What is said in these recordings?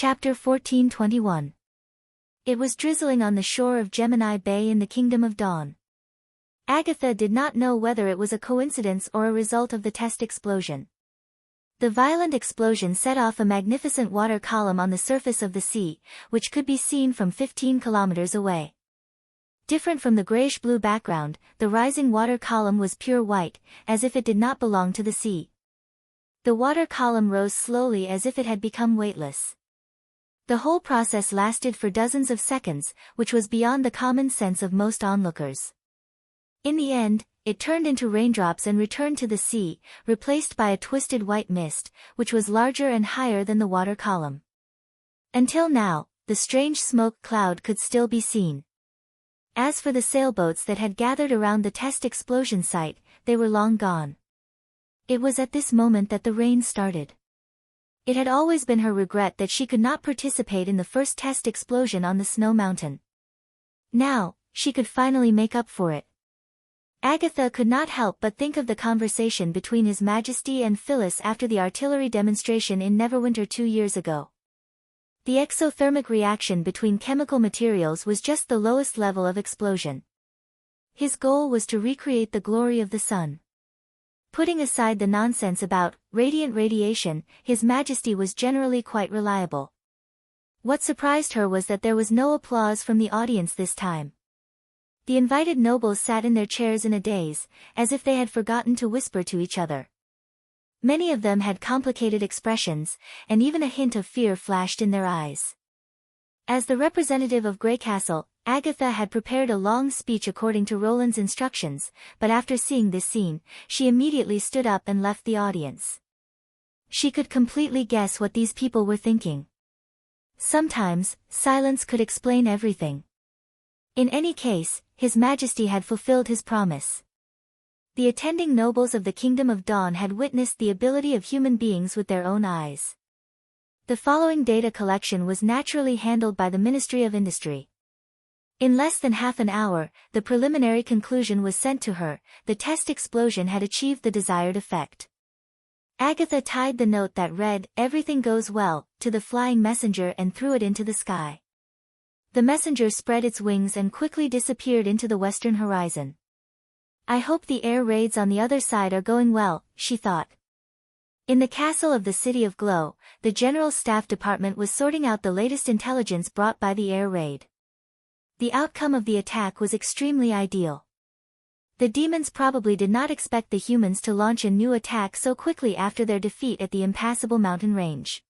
Chapter 1421. It was drizzling on the shore of Gemini Bay in the Kingdom of Dawn. Agatha did not know whether it was a coincidence or a result of the test explosion. The violent explosion set off a magnificent water column on the surface of the sea, which could be seen from 15 kilometers away. Different from the grayish-blue background, the rising water column was pure white, as if it did not belong to the sea. The water column rose slowly as if it had become weightless. The whole process lasted for dozens of seconds, which was beyond the common sense of most onlookers. In the end, it turned into raindrops and returned to the sea, replaced by a twisted white mist, which was larger and higher than the water column. Until now, the strange smoke cloud could still be seen. As for the sailboats that had gathered around the test explosion site, they were long gone. It was at this moment that the rain started. It had always been her regret that she could not participate in the first test explosion on the snow mountain. Now, she could finally make up for it. Agatha could not help but think of the conversation between His Majesty and Phyllis after the artillery demonstration in Neverwinter 2 years ago. The exothermic reaction between chemical materials was just the lowest level of explosion. His goal was to recreate the glory of the sun. Putting aside the nonsense about radiant radiation, His Majesty was generally quite reliable. What surprised her was that there was no applause from the audience this time. The invited nobles sat in their chairs in a daze, as if they had forgotten to whisper to each other. Many of them had complicated expressions, and even a hint of fear flashed in their eyes. As the representative of Greycastle, Agatha had prepared a long speech according to Roland's instructions, but after seeing this scene, she immediately stood up and left the audience. She could completely guess what these people were thinking. Sometimes, silence could explain everything. In any case, His Majesty had fulfilled his promise. The attending nobles of the Kingdom of Dawn had witnessed the ability of human beings with their own eyes. The following data collection was naturally handled by the Ministry of Industry. In less than half an hour, the preliminary conclusion was sent to her: the test explosion had achieved the desired effect. Agatha tied the note that read, "Everything goes well," to the flying messenger and threw it into the sky. The messenger spread its wings and quickly disappeared into the western horizon. "I hope the air raids on the other side are going well," she thought. In the castle of the City of Glow, the General Staff Department was sorting out the latest intelligence brought by the air raid. The outcome of the attack was extremely ideal. The demons probably did not expect the humans to launch a new attack so quickly after their defeat at the impassable mountain range.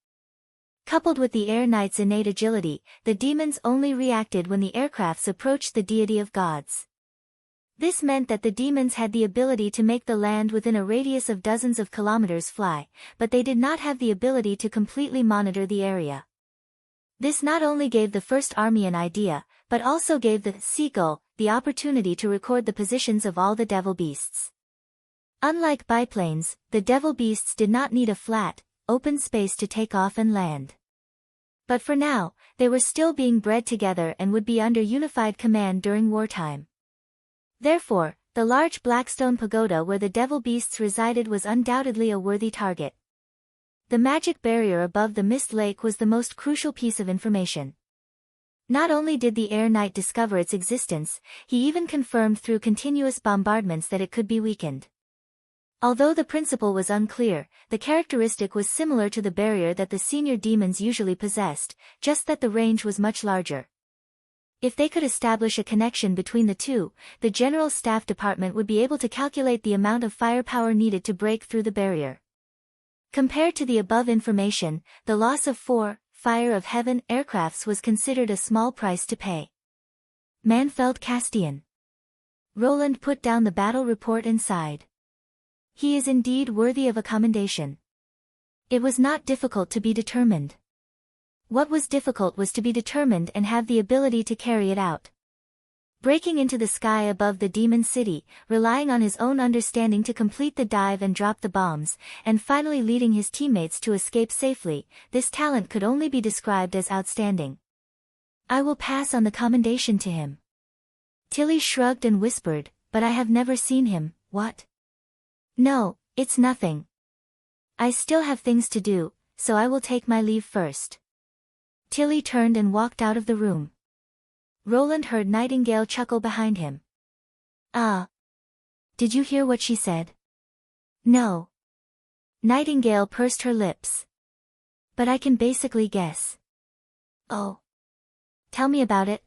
Coupled with the Air Knight's innate agility, the demons only reacted when the aircrafts approached the deity of gods. This meant that the demons had the ability to make the land within a radius of dozens of kilometers fly, but they did not have the ability to completely monitor the area. This not only gave the First Army an idea, but also gave the Seagull the opportunity to record the positions of all the devil beasts. Unlike biplanes, the devil beasts did not need a flat, open space to take off and land. But for now, they were still being bred together and would be under unified command during wartime. Therefore, the large Blackstone Pagoda where the devil beasts resided was undoubtedly a worthy target. The magic barrier above the Mist Lake was the most crucial piece of information. Not only did the Air Knight discover its existence, he even confirmed through continuous bombardments that it could be weakened. Although the principle was unclear, the characteristic was similar to the barrier that the senior demons usually possessed, just that the range was much larger. If they could establish a connection between the two, the General Staff Department would be able to calculate the amount of firepower needed to break through the barrier. Compared to the above information, the loss of 4 Fire of Heaven aircrafts was considered a small price to pay. Manfeld Castian. Roland put down the battle report and sighed. He is indeed worthy of a commendation. It was not difficult to be determined. What was difficult was to be determined and have the ability to carry it out. Breaking into the sky above the demon city, relying on his own understanding to complete the dive and drop the bombs, and finally leading his teammates to escape safely, this talent could only be described as outstanding. "I will pass on the commendation to him." Tilly shrugged and whispered, "But I have never seen him." "What?" "No, it's nothing. I still have things to do, so I will take my leave first." Tilly turned and walked out of the room. Roland heard Nightingale chuckle behind him. Ah. Did you hear what she said? No. Nightingale pursed her lips. But I can basically guess. Oh. Tell me about it.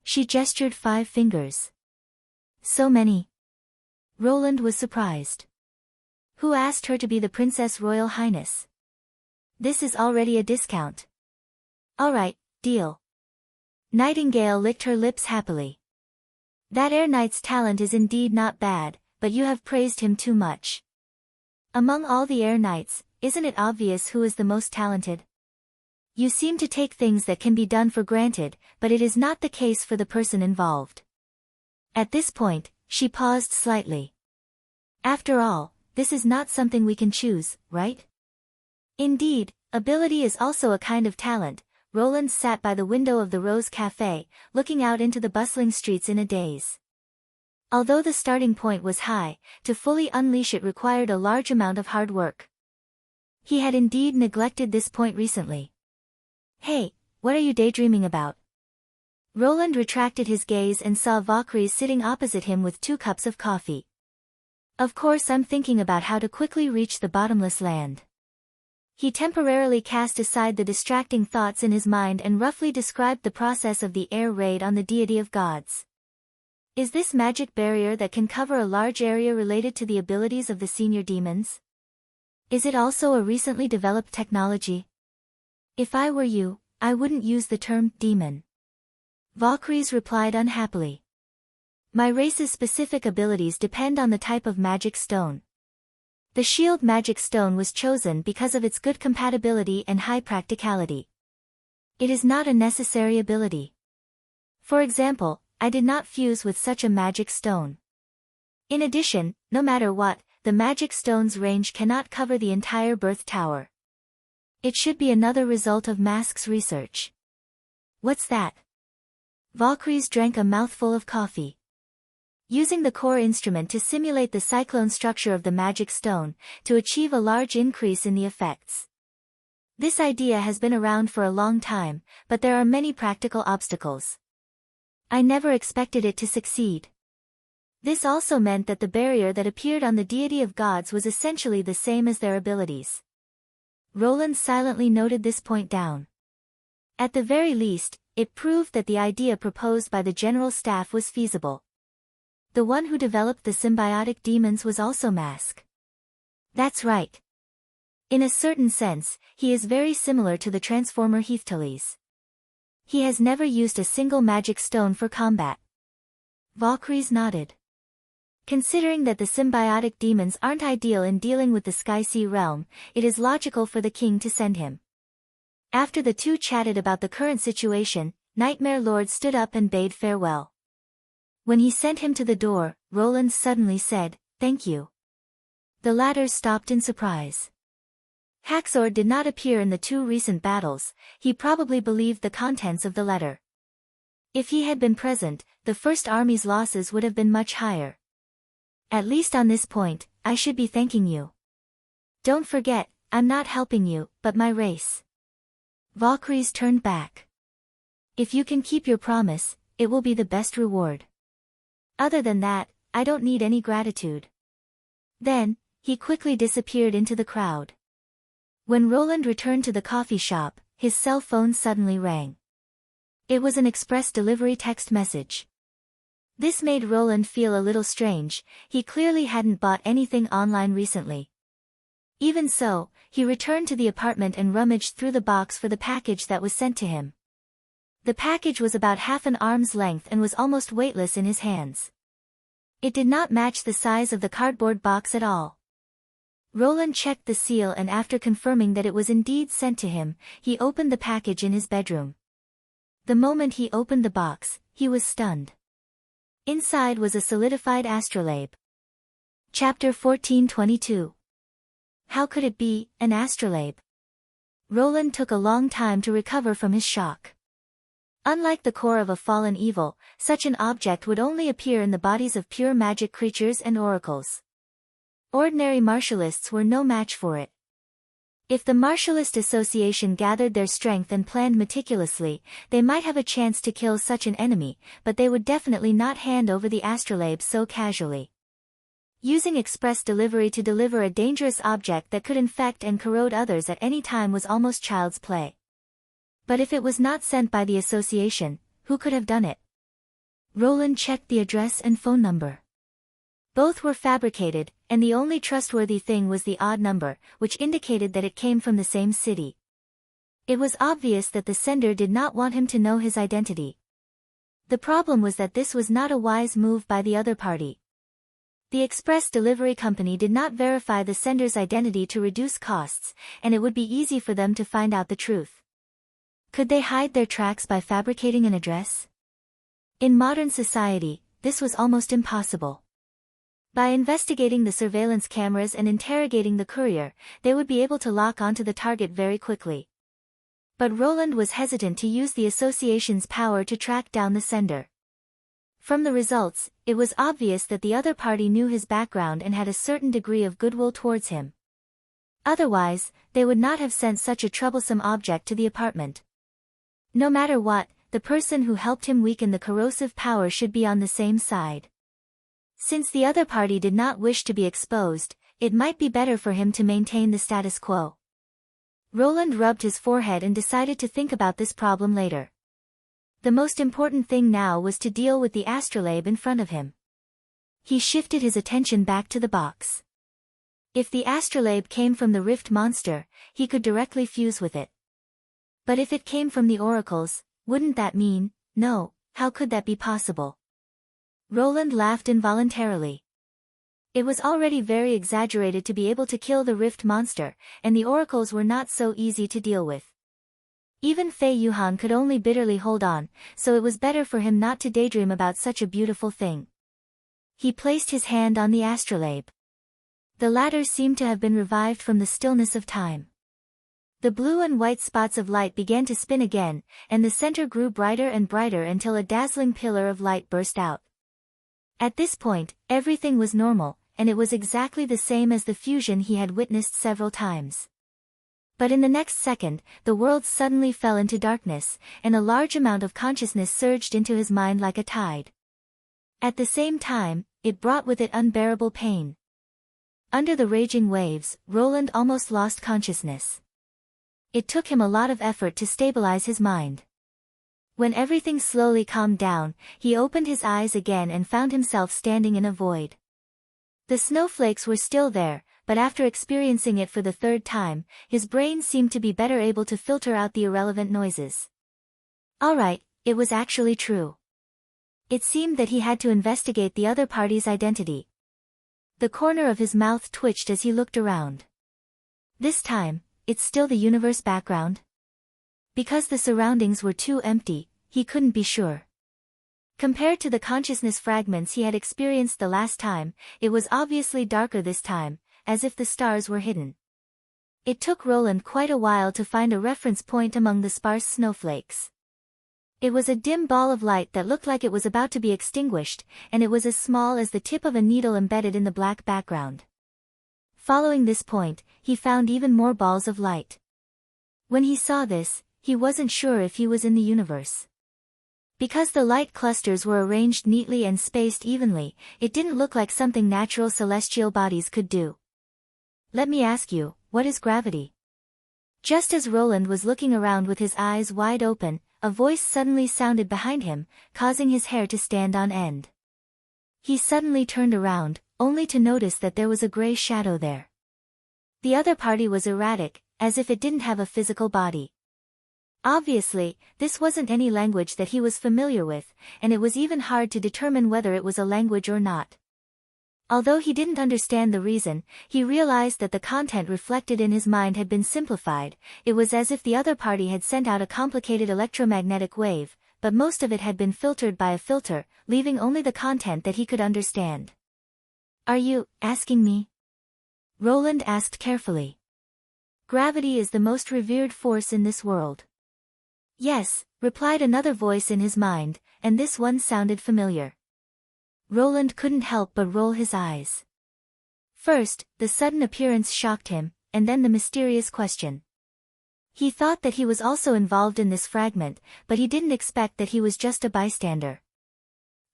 She gestured 5 fingers. So many. Roland was surprised. Who asked her to be the Princess Royal Highness? This is already a discount. All right, deal. Nightingale licked her lips happily. That Air Knight's talent is indeed not bad, but you have praised him too much. Among all the Air Knights, isn't it obvious who is the most talented? You seem to take things that can be done for granted, but it is not the case for the person involved. At this point, she paused slightly. After all, this is not something we can choose, right? Indeed, ability is also a kind of talent. Roland sat by the window of the Rose Café, looking out into the bustling streets in a daze. Although the starting point was high, to fully unleash it required a large amount of hard work. He had indeed neglected this point recently. Hey, what are you daydreaming about? Roland retracted his gaze and saw Valkyrie sitting opposite him with 2 cups of coffee. Of course, I'm thinking about how to quickly reach the bottomless land. He temporarily cast aside the distracting thoughts in his mind and roughly described the process of the air raid on the deity of gods. Is this magic barrier that can cover a large area related to the abilities of the senior demons? Is it also a recently developed technology? If I were you, I wouldn't use the term demon. Valkyries replied unhappily. My race's specific abilities depend on the type of magic stone. The shield magic stone was chosen because of its good compatibility and high practicality. It is not a necessary ability. For example, I did not fuse with such a magic stone. In addition, no matter what, the magic stone's range cannot cover the entire birth tower. It should be another result of Mask's research. What's that? Valkyries drank a mouthful of coffee. Using the core instrument to simulate the cyclone structure of the magic stone, to achieve a large increase in the effects. This idea has been around for a long time, but there are many practical obstacles. I never expected it to succeed. This also meant that the barrier that appeared on the deity of gods was essentially the same as their abilities. Roland silently noted this point down. At the very least, it proved that the idea proposed by the general staff was feasible. The one who developed the symbiotic demons was also Mask. That's right. In a certain sense, he is very similar to the Transformer Heathtulis. He has never used a single magic stone for combat. Valkyries nodded. Considering that the symbiotic demons aren't ideal in dealing with the Sky Sea realm, it is logical for the king to send him. After the two chatted about the current situation, Nightmare Lord stood up and bade farewell. When he sent him to the door, Roland suddenly said, "Thank you." The latter stopped in surprise. Haxor did not appear in the 2 recent battles. He probably believed the contents of the letter. If he had been present, the First Army's losses would have been much higher. At least on this point, I should be thanking you. Don't forget, I'm not helping you, but my race. Valkyries turned back. If you can keep your promise, it will be the best reward. Other than that, I don't need any gratitude. Then, he quickly disappeared into the crowd. When Roland returned to the coffee shop, his cell phone suddenly rang. It was an express delivery text message. This made Roland feel a little strange. He clearly hadn't bought anything online recently. Even so, he returned to the apartment and rummaged through the box for the package that was sent to him. The package was about half an arm's length and was almost weightless in his hands. It did not match the size of the cardboard box at all. Roland checked the seal and after confirming that it was indeed sent to him, he opened the package in his bedroom. The moment he opened the box, he was stunned. Inside was a solidified astrolabe. Chapter 1422. How could it be, an astrolabe? Roland took a long time to recover from his shock. Unlike the core of a fallen evil, such an object would only appear in the bodies of pure magic creatures and oracles. Ordinary martialists were no match for it. If the Martialist Association gathered their strength and planned meticulously, they might have a chance to kill such an enemy, but they would definitely not hand over the astrolabe so casually. Using express delivery to deliver a dangerous object that could infect and corrode others at any time was almost child's play. But if it was not sent by the association, who could have done it? Roland checked the address and phone number. Both were fabricated, and the only trustworthy thing was the odd number, which indicated that it came from the same city. It was obvious that the sender did not want him to know his identity. The problem was that this was not a wise move by the other party. The express delivery company did not verify the sender's identity to reduce costs, and it would be easy for them to find out the truth. Could they hide their tracks by fabricating an address? In modern society, this was almost impossible. By investigating the surveillance cameras and interrogating the courier, they would be able to lock onto the target very quickly. But Roland was hesitant to use the association's power to track down the sender. From the results, it was obvious that the other party knew his background and had a certain degree of goodwill towards him. Otherwise, they would not have sent such a troublesome object to the apartment. No matter what, the person who helped him weaken the corrosive power should be on the same side. Since the other party did not wish to be exposed, it might be better for him to maintain the status quo. Roland rubbed his forehead and decided to think about this problem later. The most important thing now was to deal with the astrolabe in front of him. He shifted his attention back to the box. If the astrolabe came from the rift monster, he could directly fuse with it. But if it came from the oracles, wouldn't that mean, no, how could that be possible? Roland laughed involuntarily. It was already very exaggerated to be able to kill the rift monster, and the oracles were not so easy to deal with. Even Fei Yuhan could only bitterly hold on, so it was better for him not to daydream about such a beautiful thing. He placed his hand on the astrolabe. The latter seemed to have been revived from the stillness of time. The blue and white spots of light began to spin again, and the center grew brighter and brighter until a dazzling pillar of light burst out. At this point, everything was normal, and it was exactly the same as the fusion he had witnessed several times. But in the next second, the world suddenly fell into darkness, and a large amount of consciousness surged into his mind like a tide. At the same time, it brought with it unbearable pain. Under the raging waves, Roland almost lost consciousness. It took him a lot of effort to stabilize his mind. When everything slowly calmed down, he opened his eyes again and found himself standing in a void. The snowflakes were still there, but after experiencing it for the third time, his brain seemed to be better able to filter out the irrelevant noises. Alright, it was actually true. It seemed that he had to investigate the other party's identity. The corner of his mouth twitched as he looked around. This time, it's still the universe background? Because the surroundings were too empty, he couldn't be sure. Compared to the consciousness fragments he had experienced the last time, it was obviously darker this time, as if the stars were hidden. It took Roland quite a while to find a reference point among the sparse snowflakes. It was a dim ball of light that looked like it was about to be extinguished, and it was as small as the tip of a needle embedded in the black background. Following this point, he found even more balls of light. When he saw this, he wasn't sure if he was in the universe. Because the light clusters were arranged neatly and spaced evenly, it didn't look like something natural celestial bodies could do. Let me ask you, what is gravity? Just as Roland was looking around with his eyes wide open, a voice suddenly sounded behind him, causing his hair to stand on end. He suddenly turned around, only to notice that there was a gray shadow there. The other party was erratic, as if it didn't have a physical body. Obviously, this wasn't any language that he was familiar with, and it was even hard to determine whether it was a language or not. Although he didn't understand the reason, he realized that the content reflected in his mind had been simplified. It was as if the other party had sent out a complicated electromagnetic wave, but most of it had been filtered by a filter, leaving only the content that he could understand. Are you asking me? Roland asked carefully. Gravity is the most revered force in this world. Yes, replied another voice in his mind, and this one sounded familiar. Roland couldn't help but roll his eyes. First, the sudden appearance shocked him, and then the mysterious question. He thought that he was also involved in this fragment, but he didn't expect that he was just a bystander.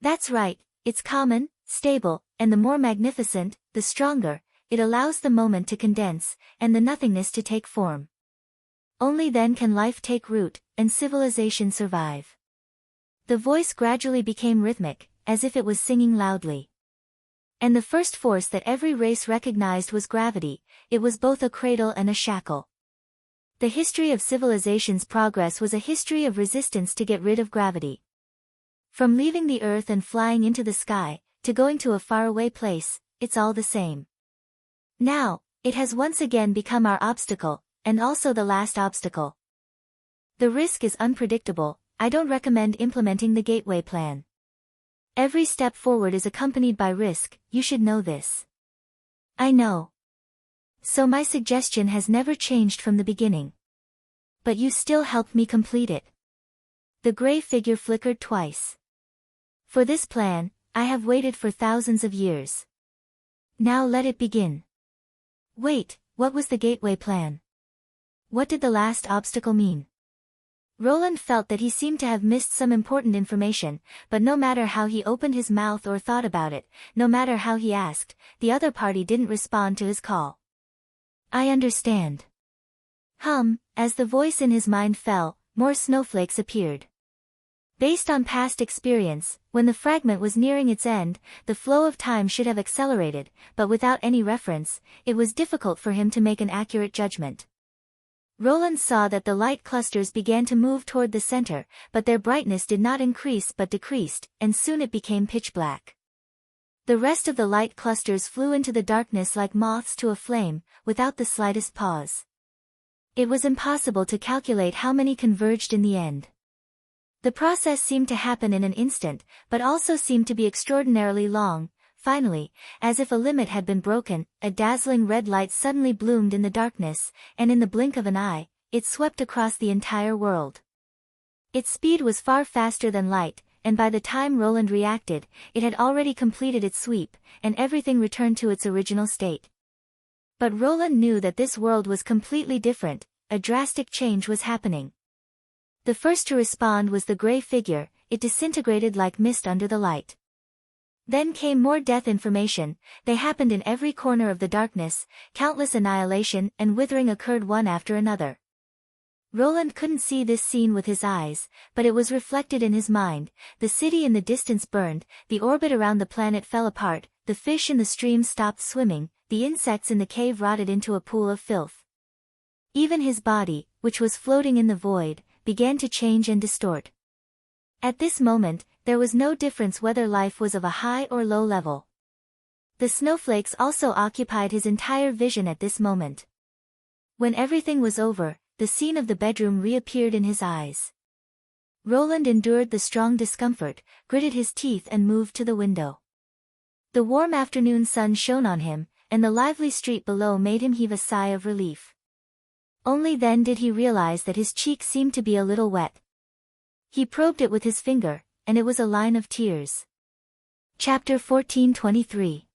That's right, it's common, stable, and the more magnificent, the stronger. It allows the moment to condense, and the nothingness to take form. Only then can life take root, and civilization survive. The voice gradually became rhythmic, as if it was singing loudly. And the first force that every race recognized was gravity. It was both a cradle and a shackle. The history of civilization's progress was a history of resistance to get rid of gravity. From leaving the earth and flying into the sky, to going to a faraway place, it's all the same. Now, it has once again become our obstacle, and also the last obstacle. The risk is unpredictable. I don't recommend implementing the gateway plan. Every step forward is accompanied by risk, you should know this. I know. So my suggestion has never changed from the beginning. But you still helped me complete it. The gray figure flickered twice. For this plan, I have waited for thousands of years. Now let it begin. Wait, what was the gateway plan? What did the last obstacle mean? Roland felt that he seemed to have missed some important information, but no matter how he opened his mouth or thought about it, no matter how he asked, the other party didn't respond to his call. I understand. As the voice in his mind fell, more snowflakes appeared. Based on past experience, when the fragment was nearing its end, the flow of time should have accelerated, but without any reference, it was difficult for him to make an accurate judgment. Roland saw that the light clusters began to move toward the center, but their brightness did not increase but decreased, and soon it became pitch black. The rest of the light clusters flew into the darkness like moths to a flame, without the slightest pause. It was impossible to calculate how many converged in the end. The process seemed to happen in an instant, but also seemed to be extraordinarily long. Finally, as if a limit had been broken, a dazzling red light suddenly bloomed in the darkness, and in the blink of an eye, it swept across the entire world. Its speed was far faster than light, and by the time Roland reacted, it had already completed its sweep, and everything returned to its original state. But Roland knew that this world was completely different. A drastic change was happening. The first to respond was the gray figure. It disintegrated like mist under the light. Then came more death information. They happened in every corner of the darkness. Countless annihilation and withering occurred one after another. Roland couldn't see this scene with his eyes, but it was reflected in his mind. The city in the distance burned, the orbit around the planet fell apart, the fish in the stream stopped swimming, the insects in the cave rotted into a pool of filth. Even his body, which was floating in the void, began to change and distort. At this moment, there was no difference whether life was of a high or low level. The snowflakes also occupied his entire vision at this moment. When everything was over, the scene of the bedroom reappeared in his eyes. Roland endured the strong discomfort, gritted his teeth and moved to the window. The warm afternoon sun shone on him, and the lively street below made him heave a sigh of relief. Only then did he realize that his cheek seemed to be a little wet. He probed it with his finger, and it was a line of tears. Chapter 14:23.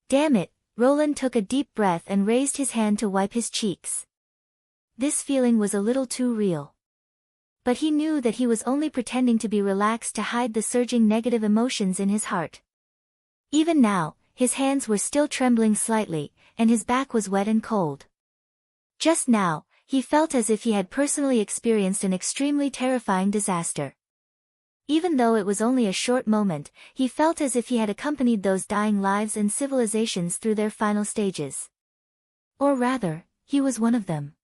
Damn it, Roland took a deep breath and raised his hand to wipe his cheeks. This feeling was a little too real. But he knew that he was only pretending to be relaxed to hide the surging negative emotions in his heart. Even now, his hands were still trembling slightly, and his back was wet and cold. Just now, he felt as if he had personally experienced an extremely terrifying disaster. Even though it was only a short moment, he felt as if he had accompanied those dying lives and civilizations through their final stages. Or rather, he was one of them.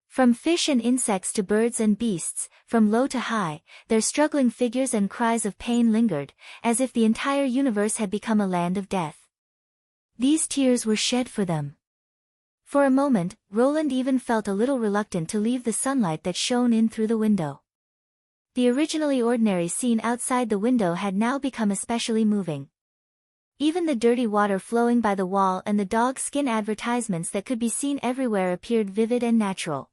From fish and insects to birds and beasts, from low to high, their struggling figures and cries of pain lingered, as if the entire universe had become a land of death. These tears were shed for them. For a moment, Roland even felt a little reluctant to leave the sunlight that shone in through the window. The originally ordinary scene outside the window had now become especially moving. Even the dirty water flowing by the wall and the dog skin advertisements that could be seen everywhere appeared vivid and natural.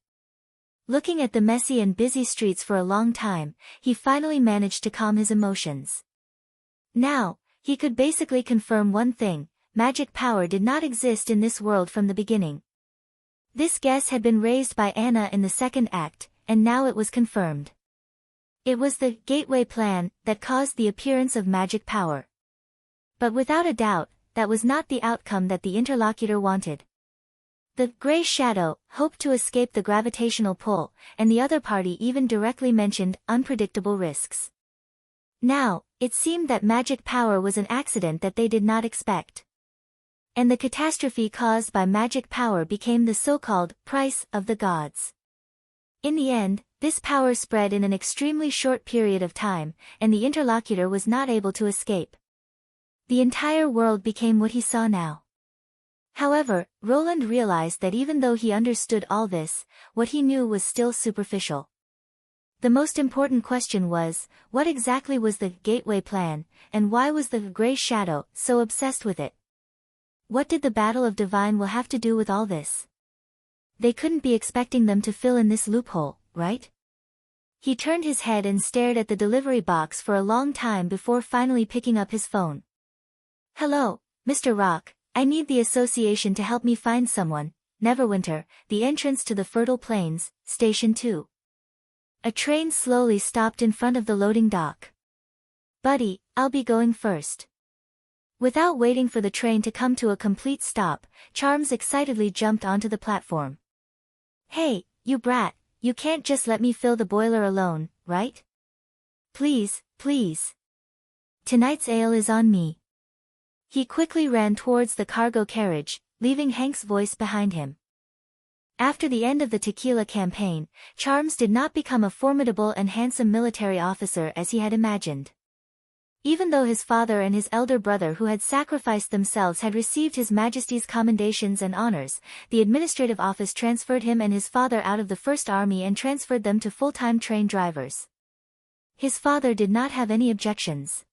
Looking at the messy and busy streets for a long time, he finally managed to calm his emotions. Now, he could basically confirm one thing: magic power did not exist in this world from the beginning. This guess had been raised by Anna in the second act, and now it was confirmed. It was the gateway plan that caused the appearance of magic power. But without a doubt, that was not the outcome that the interlocutor wanted. The gray shadow hoped to escape the gravitational pull, and the other party even directly mentioned unpredictable risks. Now, it seemed that magic power was an accident that they did not expect. And the catastrophe caused by magic power became the so-called price of the gods. In the end, this power spread in an extremely short period of time, and the interlocutor was not able to escape. The entire world became what he saw now. However, Roland realized that even though he understood all this, what he knew was still superficial. The most important question was, what exactly was the gateway plan, and why was the gray shadow so obsessed with it? What did the Battle of Divine Will have to do with all this? They couldn't be expecting them to fill in this loophole, right? He turned his head and stared at the delivery box for a long time before finally picking up his phone. Hello, Mr. Rock, I need the association to help me find someone. Neverwinter, the entrance to the Fertile Plains, Station 2. A train slowly stopped in front of the loading dock. Buddy, I'll be going first. Without waiting for the train to come to a complete stop, Charms excitedly jumped onto the platform. Hey, you brat, you can't just let me fill the boiler alone, right? Please, please. Tonight's ale is on me. He quickly ran towards the cargo carriage, leaving Hank's voice behind him. After the end of the tequila campaign, Charms did not become a formidable and handsome military officer as he had imagined. Even though his father and his elder brother who had sacrificed themselves had received His Majesty's commendations and honors, the administrative office transferred him and his father out of the First Army and transferred them to full-time train drivers. His father did not have any objections.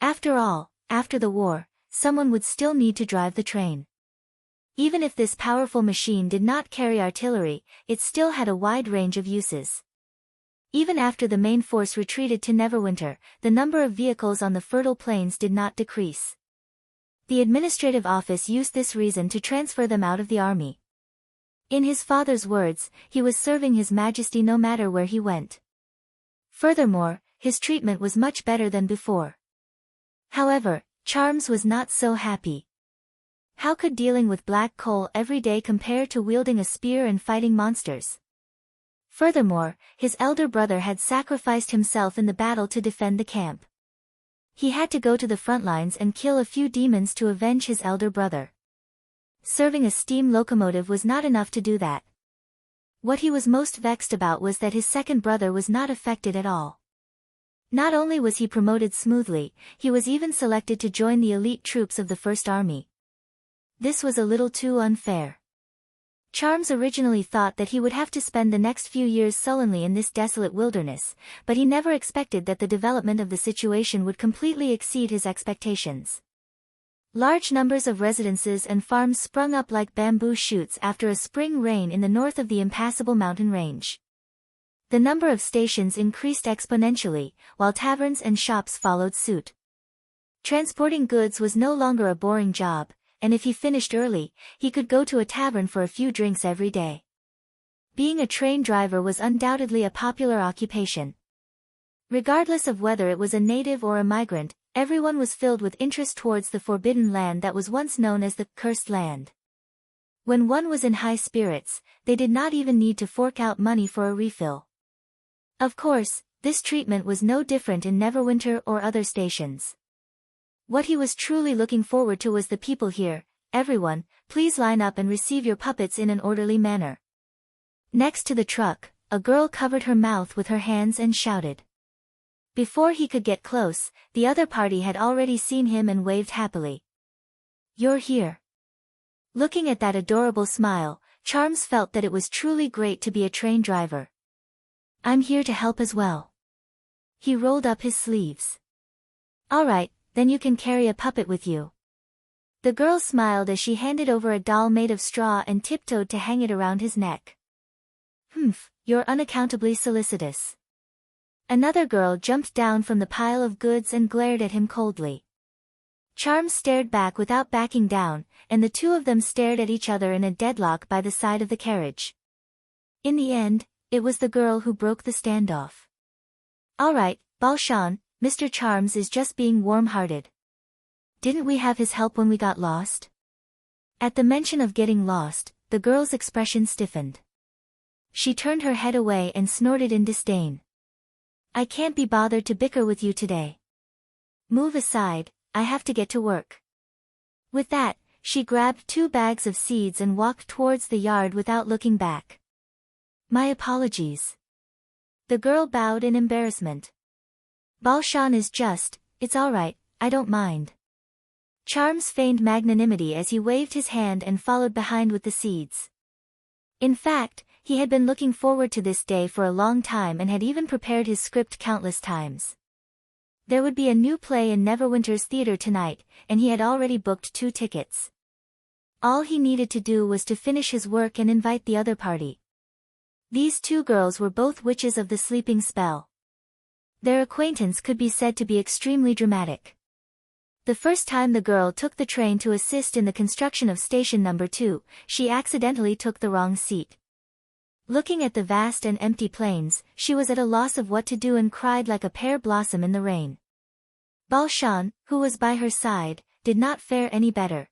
After all, after the war, someone would still need to drive the train. Even if this powerful machine did not carry artillery, it still had a wide range of uses. Even after the main force retreated to Neverwinter, the number of vehicles on the Fertile Plains did not decrease. The administrative office used this reason to transfer them out of the army. In his father's words, he was serving His Majesty no matter where he went. Furthermore, his treatment was much better than before. However, Charms was not so happy. How could dealing with black coal every day compare to wielding a spear and fighting monsters? Furthermore, his elder brother had sacrificed himself in the battle to defend the camp. He had to go to the front lines and kill a few demons to avenge his elder brother. Serving a steam locomotive was not enough to do that. What he was most vexed about was that his second brother was not affected at all. Not only was he promoted smoothly, he was even selected to join the elite troops of the First Army. This was a little too unfair. Charms originally thought that he would have to spend the next few years sullenly in this desolate wilderness, but he never expected that the development of the situation would completely exceed his expectations. Large numbers of residences and farms sprung up like bamboo shoots after a spring rain in the north of the impassable mountain range. The number of stations increased exponentially, while taverns and shops followed suit. Transporting goods was no longer a boring job, and if he finished early, he could go to a tavern for a few drinks every day. Being a train driver was undoubtedly a popular occupation. Regardless of whether it was a native or a migrant, everyone was filled with interest towards the forbidden land that was once known as the Cursed Land. When one was in high spirits, they did not even need to fork out money for a refill. Of course, this treatment was no different in Neverwinter or other stations. What he was truly looking forward to was the people here. Everyone, please line up and receive your puppets in an orderly manner. Next to the truck, a girl covered her mouth with her hands and shouted. Before he could get close, the other party had already seen him and waved happily. You're here. Looking at that adorable smile, Charms felt that it was truly great to be a train driver. I'm here to help as well. He rolled up his sleeves. All right. Then you can carry a puppet with you. The girl smiled as she handed over a doll made of straw and tiptoed to hang it around his neck. You're unaccountably solicitous. Another girl jumped down from the pile of goods and glared at him coldly. Charms stared back without backing down, and the two of them stared at each other in a deadlock by the side of the carriage. In the end, it was the girl who broke the standoff. "All right, Balshan, Mr. Charms is just being warm-hearted. Didn't we have his help when we got lost?" At the mention of getting lost, the girl's expression stiffened. She turned her head away and snorted in disdain. "I can't be bothered to bicker with you today. Move aside, I have to get to work." With that, she grabbed 2 bags of seeds and walked towards the yard without looking back. "My apologies." The girl bowed in embarrassment. "Balshan is just, it's all right, I don't mind." Charms feigned magnanimity as he waved his hand and followed behind with the seeds. In fact, he had been looking forward to this day for a long time and had even prepared his script countless times. There would be a new play in Neverwinter's theater tonight, and he had already booked 2 tickets. All he needed to do was to finish his work and invite the other party. These 2 girls were both witches of the sleeping spell. Their acquaintance could be said to be extremely dramatic. The first time the girl took the train to assist in the construction of station number 2, she accidentally took the wrong seat. Looking at the vast and empty plains, she was at a loss of what to do and cried like a pear blossom in the rain. Balshan, who was by her side, did not fare any better.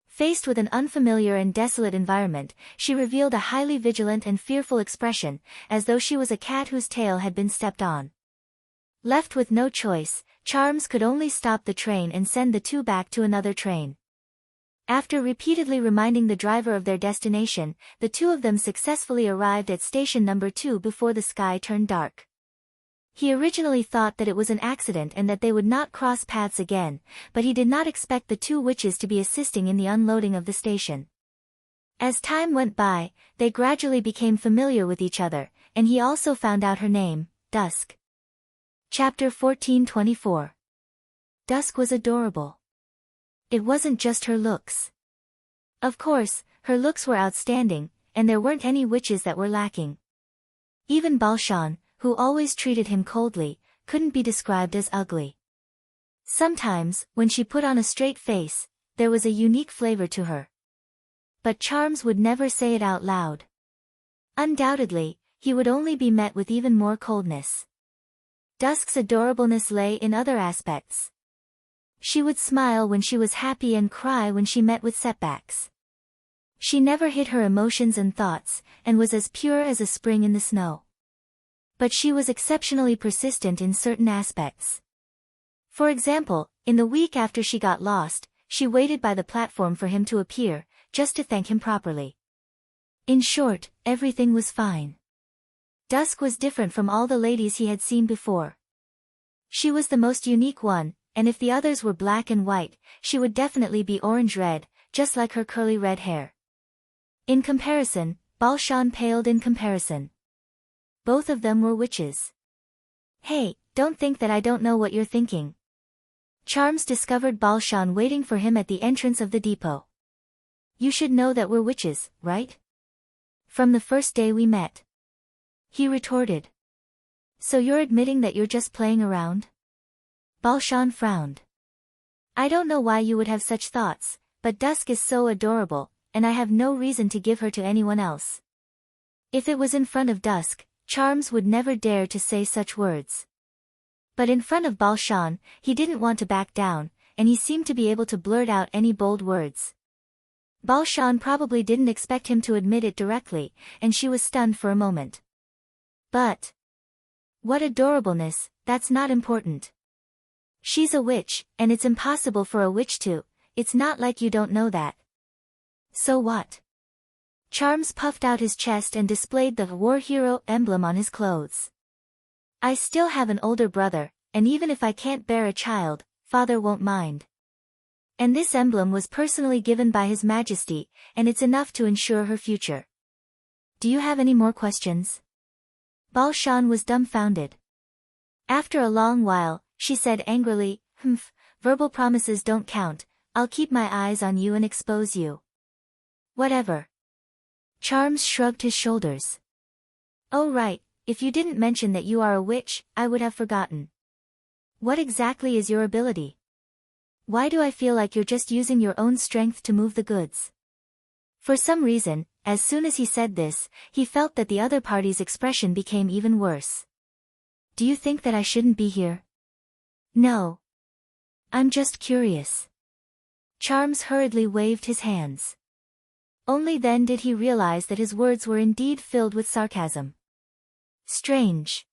Faced with an unfamiliar and desolate environment, she revealed a highly vigilant and fearful expression, as though she was a cat whose tail had been stepped on. Left with no choice, Charms could only stop the train and send the 2 back to another train. After repeatedly reminding the driver of their destination, the 2 of them successfully arrived at station number 2 before the sky turned dark. He originally thought that it was an accident and that they would not cross paths again, but he did not expect the 2 witches to be assisting in the unloading of the station. As time went by, they gradually became familiar with each other, and he also found out her name, Dusk. Chapter 1424. Dusk was adorable. It wasn't just her looks. Of course, her looks were outstanding, and there weren't any witches that were lacking. Even Balshan, who always treated him coldly, couldn't be described as ugly. Sometimes, when she put on a straight face, there was a unique flavor to her. But Charms would never say it out loud. Undoubtedly, he would only be met with even more coldness. Dusk's adorableness lay in other aspects. She would smile when she was happy and cry when she met with setbacks. She never hid her emotions and thoughts, and was as pure as a spring in the snow. But she was exceptionally persistent in certain aspects. For example, in the week after she got lost, she waited by the platform for him to appear, just to thank him properly. In short, everything was fine. Dusk was different from all the ladies he had seen before. She was the most unique one, and if the others were black and white, she would definitely be orange-red, just like her curly red hair. In comparison, Balshan paled in comparison. Both of them were witches. "Hey, don't think that I don't know what you're thinking." Charms discovered Balshan waiting for him at the entrance of the depot. "You should know that we're witches, right? From the first day we met." He retorted. "So you're admitting that you're just playing around?" Balshan frowned. "I don't know why you would have such thoughts, but Dusk is so adorable, and I have no reason to give her to anyone else." If it was in front of Dusk, Charms would never dare to say such words. But in front of Balshan, he didn't want to back down, and he seemed to be able to blurt out any bold words. Balshan probably didn't expect him to admit it directly, and she was stunned for a moment. But what adorableness, that's not important. She's a witch, and it's impossible for a witch to, it's not like you don't know that. So what? Charms puffed out his chest and displayed the war hero emblem on his clothes. "I still have an older brother, and even if I can't bear a child, father won't mind. And this emblem was personally given by His Majesty, and it's enough to ensure her future. Do you have any more questions?" Balshan was dumbfounded. After a long while, she said angrily, "Humph, verbal promises don't count, I'll keep my eyes on you and expose you." "Whatever." Charms shrugged his shoulders. "Oh right, if you didn't mention that you are a witch, I would have forgotten. What exactly is your ability?" Why do I feel like you're just using your own strength to move the goods? For some reason, as soon as he said this, he felt that the other party's expression became even worse. Do you think that I shouldn't be here? No. I'm just curious. Charms hurriedly waved his hands. Only then did he realize that his words were indeed filled with sarcasm. Strange.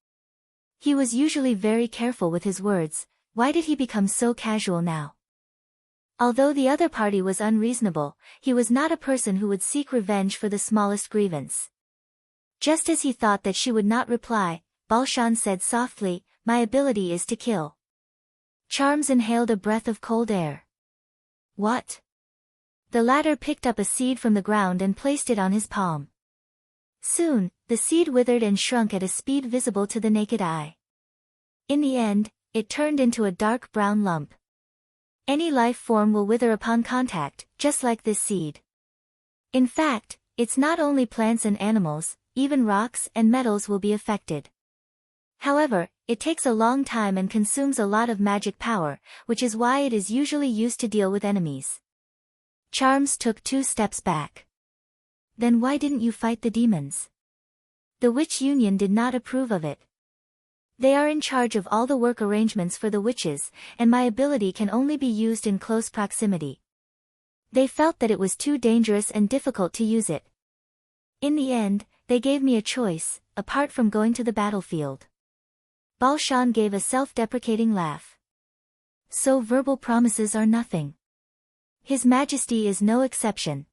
He was usually very careful with his words, why did he become so casual now? Although the other party was unreasonable, he was not a person who would seek revenge for the smallest grievance. Just as he thought that she would not reply, Balshan said softly, "My ability is to kill." Charms inhaled a breath of cold air. What? The latter picked up a seed from the ground and placed it on his palm. Soon, the seed withered and shrunk at a speed visible to the naked eye. In the end, it turned into a dark brown lump. Any life form will wither upon contact, just like this seed. In fact, it's not only plants and animals, even rocks and metals will be affected. However, it takes a long time and consumes a lot of magic power, which is why it is usually used to deal with enemies. Charms took 2 steps back. Then why didn't you fight the demons? The witch union did not approve of it. They are in charge of all the work arrangements for the witches, and my ability can only be used in close proximity. They felt that it was too dangerous and difficult to use it. In the end, they gave me a choice, apart from going to the battlefield. Balshan gave a self-deprecating laugh. So verbal promises are nothing. His Majesty is no exception.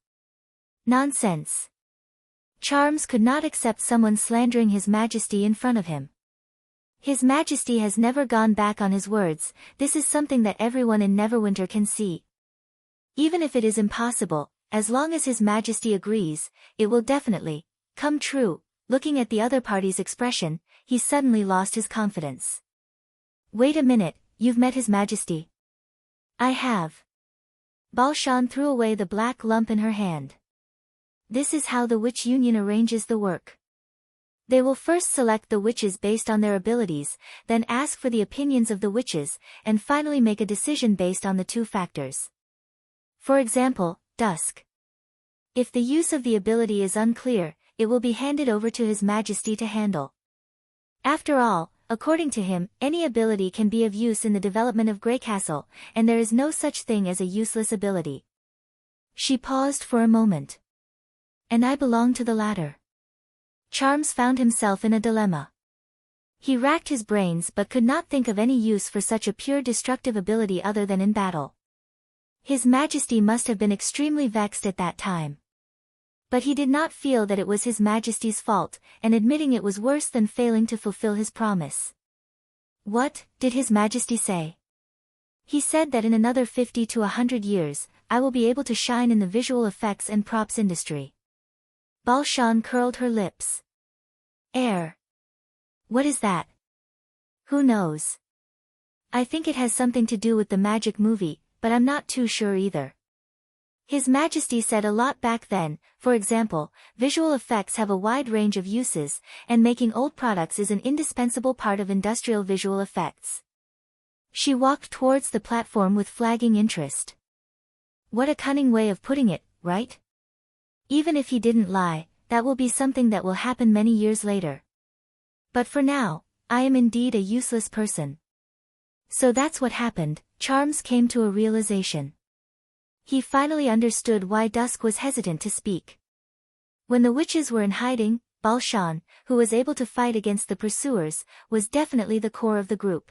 Nonsense. Charms could not accept someone slandering His Majesty in front of him. His Majesty has never gone back on his words, this is something that everyone in Neverwinter can see. Even if it is impossible, as long as His Majesty agrees, it will definitely come true. Looking at the other party's expression, he suddenly lost his confidence. Wait a minute, you've met His Majesty? I have. Balshan threw away the black lump in her hand. This is how the witch union arranges the work. They will first select the witches based on their abilities, then ask for the opinions of the witches, and finally make a decision based on the 2 factors. For example, dusk. If the use of the ability is unclear, it will be handed over to His Majesty to handle. After all, according to him, any ability can be of use in the development of Greycastle, and there is no such thing as a useless ability. She paused for a moment. And I belong to the latter. Charms found himself in a dilemma. He racked his brains but could not think of any use for such a pure destructive ability other than in battle. His Majesty must have been extremely vexed at that time. But he did not feel that it was His Majesty's fault, and admitting it was worse than failing to fulfill his promise. What did His Majesty say? He said that in another 50 to 100 years, I will be able to shine in the visual effects and props industry. Balshan curled her lips. Air. What is that? Who knows? I think it has something to do with the magic movie, but I'm not too sure either. His Majesty said a lot back then, for example, visual effects have a wide range of uses, and making old products is an indispensable part of industrial visual effects. She walked towards the platform with flagging interest. What a cunning way of putting it, right? Even if he didn't lie, that will be something that will happen many years later. But for now, I am indeed a useless person. So that's what happened. Charms came to a realization. He finally understood why Dusk was hesitant to speak. When the witches were in hiding, Balshan, who was able to fight against the pursuers, was definitely the core of the group.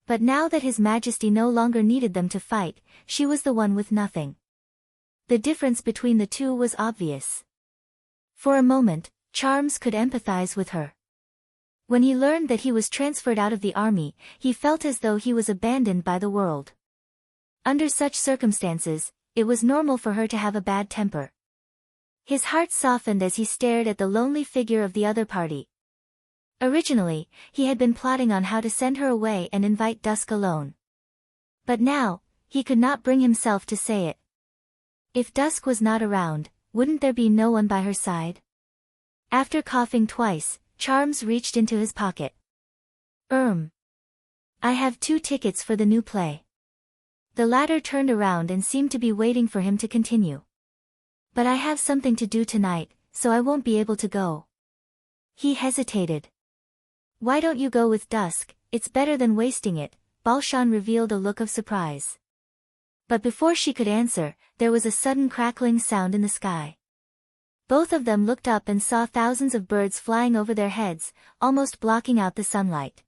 But now that His Majesty no longer needed them to fight, she was the one with nothing. The difference between the 2 was obvious. For a moment, Charms could empathize with her. When he learned that he was transferred out of the army, he felt as though he was abandoned by the world. Under such circumstances, it was normal for her to have a bad temper. His heart softened as he stared at the lonely figure of the other party. Originally, he had been plotting on how to send her away and invite Dusk alone. But now, he could not bring himself to say it. If Dusk was not around, wouldn't there be no one by her side? After coughing twice, Charms reached into his pocket. I have 2 tickets for the new play. The latter turned around and seemed to be waiting for him to continue. But I have something to do tonight, so I won't be able to go. He hesitated. Why don't you go with Dusk? It's better than wasting it. Balshan revealed a look of surprise. But before she could answer, there was a sudden crackling sound in the sky. Both of them looked up and saw thousands of birds flying over their heads, almost blocking out the sunlight.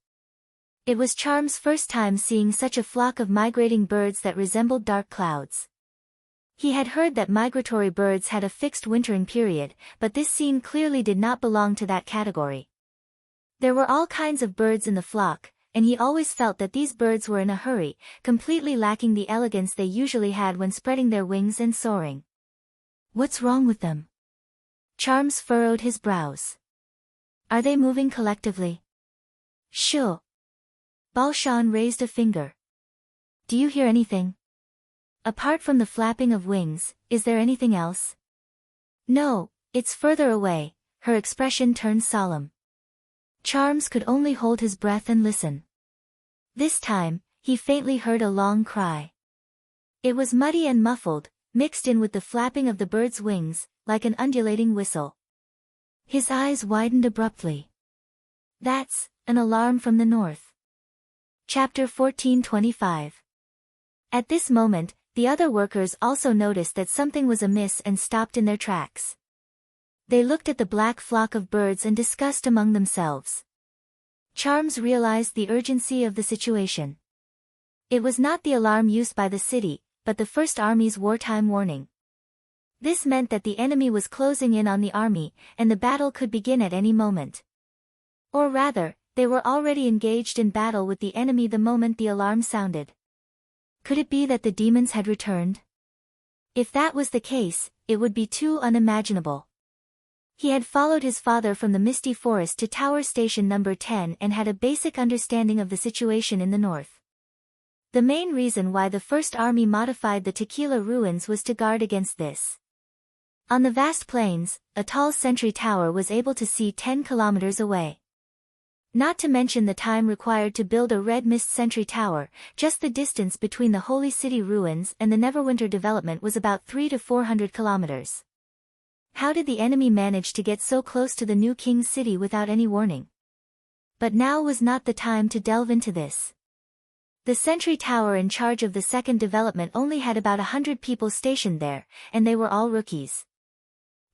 It was Charm's first time seeing such a flock of migrating birds that resembled dark clouds. He had heard that migratory birds had a fixed wintering period, but this scene clearly did not belong to that category. There were all kinds of birds in the flock, and he always felt that these birds were in a hurry, completely lacking the elegance they usually had when spreading their wings and soaring. What's wrong with them? Charms furrowed his brows. Are they moving collectively? Sure. Balshan raised a finger. Do you hear anything? Apart from the flapping of wings, is there anything else? No, it's further away. Her expression turned solemn. Charms could only hold his breath and listen. This time, he faintly heard a long cry. It was muddy and muffled, mixed in with the flapping of the bird's wings, like an undulating whistle. His eyes widened abruptly. That's an alarm from the north. Chapter 1425. At this moment, the other workers also noticed that something was amiss and stopped in their tracks. They looked at the black flock of birds and discussed among themselves. Charms realized the urgency of the situation. It was not the alarm used by the city, but the First Army's wartime warning. This meant that the enemy was closing in on the army, and the battle could begin at any moment. Or rather, they were already engaged in battle with the enemy the moment the alarm sounded. Could it be that the demons had returned? If that was the case, it would be too unimaginable. He had followed his father from the misty forest to Tower Station number 10 and had a basic understanding of the situation in the north. The main reason why the First Army modified the Tequila ruins was to guard against this. On the vast plains, a tall sentry tower was able to see 10 kilometers away. Not to mention the time required to build a red mist sentry tower, just the distance between the Holy City ruins and the Neverwinter development was about 300 to 400 kilometers. How did the enemy manage to get so close to the new King's City without any warning? But now was not the time to delve into this. The sentry tower in charge of the second development only had about 100 people stationed there, and they were all rookies.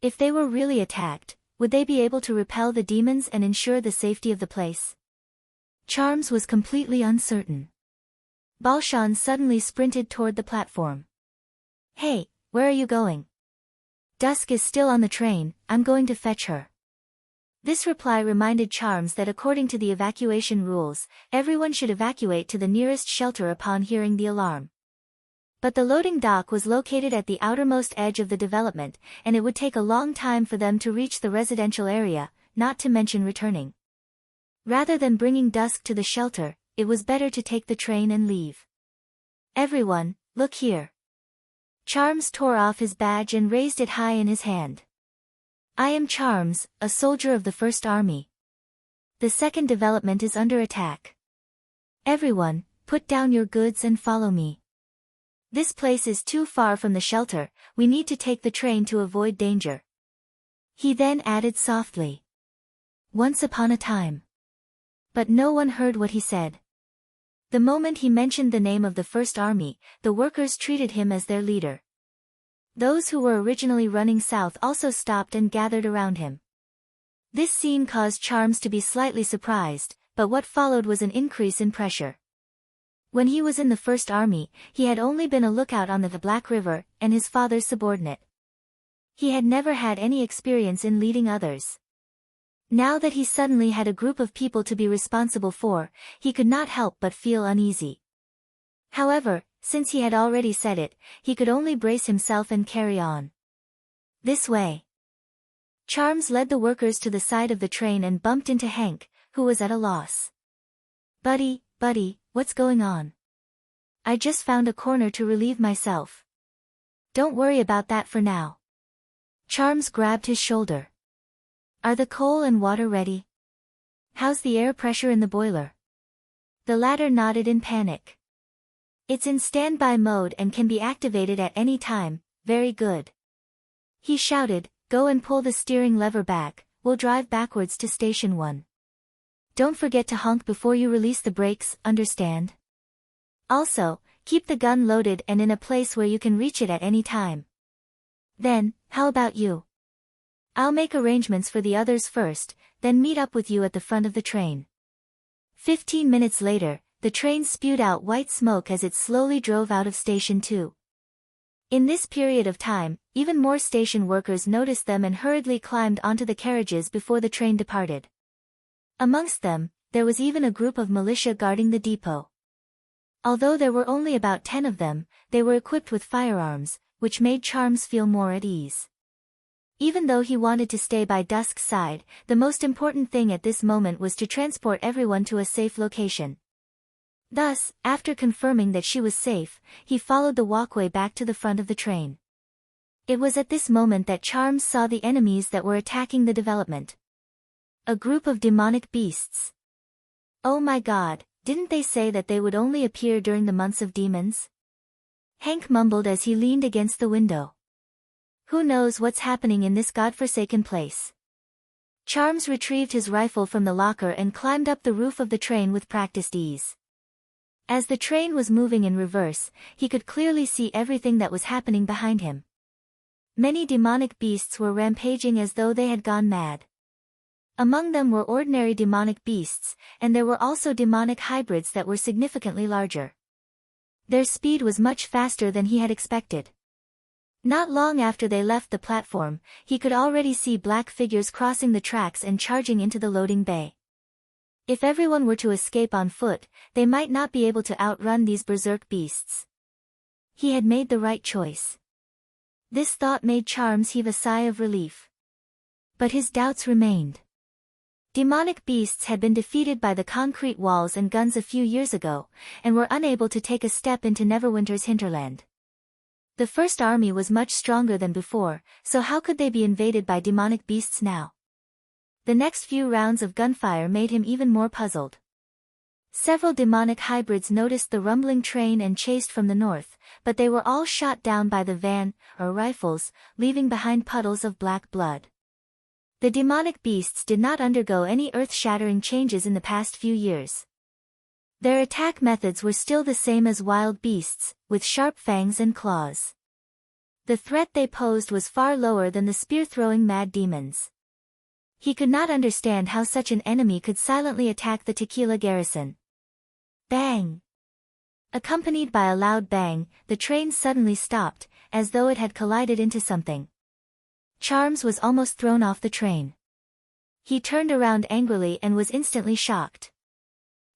If they were really attacked, would they be able to repel the demons and ensure the safety of the place? Charms was completely uncertain. Balshan suddenly sprinted toward the platform. Hey, where are you going? Dusk is still on the train, I'm going to fetch her. This reply reminded Charms that according to the evacuation rules, everyone should evacuate to the nearest shelter upon hearing the alarm. But the loading dock was located at the outermost edge of the development, and it would take a long time for them to reach the residential area, not to mention returning. Rather than bringing Dusk to the shelter, it was better to take the train and leave. Everyone, look here. Charms tore off his badge and raised it high in his hand. I am Charms, a soldier of the First Army. The second development is under attack. Everyone, put down your goods and follow me. This place is too far from the shelter, we need to take the train to avoid danger. He then added softly. Once upon a time. But no one heard what he said. The moment he mentioned the name of the First Army, the workers treated him as their leader. Those who were originally running south also stopped and gathered around him. This scene caused Charms to be slightly surprised, but what followed was an increase in pressure. When he was in the First Army, he had only been a lookout on the Black River, and his father's subordinate. He had never had any experience in leading others. Now that he suddenly had a group of people to be responsible for, he could not help but feel uneasy. However, since he had already said it, he could only brace himself and carry on. This way. Charms led the workers to the side of the train and bumped into Hank, who was at a loss. Buddy, what's going on? I just found a corner to relieve myself. Don't worry about that for now. Charms grabbed his shoulder. Are the coal and water ready? How's the air pressure in the boiler? The latter nodded in panic. It's in standby mode and can be activated at any time. Very good. He shouted, go and pull the steering lever back, we'll drive backwards to Station 1. Don't forget to honk before you release the brakes, understand? Also, keep the gun loaded and in a place where you can reach it at any time. Then, how about you? I'll make arrangements for the others first, then meet up with you at the front of the train. 15 minutes later, the train spewed out white smoke as it slowly drove out of Station 2. In this period of time, even more station workers noticed them and hurriedly climbed onto the carriages before the train departed. Amongst them, there was even a group of militia guarding the depot. Although there were only about 10 of them, they were equipped with firearms, which made Charms feel more at ease. Even though he wanted to stay by Dusk's side, the most important thing at this moment was to transport everyone to a safe location. Thus, after confirming that she was safe, he followed the walkway back to the front of the train. It was at this moment that Charms saw the enemies that were attacking the development. A group of demonic beasts. Oh my god, didn't they say that they would only appear during the months of demons? Hank mumbled as he leaned against the window. Who knows what's happening in this godforsaken place? Charms retrieved his rifle from the locker and climbed up the roof of the train with practiced ease. As the train was moving in reverse, he could clearly see everything that was happening behind him. Many demonic beasts were rampaging as though they had gone mad. Among them were ordinary demonic beasts, and there were also demonic hybrids that were significantly larger. Their speed was much faster than he had expected. Not long after they left the platform, he could already see black figures crossing the tracks and charging into the loading bay. If everyone were to escape on foot, they might not be able to outrun these berserk beasts. He had made the right choice. This thought made Charms heave a sigh of relief. But his doubts remained. Demonic beasts had been defeated by the concrete walls and guns a few years ago, and were unable to take a step into Neverwinter's hinterland. The first army was much stronger than before, so how could they be invaded by demonic beasts now? The next few rounds of gunfire made him even more puzzled. Several demonic hybrids noticed the rumbling train and chased from the north, but they were all shot down by the van, or rifles, leaving behind puddles of black blood. The demonic beasts did not undergo any earth-shattering changes in the past few years. Their attack methods were still the same as wild beasts, with sharp fangs and claws. The threat they posed was far lower than the spear-throwing mad demons. He could not understand how such an enemy could silently attack the Tequila garrison. Bang! Accompanied by a loud bang, the train suddenly stopped, as though it had collided into something. Charms was almost thrown off the train. He turned around angrily and was instantly shocked.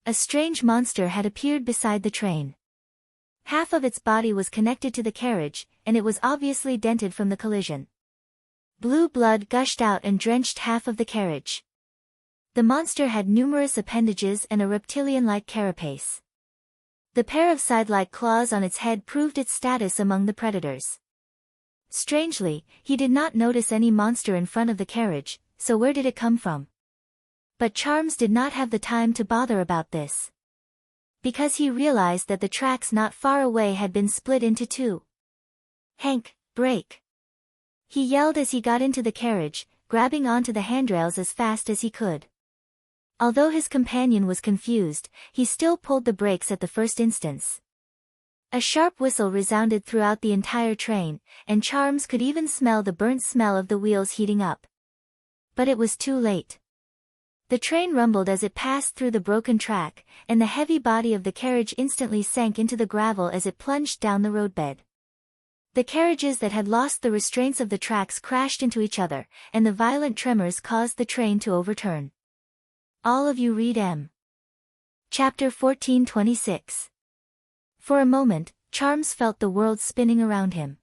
A strange monster had appeared beside the train. Half of its body was connected to the carriage, and it was obviously dented from the collision. Blue blood gushed out and drenched half of the carriage. The monster had numerous appendages and a reptilian-like carapace. The pair of side-like claws on its head proved its status among the predators. Strangely, he did not notice any monster in front of the carriage, so where did it come from? But Charms did not have the time to bother about this. Because he realized that the tracks not far away had been split into two. Hank, brake! He yelled as he got into the carriage, grabbing onto the handrails as fast as he could. Although his companion was confused, he still pulled the brakes at the first instance. A sharp whistle resounded throughout the entire train, and Charms could even smell the burnt smell of the wheels heating up. But it was too late. The train rumbled as it passed through the broken track, and the heavy body of the carriage instantly sank into the gravel as it plunged down the roadbed. The carriages that had lost the restraints of the tracks crashed into each other, and the violent tremors caused the train to overturn. All of you read M. Chapter 1426. For a moment, Charms felt the world spinning around him.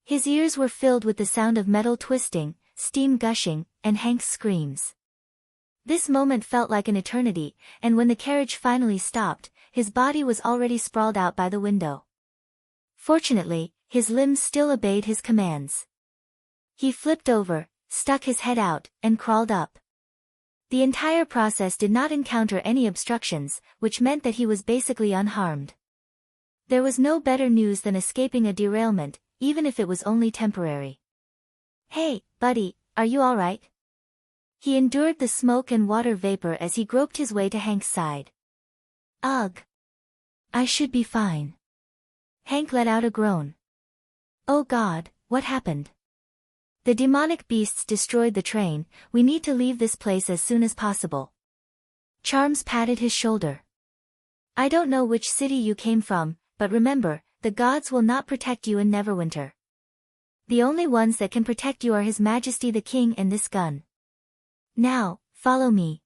His ears were filled with the sound of metal twisting, steam gushing, and Hank's screams. This moment felt like an eternity, and when the carriage finally stopped, his body was already sprawled out by the window. Fortunately, his limbs still obeyed his commands. He flipped over, stuck his head out, and crawled up. The entire process did not encounter any obstructions, which meant that he was basically unharmed. There was no better news than escaping a derailment, even if it was only temporary. "Hey, buddy, are you alright?" He endured the smoke and water vapor as he groped his way to Hank's side. "Ugh. I should be fine." Hank let out a groan. "Oh God, what happened?" "The demonic beasts destroyed the train. We need to leave this place as soon as possible." Charms patted his shoulder. "I don't know which city you came from, but remember, the gods will not protect you in Neverwinter. The only ones that can protect you are His Majesty the King and this gun. Now, follow me."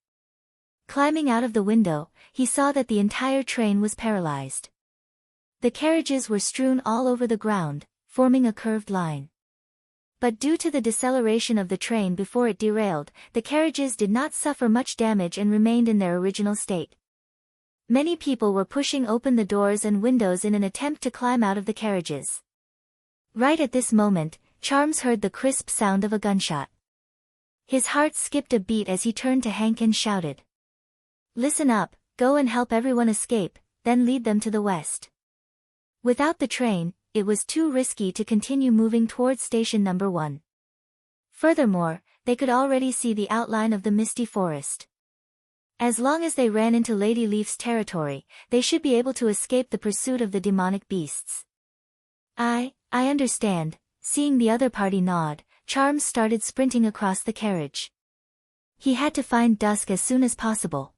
Climbing out of the window, he saw that the entire train was paralyzed. The carriages were strewn all over the ground, forming a curved line. But due to the deceleration of the train before it derailed, the carriages did not suffer much damage and remained in their original state. Many people were pushing open the doors and windows in an attempt to climb out of the carriages. Right at this moment, Charms heard the crisp sound of a gunshot. His heart skipped a beat as he turned to Hank and shouted, "Listen up, go and help everyone escape, then lead them to the west." Without the train, it was too risky to continue moving towards station number 1. Furthermore, they could already see the outline of the misty forest. As long as they ran into Lady Leaf's territory, they should be able to escape the pursuit of the demonic beasts. I understand." Seeing the other party nod, Charms started sprinting across the carriage. He had to find Dusk as soon as possible.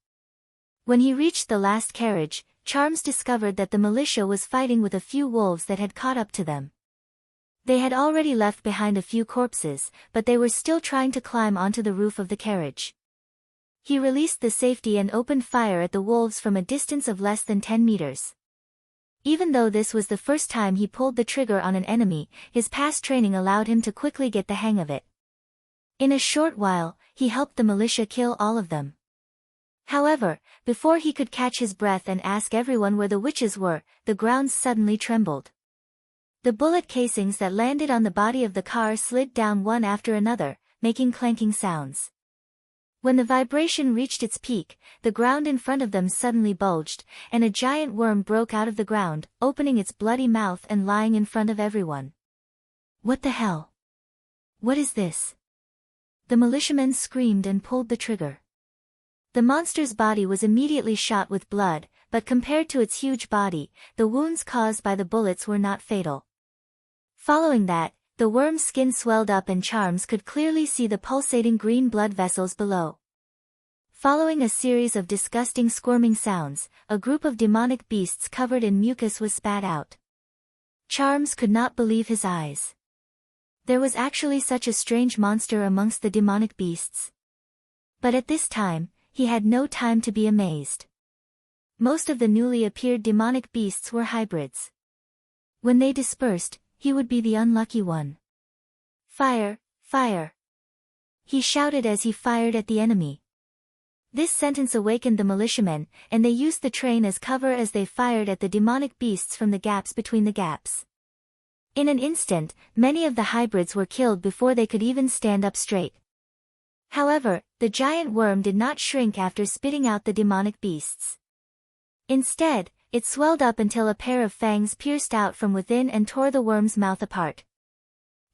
When he reached the last carriage, Charms discovered that the militia was fighting with a few wolves that had caught up to them. They had already left behind a few corpses, but they were still trying to climb onto the roof of the carriage. He released the safety and opened fire at the wolves from a distance of less than 10 meters. Even though this was the first time he pulled the trigger on an enemy, his past training allowed him to quickly get the hang of it. In a short while, he helped the militia kill all of them. However, before he could catch his breath and ask everyone where the witches were, the ground suddenly trembled. The bullet casings that landed on the body of the car slid down one after another, making clanking sounds. When the vibration reached its peak, the ground in front of them suddenly bulged, and a giant worm broke out of the ground, opening its bloody mouth and lying in front of everyone. "What the hell? What is this?" The militiamen screamed and pulled the trigger. The monster's body was immediately shot with blood, but compared to its huge body, the wounds caused by the bullets were not fatal. Following that, the worm's skin swelled up and Charms could clearly see the pulsating green blood vessels below. Following a series of disgusting squirming sounds, a group of demonic beasts covered in mucus was spat out. Charms could not believe his eyes. There was actually such a strange monster amongst the demonic beasts. But at this time, he had no time to be amazed. Most of the newly appeared demonic beasts were hybrids. When they dispersed, he would be the unlucky one. "Fire, fire!" he shouted as he fired at the enemy. This sentence awakened the militiamen, and they used the train as cover as they fired at the demonic beasts from the gaps between the gaps. In an instant, many of the hybrids were killed before they could even stand up straight. However, the giant worm did not shrink after spitting out the demonic beasts. Instead, it swelled up until a pair of fangs pierced out from within and tore the worm's mouth apart.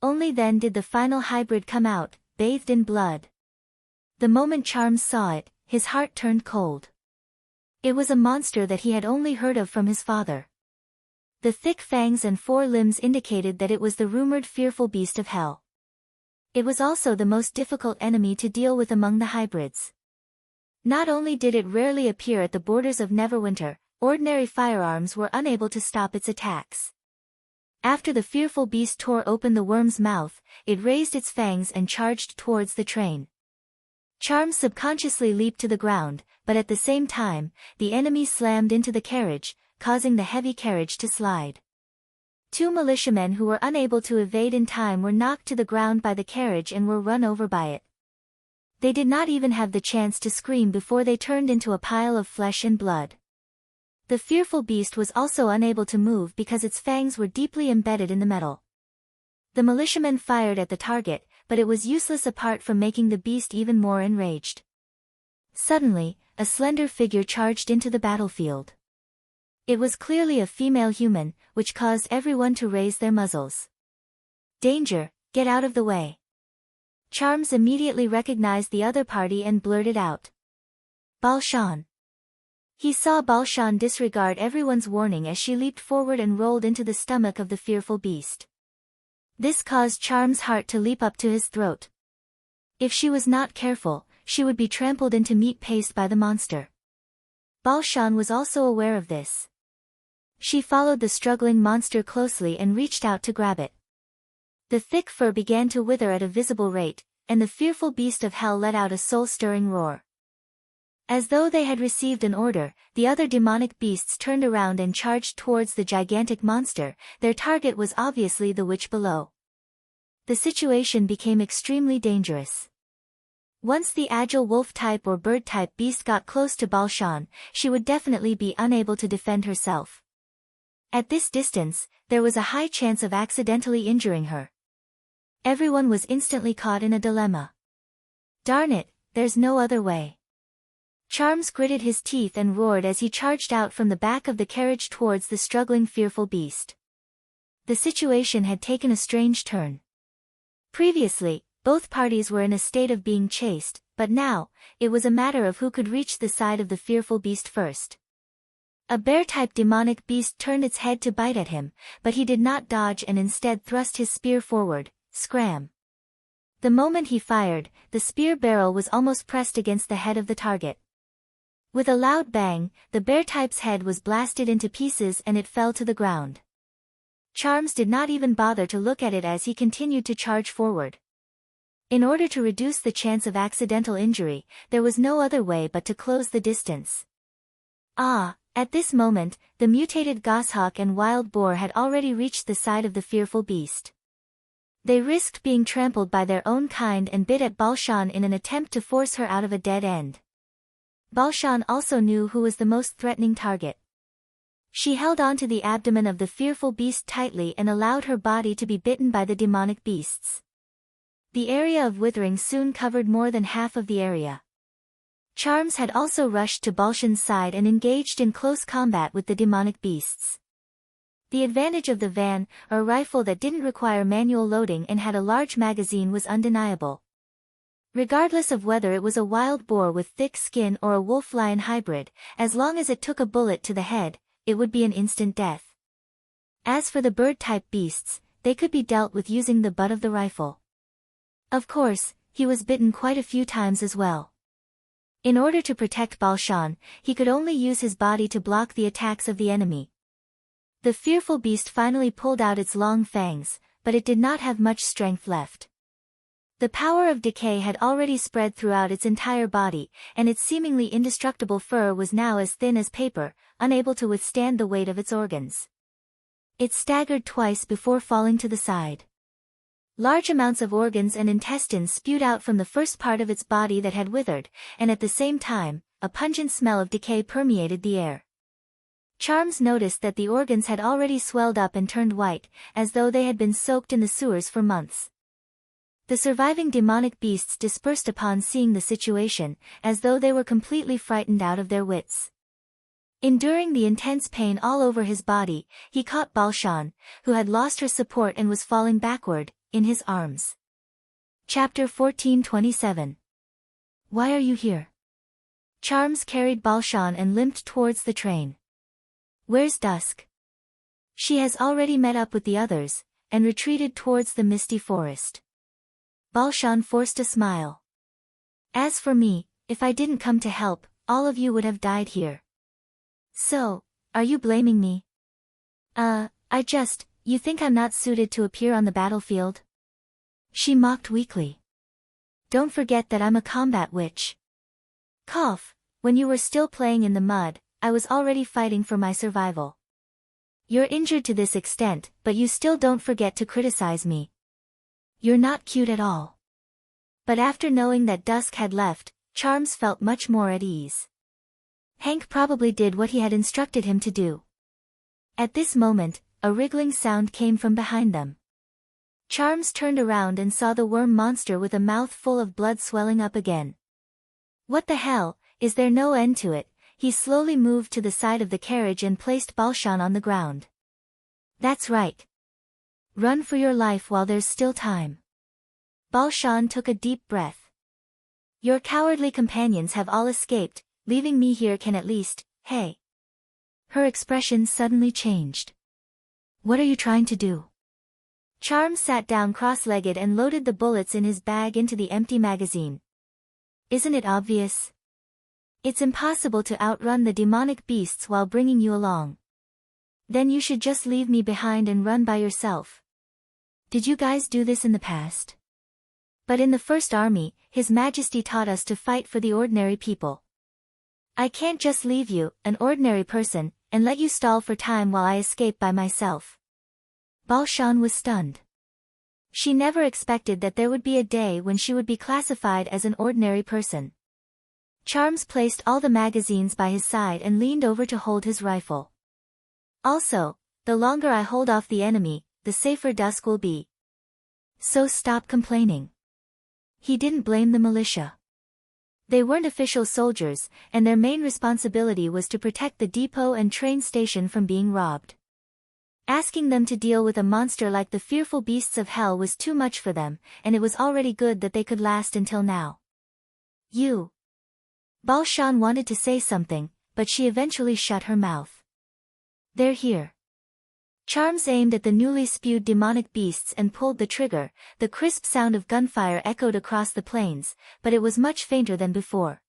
Only then did the final hybrid come out, bathed in blood. The moment Charms saw it, his heart turned cold. It was a monster that he had only heard of from his father. The thick fangs and 4 limbs indicated that it was the rumored fearful beast of hell. It was also the most difficult enemy to deal with among the hybrids. Not only did it rarely appear at the borders of Neverwinter, ordinary firearms were unable to stop its attacks. After the fearful beast tore open the worm's mouth, it raised its fangs and charged towards the train. Charms subconsciously leaped to the ground, but at the same time, the enemy slammed into the carriage, causing the heavy carriage to slide. 2 militiamen who were unable to evade in time were knocked to the ground by the carriage and were run over by it. They did not even have the chance to scream before they turned into a pile of flesh and blood. The fearful beast was also unable to move because its fangs were deeply embedded in the metal. The militiamen fired at the target, but it was useless apart from making the beast even more enraged. Suddenly, a slender figure charged into the battlefield. It was clearly a female human, which caused everyone to raise their muzzles. Danger, get out of the way. Charms immediately recognized the other party and blurted out. Balshan. He saw Balshan disregard everyone's warning as she leaped forward and rolled into the stomach of the fearful beast. This caused Charm's heart to leap up to his throat. If she was not careful, she would be trampled into meat paste by the monster. Balshan was also aware of this. She followed the struggling monster closely and reached out to grab it. The thick fur began to wither at a visible rate, and the fearful beast of hell let out a soul-stirring roar. As though they had received an order, the other demonic beasts turned around and charged towards the gigantic monster. Their target was obviously the witch below. The situation became extremely dangerous. Once the agile wolf-type or bird-type beast got close to Balshan, she would definitely be unable to defend herself. At this distance, there was a high chance of accidentally injuring her. Everyone was instantly caught in a dilemma. Darn it, there's no other way. Charms gritted his teeth and roared as he charged out from the back of the carriage towards the struggling fearful beast. The situation had taken a strange turn. Previously, both parties were in a state of being chased, but now, it was a matter of who could reach the side of the fearful beast first. A bear-type demonic beast turned its head to bite at him, but he did not dodge and instead thrust his spear forward. Scram! The moment he fired, the spear barrel was almost pressed against the head of the target. With a loud bang, the bear-type's head was blasted into pieces and it fell to the ground. Charms did not even bother to look at it as he continued to charge forward. In order to reduce the chance of accidental injury, there was no other way but to close the distance. At this moment, the mutated goshawk and wild boar had already reached the side of the fearful beast. They risked being trampled by their own kind and bit at Balshan in an attempt to force her out of a dead end. Balshan also knew who was the most threatening target. She held onto the abdomen of the fearful beast tightly and allowed her body to be bitten by the demonic beasts. The area of withering soon covered more than half of the area. Charms had also rushed to Balshan's side and engaged in close combat with the demonic beasts. The advantage of the van, a rifle that didn't require manual loading and had a large magazine, was undeniable. Regardless of whether it was a wild boar with thick skin or a wolf-lion hybrid, as long as it took a bullet to the head, it would be an instant death. As for the bird-type beasts, they could be dealt with using the butt of the rifle. Of course, he was bitten quite a few times as well. In order to protect Balshan, he could only use his body to block the attacks of the enemy. The fearful beast finally pulled out its long fangs, but it did not have much strength left. The power of decay had already spread throughout its entire body, and its seemingly indestructible fur was now as thin as paper, unable to withstand the weight of its organs. It staggered twice before falling to the side. Large amounts of organs and intestines spewed out from the first part of its body that had withered, and at the same time, a pungent smell of decay permeated the air. Charms noticed that the organs had already swelled up and turned white, as though they had been soaked in the sewers for months. The surviving demonic beasts dispersed upon seeing the situation, as though they were completely frightened out of their wits. Enduring the intense pain all over his body, he caught Balshan, who had lost her support and was falling backward, in his arms. Chapter 14:27. Why are you here? Charms carried Balshan and limped towards the train. Where's Dusk? She has already met up with the others, and retreated towards the misty forest. Balshan forced a smile. As for me, if I didn't come to help, all of you would have died here. So, are you blaming me? You think I'm not suited to appear on the battlefield? She mocked weakly. Don't forget that I'm a combat witch. Cough, when you were still playing in the mud, I was already fighting for my survival. You're injured to this extent, but you still don't forget to criticize me. You're not cute at all. But after knowing that Dusk had left, Charms felt much more at ease. Hank probably did what he had instructed him to do. At this moment, a wriggling sound came from behind them. Charms turned around and saw the worm monster with a mouth full of blood swelling up again. What the hell, is there no end to it? He slowly moved to the side of the carriage and placed Balshan on the ground. That's right. Run for your life while there's still time. Balshan took a deep breath. Your cowardly companions have all escaped, leaving me here can at least, hey. Her expression suddenly changed. What are you trying to do? Charms sat down cross-legged and loaded the bullets in his bag into the empty magazine. Isn't it obvious? It's impossible to outrun the demonic beasts while bringing you along. Then you should just leave me behind and run by yourself. Did you guys do this in the past? But in the First Army, His Majesty taught us to fight for the ordinary people. I can't just leave you, an ordinary person, and let you stall for time while I escape by myself. Balshan was stunned. She never expected that there would be a day when she would be classified as an ordinary person. Charms placed all the magazines by his side and leaned over to hold his rifle. Also, the longer I hold off the enemy, the safer Dusk will be. So stop complaining. He didn't blame the militia. They weren't official soldiers, and their main responsibility was to protect the depot and train station from being robbed. Asking them to deal with a monster like the fearful beasts of hell was too much for them, and it was already good that they could last until now. You. Balshan wanted to say something, but she eventually shut her mouth. They're here. Charms aimed at the newly spewed demonic beasts and pulled the trigger. The crisp sound of gunfire echoed across the plains, but it was much fainter than before.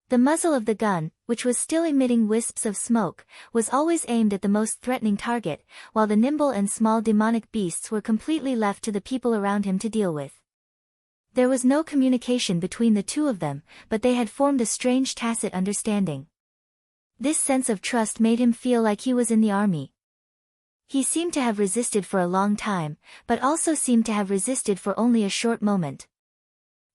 The muzzle of the gun, which was still emitting wisps of smoke, was always aimed at the most threatening target, while the nimble and small demonic beasts were completely left to the people around him to deal with. There was no communication between the two of them, but they had formed a strange tacit understanding. This sense of trust made him feel like he was in the army. He seemed to have resisted for a long time, but also seemed to have resisted for only a short moment.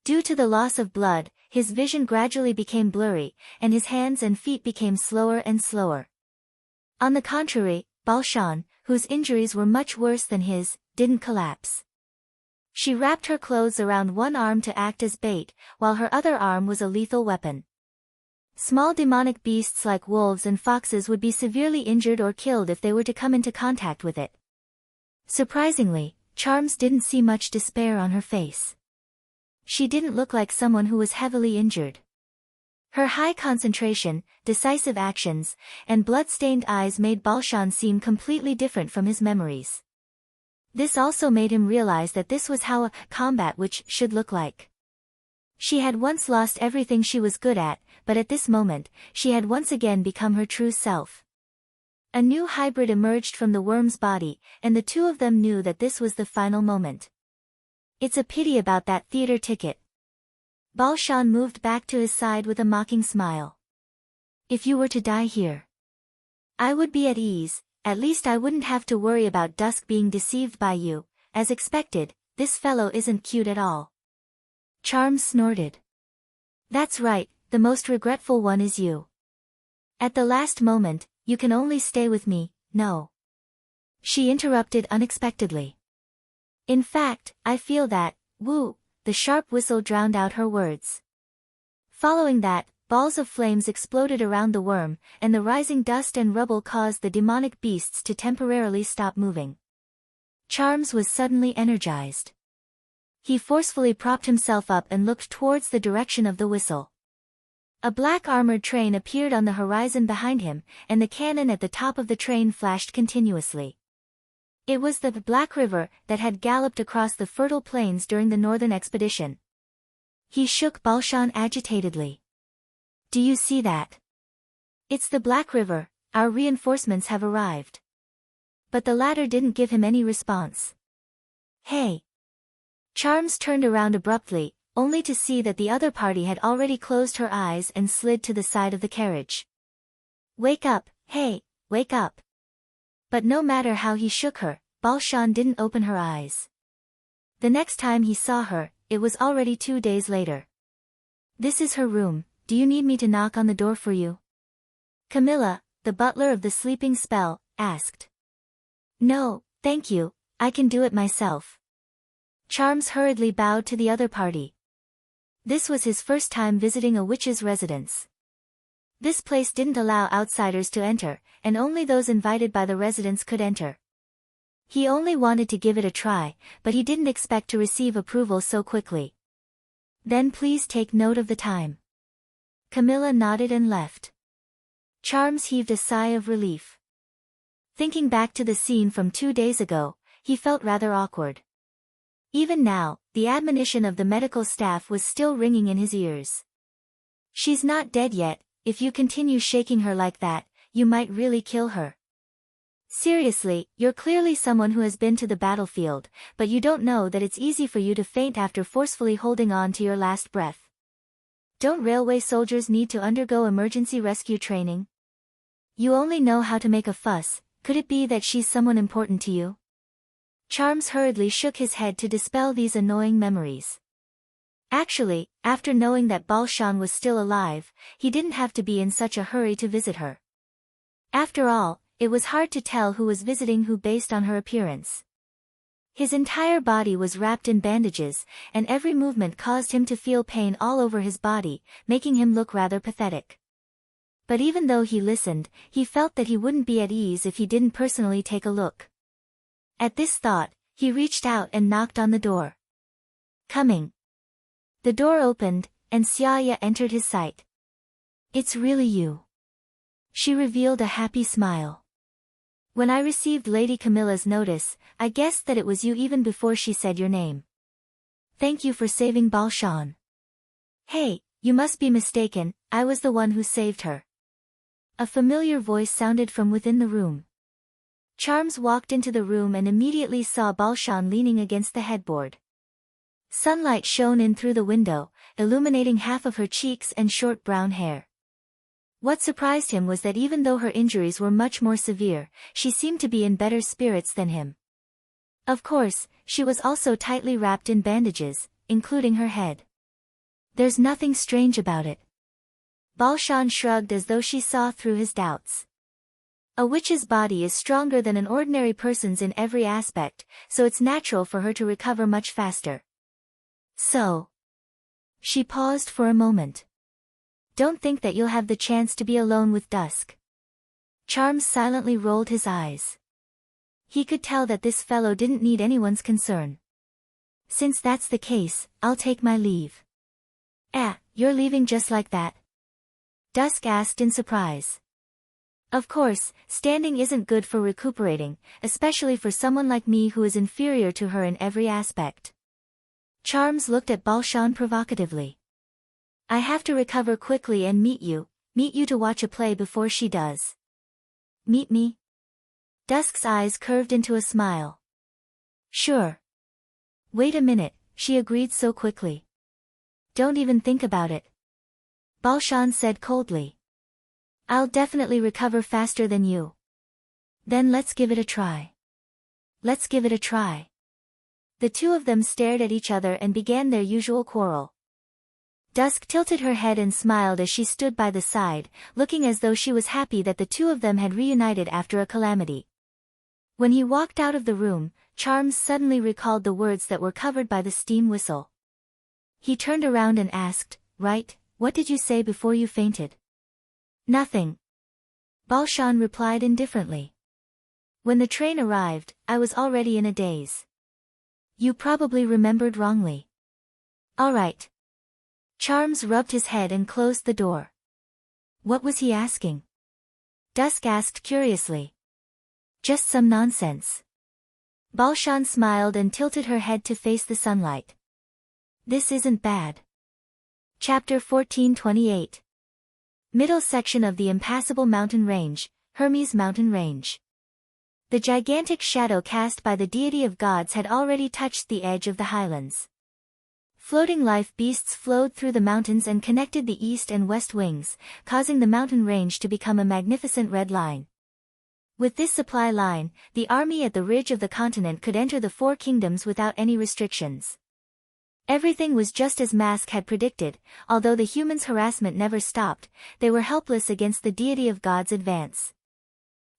Due to the loss of blood, his vision gradually became blurry, and his hands and feet became slower and slower. On the contrary, Balshan, whose injuries were much worse than his, didn't collapse. She wrapped her clothes around one arm to act as bait, while her other arm was a lethal weapon. Small demonic beasts like wolves and foxes would be severely injured or killed if they were to come into contact with it. Surprisingly, Charms didn't see much despair on her face. She didn't look like someone who was heavily injured. Her high concentration, decisive actions, and blood-stained eyes made Balshan seem completely different from his memories. This also made him realize that this was how a combat witch should look like. She had once lost everything she was good at, but at this moment, she had once again become her true self. A new hybrid emerged from the worm's body, and the two of them knew that this was the final moment. It's a pity about that theater ticket. Balshan moved back to his side with a mocking smile. If you were to die here, I would be at ease. At least I wouldn't have to worry about Dusk being deceived by you. As expected, this fellow isn't cute at all. Charms snorted. That's right, the most regretful one is you. At the last moment, you can only stay with me, no. She interrupted unexpectedly. In fact, I feel that, woo, the sharp whistle drowned out her words. Following that, balls of flames exploded around the worm, and the rising dust and rubble caused the demonic beasts to temporarily stop moving. Charms was suddenly energized. He forcefully propped himself up and looked towards the direction of the whistle. A black armored train appeared on the horizon behind him, and the cannon at the top of the train flashed continuously. It was the Black River that had galloped across the fertile plains during the northern expedition. He shook Balshan agitatedly. Do you see that? It's the Black River, our reinforcements have arrived. But the latter didn't give him any response. Hey! Charms turned around abruptly, only to see that the other party had already closed her eyes and slid to the side of the carriage. Wake up, hey, wake up! But no matter how he shook her, Balshan didn't open her eyes. The next time he saw her, it was already 2 days later. This is her room, do you need me to knock on the door for you? Camilla, the butler of the sleeping spell, asked. No, thank you, I can do it myself. Charms hurriedly bowed to the other party. This was his first time visiting a witch's residence. This place didn't allow outsiders to enter, and only those invited by the residents could enter. He only wanted to give it a try, but he didn't expect to receive approval so quickly. Then please take note of the time. Camilla nodded and left. Charms heaved a sigh of relief. Thinking back to the scene from 2 days ago, he felt rather awkward. Even now, the admonition of the medical staff was still ringing in his ears. She's not dead yet. If you continue shaking her like that, you might really kill her. Seriously, you're clearly someone who has been to the battlefield, but you don't know that it's easy for you to faint after forcefully holding on to your last breath. Don't railway soldiers need to undergo emergency rescue training? You only know how to make a fuss. Could it be that she's someone important to you? Charms hurriedly shook his head to dispel these annoying memories. Actually, after knowing that Balshan was still alive, he didn't have to be in such a hurry to visit her. After all, it was hard to tell who was visiting who based on her appearance. His entire body was wrapped in bandages, and every movement caused him to feel pain all over his body, making him look rather pathetic. But even though he listened, he felt that he wouldn't be at ease if he didn't personally take a look. At this thought, he reached out and knocked on the door. Coming. The door opened, and Xiaya entered his sight. It's really you. She revealed a happy smile. When I received Lady Camilla's notice, I guessed that it was you even before she said your name. Thank you for saving Balshan. Hey, you must be mistaken, I was the one who saved her. A familiar voice sounded from within the room. Charms walked into the room and immediately saw Balshan leaning against the headboard. Sunlight shone in through the window, illuminating half of her cheeks and short brown hair. What surprised him was that even though her injuries were much more severe, she seemed to be in better spirits than him. Of course, she was also tightly wrapped in bandages, including her head. There's nothing strange about it. Balshan shrugged as though she saw through his doubts. A witch's body is stronger than an ordinary person's in every aspect, so it's natural for her to recover much faster. So. She paused for a moment. Don't think that you'll have the chance to be alone with Dusk. Charms silently rolled his eyes. He could tell that this fellow didn't need anyone's concern. Since that's the case, I'll take my leave. You're leaving just like that? Dusk asked in surprise. Of course, standing isn't good for recuperating, especially for someone like me who is inferior to her in every aspect. Charms looked at Balshan provocatively. I have to recover quickly and meet you to watch a play before she does. Meet me? Dusk's eyes curved into a smile. Sure. Wait a minute, she agreed so quickly. Don't even think about it. Balshan said coldly. I'll definitely recover faster than you. Then let's give it a try. Let's give it a try. The two of them stared at each other and began their usual quarrel. Dusk tilted her head and smiled as she stood by the side, looking as though she was happy that the two of them had reunited after a calamity. When he walked out of the room, Charms suddenly recalled the words that were covered by the steam whistle. He turned around and asked, Right, what did you say before you fainted? Nothing. Balshan replied indifferently. When the train arrived, I was already in a daze. You probably remembered wrongly. All right. Charms rubbed his head and closed the door. What was he asking? Dusk asked curiously. Just some nonsense. Balshan smiled and tilted her head to face the sunlight. This isn't bad. Chapter 1428. Middle section of the impassable mountain range, Hermes Mountain Range. The gigantic shadow cast by the deity of gods had already touched the edge of the highlands. Floating life beasts flowed through the mountains and connected the east and west wings, causing the mountain range to become a magnificent red line. With this supply line, the army at the ridge of the continent could enter the four kingdoms without any restrictions. Everything was just as Mask had predicted, although the humans' harassment never stopped, they were helpless against the deity of gods' advance.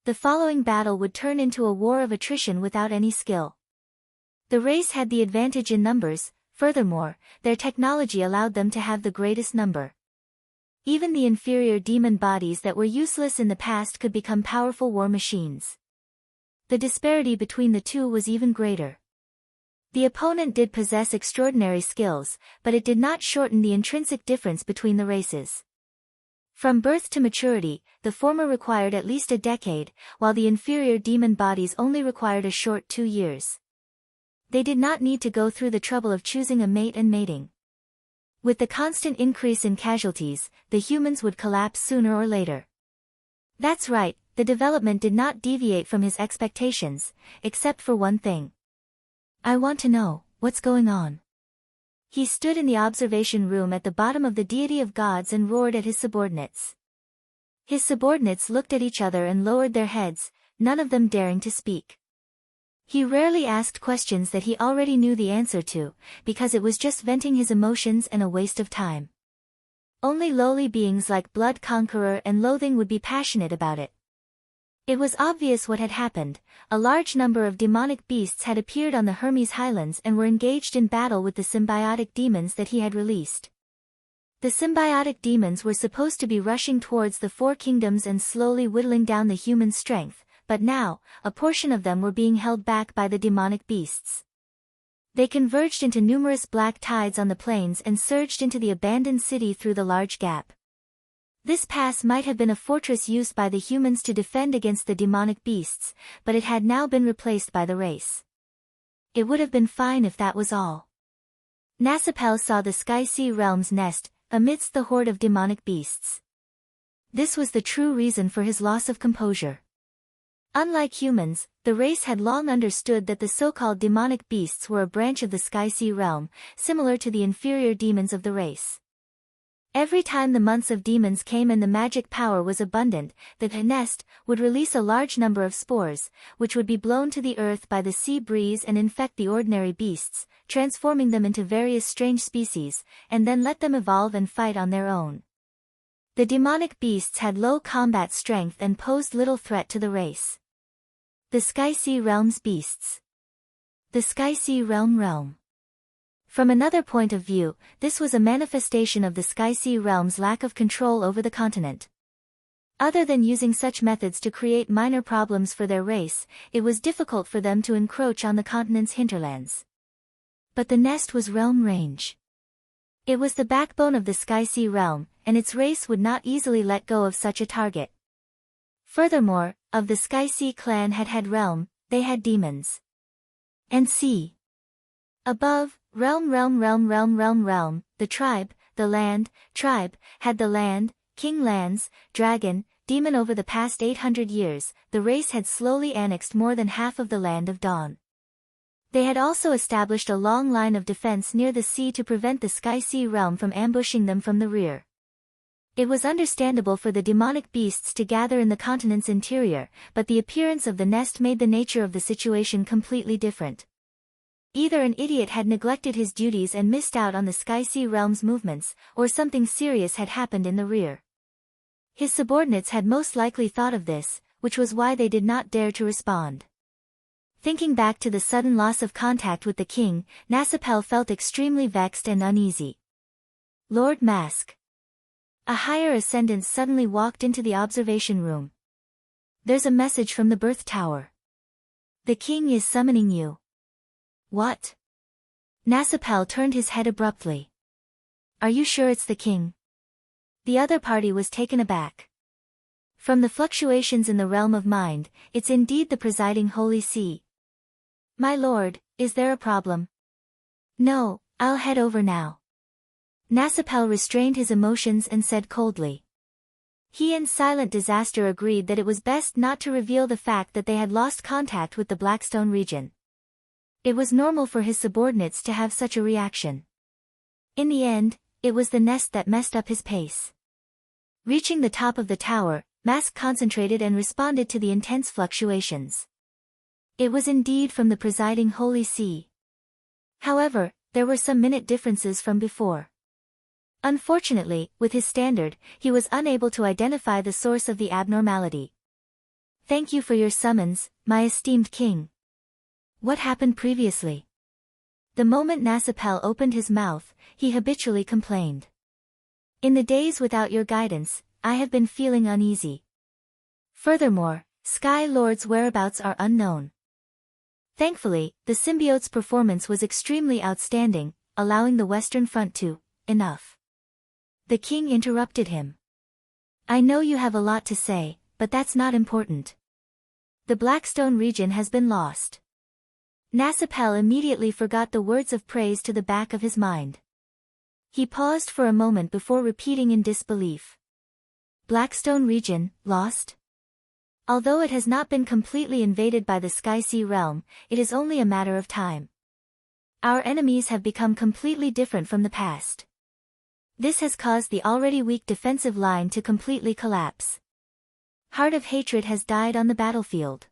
The following battle would turn into a war of attrition without any skill. The race had the advantage in numbers. Furthermore, their technology allowed them to have the greatest number. Even the inferior demon bodies that were useless in the past could become powerful war machines. The disparity between the two was even greater. The opponent did possess extraordinary skills, but it did not shorten the intrinsic difference between the races. From birth to maturity, the former required at least a decade, while the inferior demon bodies only required a short 2 years. They did not need to go through the trouble of choosing a mate and mating. With the constant increase in casualties, the humans would collapse sooner or later. That's right, the development did not deviate from his expectations, except for one thing. I want to know, what's going on? He stood in the observation room at the bottom of the deity of gods and roared at his subordinates. His subordinates looked at each other and lowered their heads, none of them daring to speak. He rarely asked questions that he already knew the answer to, because it was just venting his emotions and a waste of time. Only lowly beings like Blood Conqueror and Loathing would be passionate about it. It was obvious what had happened. A large number of demonic beasts had appeared on the Hermes Highlands and were engaged in battle with the symbiotic demons that he had released. The symbiotic demons were supposed to be rushing towards the four kingdoms and slowly whittling down the human strength, but now, a portion of them were being held back by the demonic beasts. They converged into numerous black tides on the plains and surged into the abandoned city through the large gap. This pass might have been a fortress used by the humans to defend against the demonic beasts, but it had now been replaced by the race. It would have been fine if that was all. Nasipel saw the Sky Sea Realm's nest, amidst the horde of demonic beasts. This was the true reason for his loss of composure. Unlike humans, the race had long understood that the so-called demonic beasts were a branch of the Sky Sea Realm, similar to the inferior demons of the race. Every time the months of demons came and the magic power was abundant, the nest would release a large number of spores, which would be blown to the earth by the sea breeze and infect the ordinary beasts, transforming them into various strange species, and then let them evolve and fight on their own. The demonic beasts had low combat strength and posed little threat to the race. The Sky Sea Realm's beasts. The Sky Sea Realm. From another point of view, this was a manifestation of the Sky Sea Realm's lack of control over the continent. Other than using such methods to create minor problems for their race, it was difficult for them to encroach on the continent's hinterlands. But the nest was realm range. It was the backbone of the Sky Sea Realm, and its race would not easily let go of such a target. Furthermore, of the Sky Sea clan had realm, they had demons. And sea. Above, realm, the tribe, the land, tribe, had the land, king lands, dragon, demon. Over the past 800 years, the race had slowly annexed more than half of the land of Dawn. They had also established a long line of defense near the sea to prevent the Sky Sea Realm from ambushing them from the rear. It was understandable for the demonic beasts to gather in the continent's interior, but the appearance of the nest made the nature of the situation completely different. Either an idiot had neglected his duties and missed out on the Sky Sea Realm's movements, or something serious had happened in the rear. His subordinates had most likely thought of this, which was why they did not dare to respond. Thinking back to the sudden loss of contact with the king, Nasipel felt extremely vexed and uneasy. Lord Mask. A higher ascendant suddenly walked into the observation room. There's a message from the birth tower. The king is summoning you. What? Nasipel turned his head abruptly. Are you sure it's the king? The other party was taken aback. From the fluctuations in the realm of mind, it's indeed the presiding Holy See. My lord, is there a problem? No, I'll head over now. Nasipel restrained his emotions and said coldly. He and Silent Disaster agreed that it was best not to reveal the fact that they had lost contact with the Blackstone region. It was normal for his subordinates to have such a reaction. In the end, it was the nest that messed up his pace. Reaching the top of the tower, Mask concentrated and responded to the intense fluctuations. It was indeed from the presiding Holy See. However, there were some minute differences from before. Unfortunately, with his standard, he was unable to identify the source of the abnormality. Thank you for your summons, my esteemed king. What happened previously? The moment Nasipel opened his mouth, he habitually complained. In the days without your guidance, I have been feeling uneasy. Furthermore, Sky Lord's whereabouts are unknown. Thankfully, the symbiote's performance was extremely outstanding, allowing the Western Front to, enough. The king interrupted him. I know you have a lot to say, but that's not important. The Blackstone region has been lost. Nasapel immediately forgot the words of praise to the back of his mind. He paused for a moment before repeating in disbelief. Blackstone region, lost? Although it has not been completely invaded by the Sky-Sea realm, it is only a matter of time. Our enemies have become completely different from the past. This has caused the already weak defensive line to completely collapse. Heart of Hatred has died on the battlefield.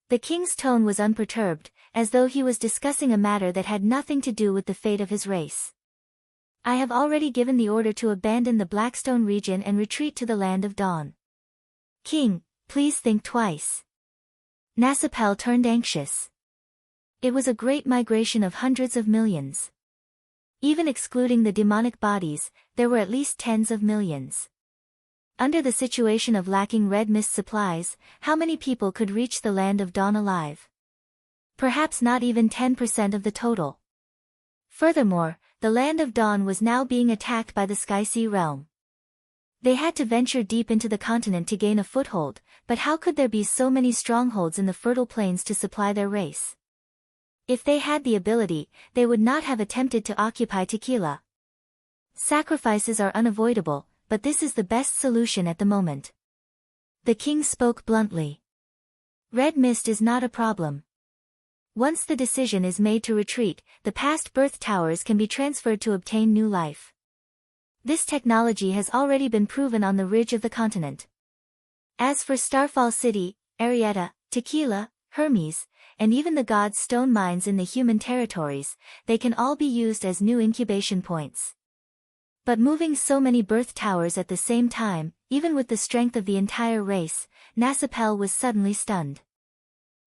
The king's tone was unperturbed, as though he was discussing a matter that had nothing to do with the fate of his race. I have already given the order to abandon the Blackstone region and retreat to the Land of Dawn. King, please think twice. Nasapel turned anxious. It was a great migration of hundreds of millions. Even excluding the demonic bodies, there were at least tens of millions. Under the situation of lacking red mist supplies, how many people could reach the Land of Dawn alive? Perhaps not even 10% of the total. Furthermore, the Land of Dawn was now being attacked by the Sky-Sea realm. They had to venture deep into the continent to gain a foothold, but how could there be so many strongholds in the fertile plains to supply their race? If they had the ability, they would not have attempted to occupy Tequila. Sacrifices are unavoidable, but this is the best solution at the moment. The king spoke bluntly. Red mist is not a problem. Once the decision is made to retreat, the past birth towers can be transferred to obtain new life. This technology has already been proven on the ridge of the continent. As for Starfall City, Arietta, Tequila, Hermes, and even the God's stone mines in the human territories, they can all be used as new incubation points. But moving so many birth towers at the same time, even with the strength of the entire race, Nasapel was suddenly stunned.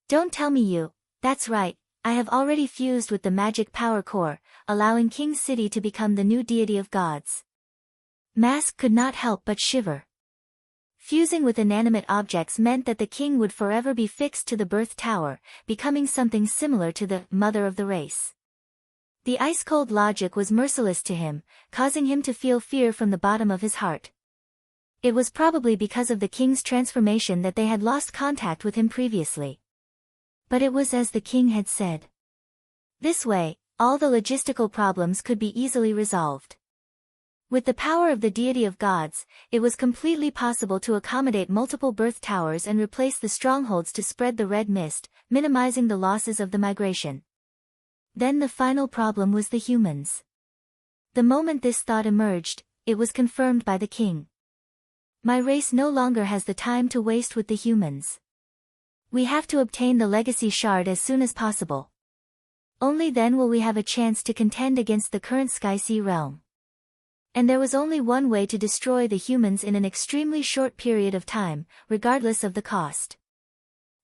Don't tell me you, that's right, I have already fused with the magic power core, allowing King City to become the new deity of gods. Mask could not help but shiver. Fusing with inanimate objects meant that the king would forever be fixed to the birth tower, becoming something similar to the mother of the race. The ice-cold logic was merciless to him, causing him to feel fear from the bottom of his heart. It was probably because of the king's transformation that they had lost contact with him previously. But it was as the king had said. This way, all the logistical problems could be easily resolved. With the power of the deity of gods, it was completely possible to accommodate multiple birth towers and replace the strongholds to spread the red mist, minimizing the losses of the migration. Then the final problem was the humans. The moment this thought emerged, it was confirmed by the king. My race no longer has the time to waste with the humans. We have to obtain the legacy shard as soon as possible. Only then will we have a chance to contend against the current Sky-Sea realm. And there was only one way to destroy the humans in an extremely short period of time, regardless of the cost.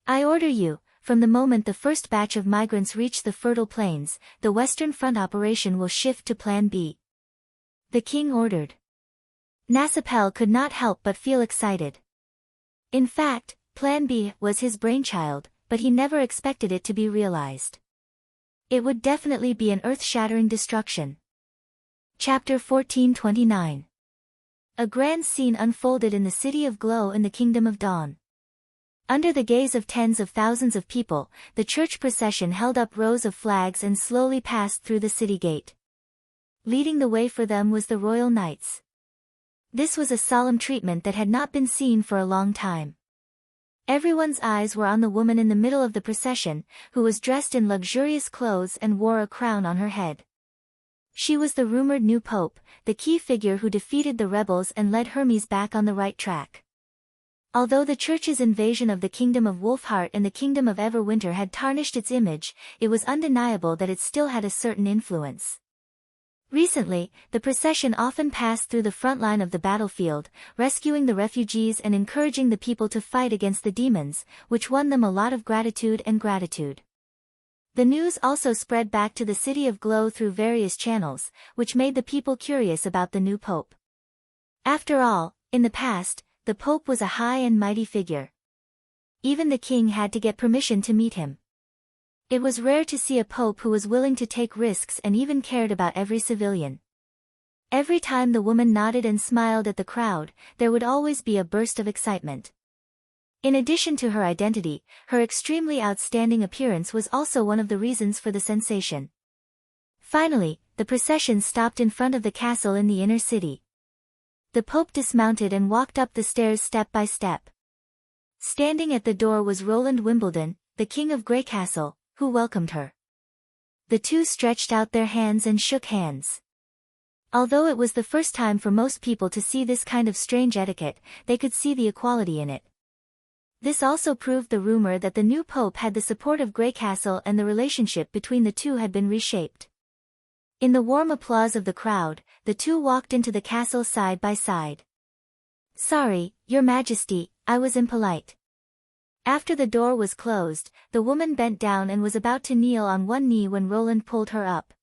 I order you, from the moment the first batch of migrants reach the fertile plains, the Western Front operation will shift to Plan B. The king ordered. Nasapel could not help but feel excited. In fact, Plan B was his brainchild, but he never expected it to be realized. It would definitely be an earth-shattering destruction. Chapter 1429. A grand scene unfolded in the city of Glow in the Kingdom of Dawn. Under the gaze of tens of thousands of people, the church procession held up rows of flags and slowly passed through the city gate. Leading the way for them was the royal knights. This was a solemn treatment that had not been seen for a long time. Everyone's eyes were on the woman in the middle of the procession, who was dressed in luxurious clothes and wore a crown on her head. She was the rumored new pope, the key figure who defeated the rebels and led Hermes back on the right track. Although the Church's invasion of the Kingdom of Wolfheart and the Kingdom of Everwinter had tarnished its image, it was undeniable that it still had a certain influence. Recently, the procession often passed through the front line of the battlefield, rescuing the refugees and encouraging the people to fight against the demons, which won them a lot of gratitude. The news also spread back to the city of Glow through various channels, which made the people curious about the new pope. After all, in the past, the Pope was a high and mighty figure. Even the king had to get permission to meet him. It was rare to see a pope who was willing to take risks and even cared about every civilian. Every time the woman nodded and smiled at the crowd, there would always be a burst of excitement. In addition to her identity, her extremely outstanding appearance was also one of the reasons for the sensation. Finally, the procession stopped in front of the castle in the inner city. The Pope dismounted and walked up the stairs step by step. Standing at the door was Roland Wimbledon, the King of Greycastle, who welcomed her. The two stretched out their hands and shook hands. Although it was the first time for most people to see this kind of strange etiquette, they could see the equality in it. This also proved the rumor that the new pope had the support of Greycastle and the relationship between the two had been reshaped. In the warm applause of the crowd, the two walked into the castle side by side. "Sorry, Your Majesty, I was impolite." After the door was closed, the woman bent down and was about to kneel on one knee when Roland pulled her up.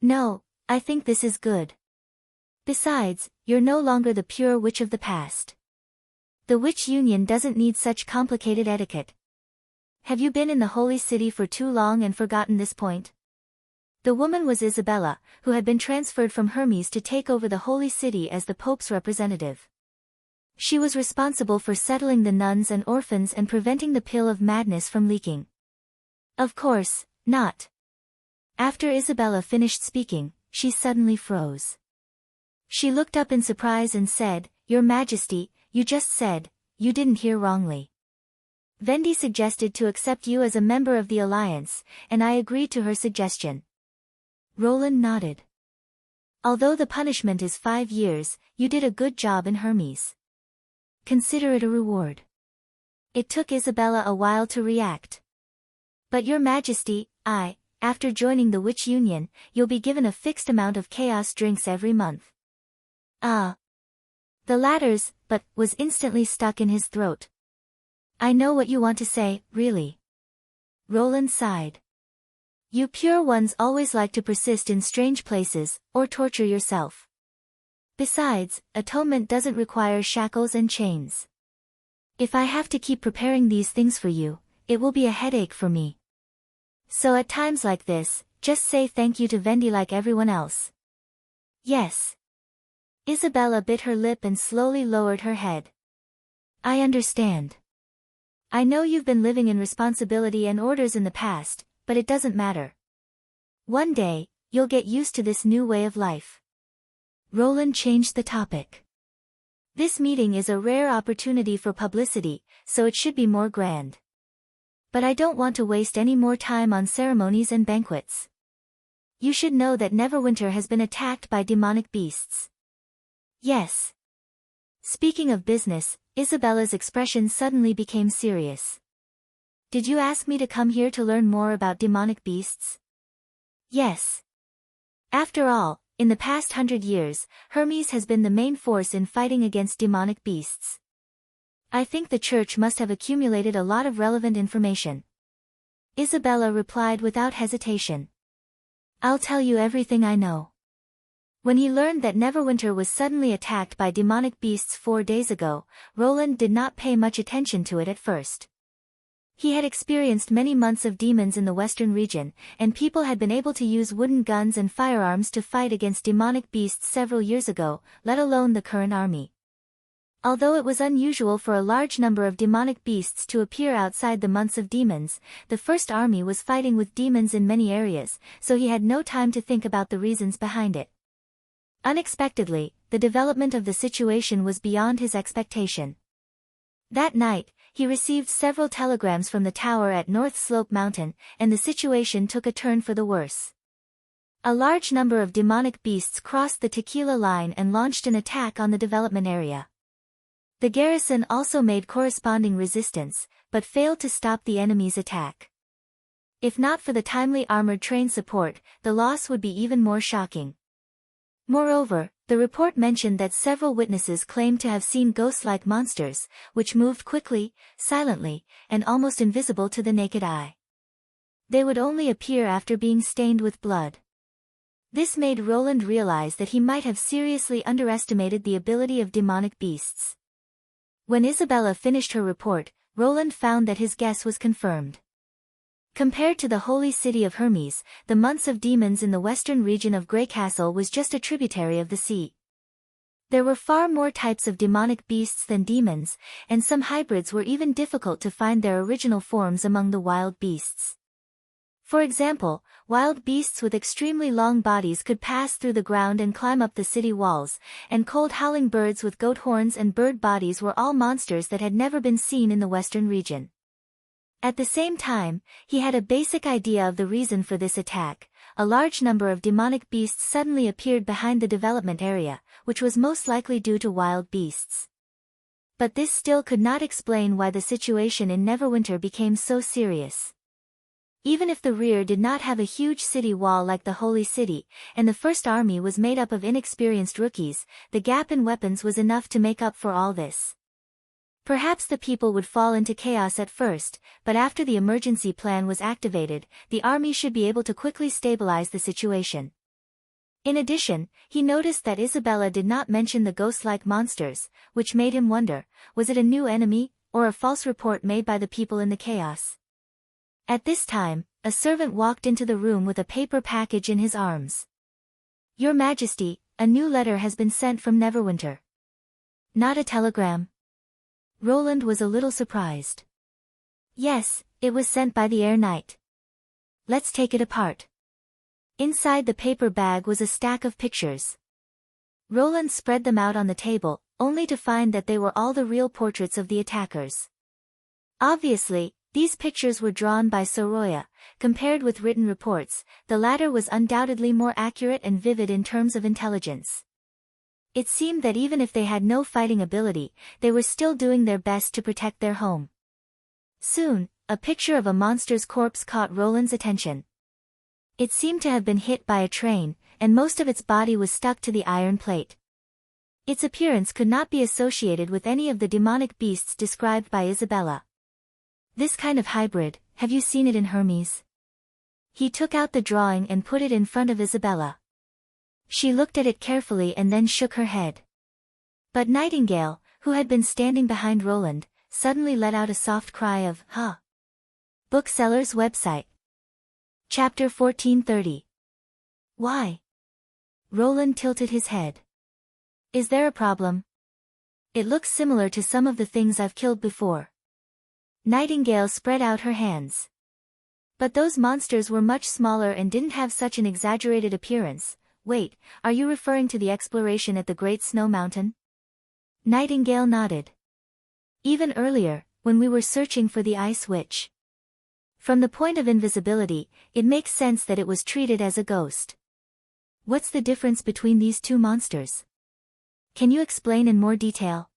"No, I think this is good. Besides, you're no longer the pure witch of the past. The witch union doesn't need such complicated etiquette. Have you been in the holy city for too long and forgotten this point?" The woman was Isabella, who had been transferred from Hermes to take over the holy city as the Pope's representative. She was responsible for settling the nuns and orphans and preventing the pill of madness from leaking. "Of course, not." After Isabella finished speaking, she suddenly froze. She looked up in surprise and said, "Your Majesty, you just said, you didn't hear wrongly. Vendi suggested to accept you as a member of the alliance, and I agreed to her suggestion." Roland nodded. "Although the punishment is 5 years, you did a good job in Hermes. Consider it a reward." It took Isabella a while to react. "But Your Majesty, after joining the Witch Union, you'll be given a fixed amount of chaos drinks every month." The latter's, but, was instantly stuck in his throat. "I know what you want to say, really." Roland sighed. "You pure ones always like to persist in strange places, or torture yourself. Besides, atonement doesn't require shackles and chains. If I have to keep preparing these things for you, it will be a headache for me. So at times like this, just say thank you to Vendi like everyone else." "Yes." Isabella bit her lip and slowly lowered her head. "I understand. I know you've been living in responsibility and orders in the past, but it doesn't matter. One day, you'll get used to this new way of life." Roland changed the topic. "This meeting is a rare opportunity for publicity, so it should be more grand. But I don't want to waste any more time on ceremonies and banquets. You should know that Neverwinter has been attacked by demonic beasts." "Yes." Speaking of business, Isabella's expression suddenly became serious. "Did you ask me to come here to learn more about demonic beasts?" "Yes. After all, in the past 100 years, Hermes has been the main force in fighting against demonic beasts. I think the church must have accumulated a lot of relevant information." Isabella replied without hesitation. "I'll tell you everything I know." When he learned that Neverwinter was suddenly attacked by demonic beasts 4 days ago, Roland did not pay much attention to it at first. He had experienced many months of demons in the western region, and people had been able to use wooden guns and firearms to fight against demonic beasts several years ago, let alone the current army. Although it was unusual for a large number of demonic beasts to appear outside the months of demons, the first army was fighting with demons in many areas, so he had no time to think about the reasons behind it. Unexpectedly, the development of the situation was beyond his expectation. That night, he received several telegrams from the tower at North Slope Mountain, and the situation took a turn for the worse. A large number of demonic beasts crossed the Tequila line and launched an attack on the development area. The garrison also made corresponding resistance, but failed to stop the enemy's attack. If not for the timely armored train support, the loss would be even more shocking. Moreover, the report mentioned that several witnesses claimed to have seen ghost-like monsters, which moved quickly, silently, and almost invisible to the naked eye. They would only appear after being stained with blood. This made Roland realize that he might have seriously underestimated the ability of demonic beasts. When Isabella finished her report, Roland found that his guess was confirmed. Compared to the holy city of Hermes, the months of demons in the western region of Grey Castle was just a tributary of the sea. There were far more types of demonic beasts than demons, and some hybrids were even difficult to find their original forms among the wild beasts. For example, wild beasts with extremely long bodies could pass through the ground and climb up the city walls, and cold howling birds with goat horns and bird bodies were all monsters that had never been seen in the western region. At the same time, he had a basic idea of the reason for this attack. A large number of demonic beasts suddenly appeared behind the development area, which was most likely due to wild beasts. But this still could not explain why the situation in Neverwinter became so serious. Even if the rear did not have a huge city wall like the Holy City, and the first army was made up of inexperienced rookies, the gap in weapons was enough to make up for all this. Perhaps the people would fall into chaos at first, but after the emergency plan was activated, the army should be able to quickly stabilize the situation. In addition, he noticed that Isabella did not mention the ghost-like monsters, which made him wonder, was it a new enemy, or a false report made by the people in the chaos? At this time, a servant walked into the room with a paper package in his arms. "Your Majesty, a new letter has been sent from Neverwinter." "Not a telegram?" Roland was a little surprised. "Yes, it was sent by the Air Knight." "Let's take it apart." Inside the paper bag was a stack of pictures. Roland spread them out on the table, only to find that they were all the real portraits of the attackers. Obviously, these pictures were drawn by Soroya. Compared with written reports, the latter was undoubtedly more accurate and vivid in terms of intelligence. It seemed that even if they had no fighting ability, they were still doing their best to protect their home. Soon, a picture of a monster's corpse caught Roland's attention. It seemed to have been hit by a train, and most of its body was stuck to the iron plate. Its appearance could not be associated with any of the demonic beasts described by Isabella. "This kind of hybrid, have you seen it in Hermes?" He took out the drawing and put it in front of Isabella. She looked at it carefully and then shook her head. But Nightingale, who had been standing behind Roland, suddenly let out a soft cry of, "Huh!" Bookseller's website. Chapter 1430. "Why?" Roland tilted his head. "Is there a problem?" "It looks similar to some of the things I've killed before." Nightingale spread out her hands. "But those monsters were much smaller and didn't have such an exaggerated appearance. Wait, are you referring to the exploration at the Great Snow Mountain?" Nightingale nodded. "Even earlier, when we were searching for the Ice Witch. From the point of invisibility, it makes sense that it was treated as a ghost." "What's the difference between these two monsters? Can you explain in more detail?"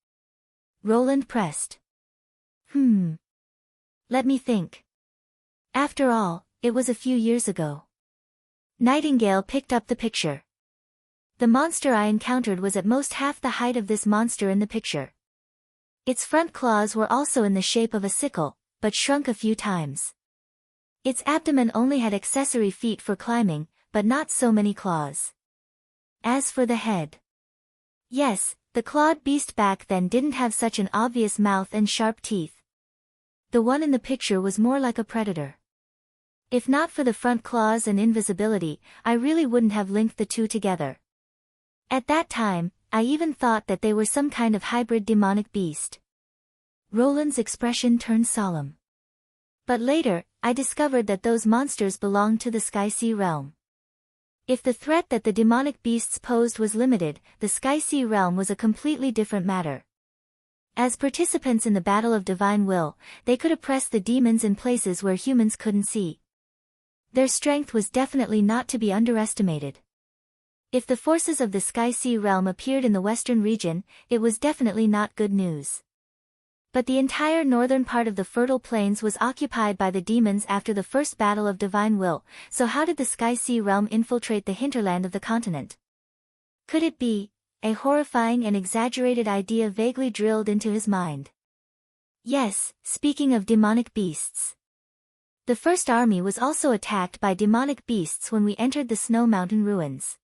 Roland pressed. Let me think. After all, it was a few years ago." Nightingale picked up the picture. "The monster I encountered was at most half the height of this monster in the picture. Its front claws were also in the shape of a sickle, but shrunk a few times. Its abdomen only had accessory feet for climbing, but not so many claws. As for the head. Yes, the clawed beast back then didn't have such an obvious mouth and sharp teeth. The one in the picture was more like a predator. If not for the front claws and invisibility, I really wouldn't have linked the two together. At that time, I even thought that they were some kind of hybrid demonic beast." Roland's expression turned solemn. "But later, I discovered that those monsters belonged to the Sky-Sea realm. If the threat that the demonic beasts posed was limited, the Sky-Sea realm was a completely different matter. As participants in the Battle of Divine Will, they could oppress the demons in places where humans couldn't see. Their strength was definitely not to be underestimated. If the forces of the Sky-Sea realm appeared in the western region, it was definitely not good news. But the entire northern part of the Fertile Plains was occupied by the demons after the first Battle of Divine Will, so how did the Sky-Sea realm infiltrate the hinterland of the continent? Could it be? A horrifying and exaggerated idea vaguely drilled into his mind. Yes, speaking of demonic beasts. The first army was also attacked by demonic beasts when we entered the Snow Mountain ruins.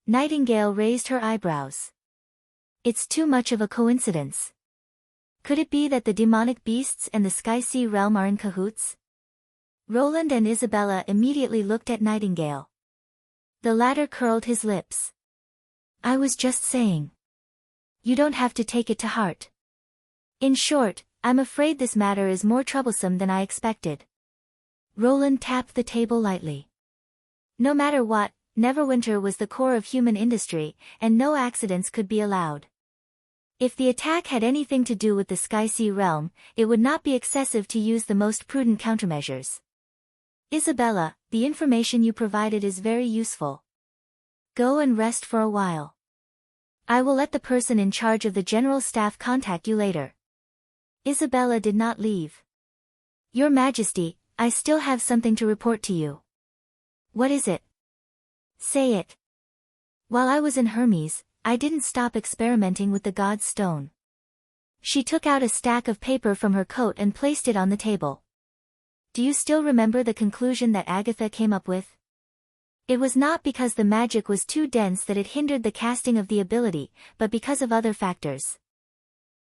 Nightingale raised her eyebrows. It's too much of a coincidence. Could it be that the demonic beasts and the Sky Sea realm are in cahoots? Roland and Isabella immediately looked at Nightingale. The latter curled his lips. I was just saying. You don't have to take it to heart. In short, I'm afraid this matter is more troublesome than I expected. Roland tapped the table lightly. No matter what, Neverwinter was the core of human industry, and no accidents could be allowed. If the attack had anything to do with the Sky Sea realm, it would not be excessive to use the most prudent countermeasures. Isabella, the information you provided is very useful. Go and rest for a while. I will let the person in charge of the general staff contact you later. Isabella did not leave. Your Majesty, I still have something to report to you. What is it? Say it. While I was in Hermes, I didn't stop experimenting with the God's Stone. She took out a stack of paper from her coat and placed it on the table. Do you still remember the conclusion that Agatha came up with? It was not because the magic was too dense that it hindered the casting of the ability, but because of other factors.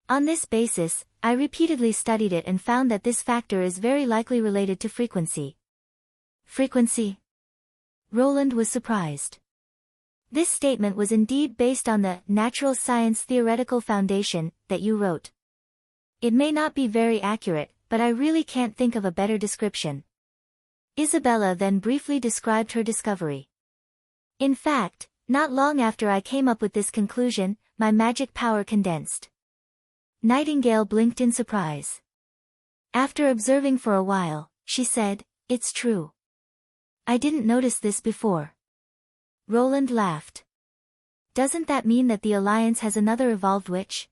On this basis, I repeatedly studied it and found that this factor is very likely related to frequency. Frequency? Roland was surprised. This statement was indeed based on the natural science theoretical foundation that you wrote. It may not be very accurate, but I really can't think of a better description. Isabella then briefly described her discovery. In fact, not long after I came up with this conclusion, my magic power condensed. Nightingale blinked in surprise. After observing for a while, she said, It's true. I didn't notice this before. Roland laughed. Doesn't that mean that the Alliance has another evolved witch?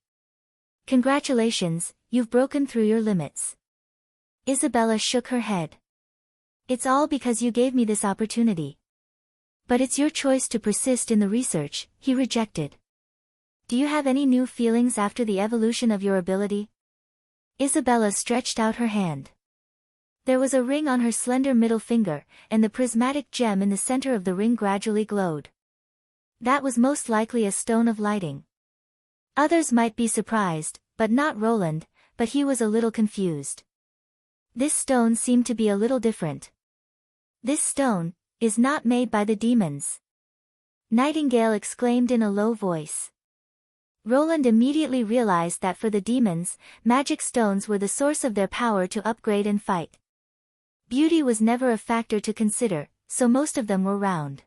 Congratulations, you've broken through your limits. Isabella shook her head. It's all because you gave me this opportunity. But it's your choice to persist in the research, he rejected. Do you have any new feelings after the evolution of your ability? Isabella stretched out her hand. There was a ring on her slender middle finger, and the prismatic gem in the center of the ring gradually glowed. That was most likely a stone of lighting. Others might be surprised, but not Roland, but he was a little confused. This stone seemed to be a little different. This stone is not made by the demons. Nightingale exclaimed in a low voice. Roland immediately realized that for the demons, magic stones were the source of their power to upgrade and fight. Beauty was never a factor to consider, so most of them were round.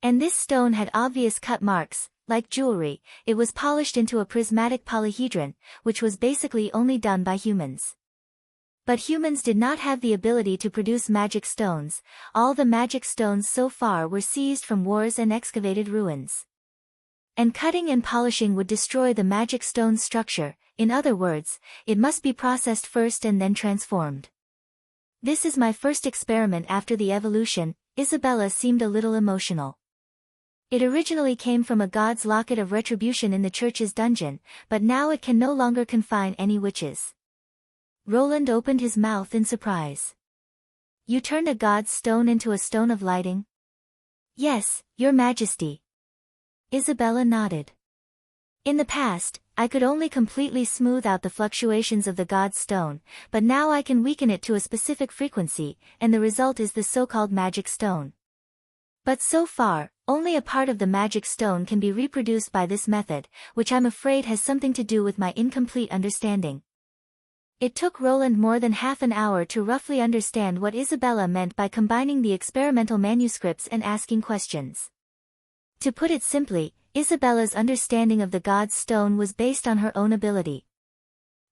And this stone had obvious cut marks. Like jewelry, it was polished into a prismatic polyhedron, which was basically only done by humans. But humans did not have the ability to produce magic stones. All the magic stones so far were seized from wars and excavated ruins. And cutting and polishing would destroy the magic stone's structure. In other words, it must be processed first and then transformed. This is my first experiment after the evolution. Isabella seemed a little emotional. It originally came from a god's locket of retribution in the church's dungeon, but now it can no longer confine any witches. Roland opened his mouth in surprise. You turned a god's stone into a stone of lighting? Yes, Your Majesty. Isabella nodded. In the past, I could only completely smooth out the fluctuations of the god's stone, but now I can weaken it to a specific frequency, and the result is the so-called magic stone. But so far, only a part of the magic stone can be reproduced by this method, which I'm afraid has something to do with my incomplete understanding. It took Roland more than half an hour to roughly understand what Isabella meant by combining the experimental manuscripts and asking questions. To put it simply, Isabella's understanding of the god's stone was based on her own ability.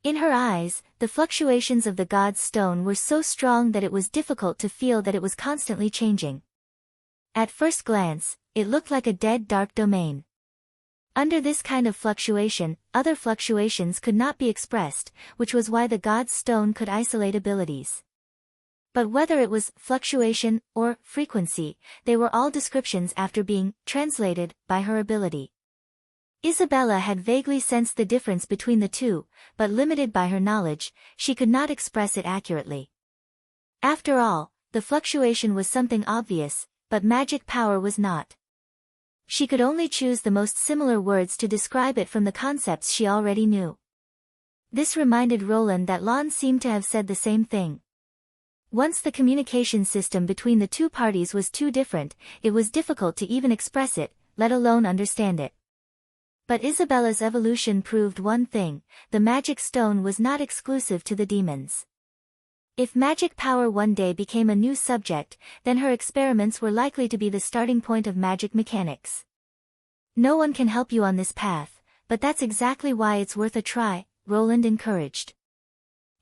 In her eyes, the fluctuations of the god's stone were so strong that it was difficult to feel that it was constantly changing. At first glance, it looked like a dead dark domain. Under this kind of fluctuation, other fluctuations could not be expressed, which was why the god's stone could isolate abilities. But whether it was fluctuation or frequency, they were all descriptions after being translated by her ability. Isabella had vaguely sensed the difference between the two, but limited by her knowledge, she could not express it accurately. After all, the fluctuation was something obvious, but magic power was not. She could only choose the most similar words to describe it from the concepts she already knew. This reminded Roland that Lon seemed to have said the same thing. Once the communication system between the two parties was too different, it was difficult to even express it, let alone understand it. But Isabella's evolution proved one thing: the magic stone was not exclusive to the demons. If magic power one day became a new subject, then her experiments were likely to be the starting point of magic mechanics. No one can help you on this path, but that's exactly why it's worth a try, Roland encouraged.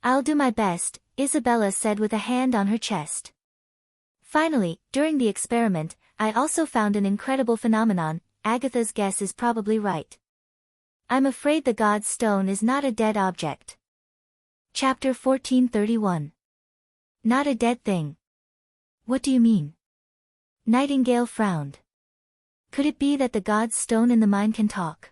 I'll do my best, Isabella said with a hand on her chest. Finally, during the experiment, I also found an incredible phenomenon. Agatha's guess is probably right. I'm afraid the God's Stone is not a dead object. Chapter 1431. Not a dead thing. What do you mean? Nightingale frowned. Could it be that the God's Stone in the mine can talk?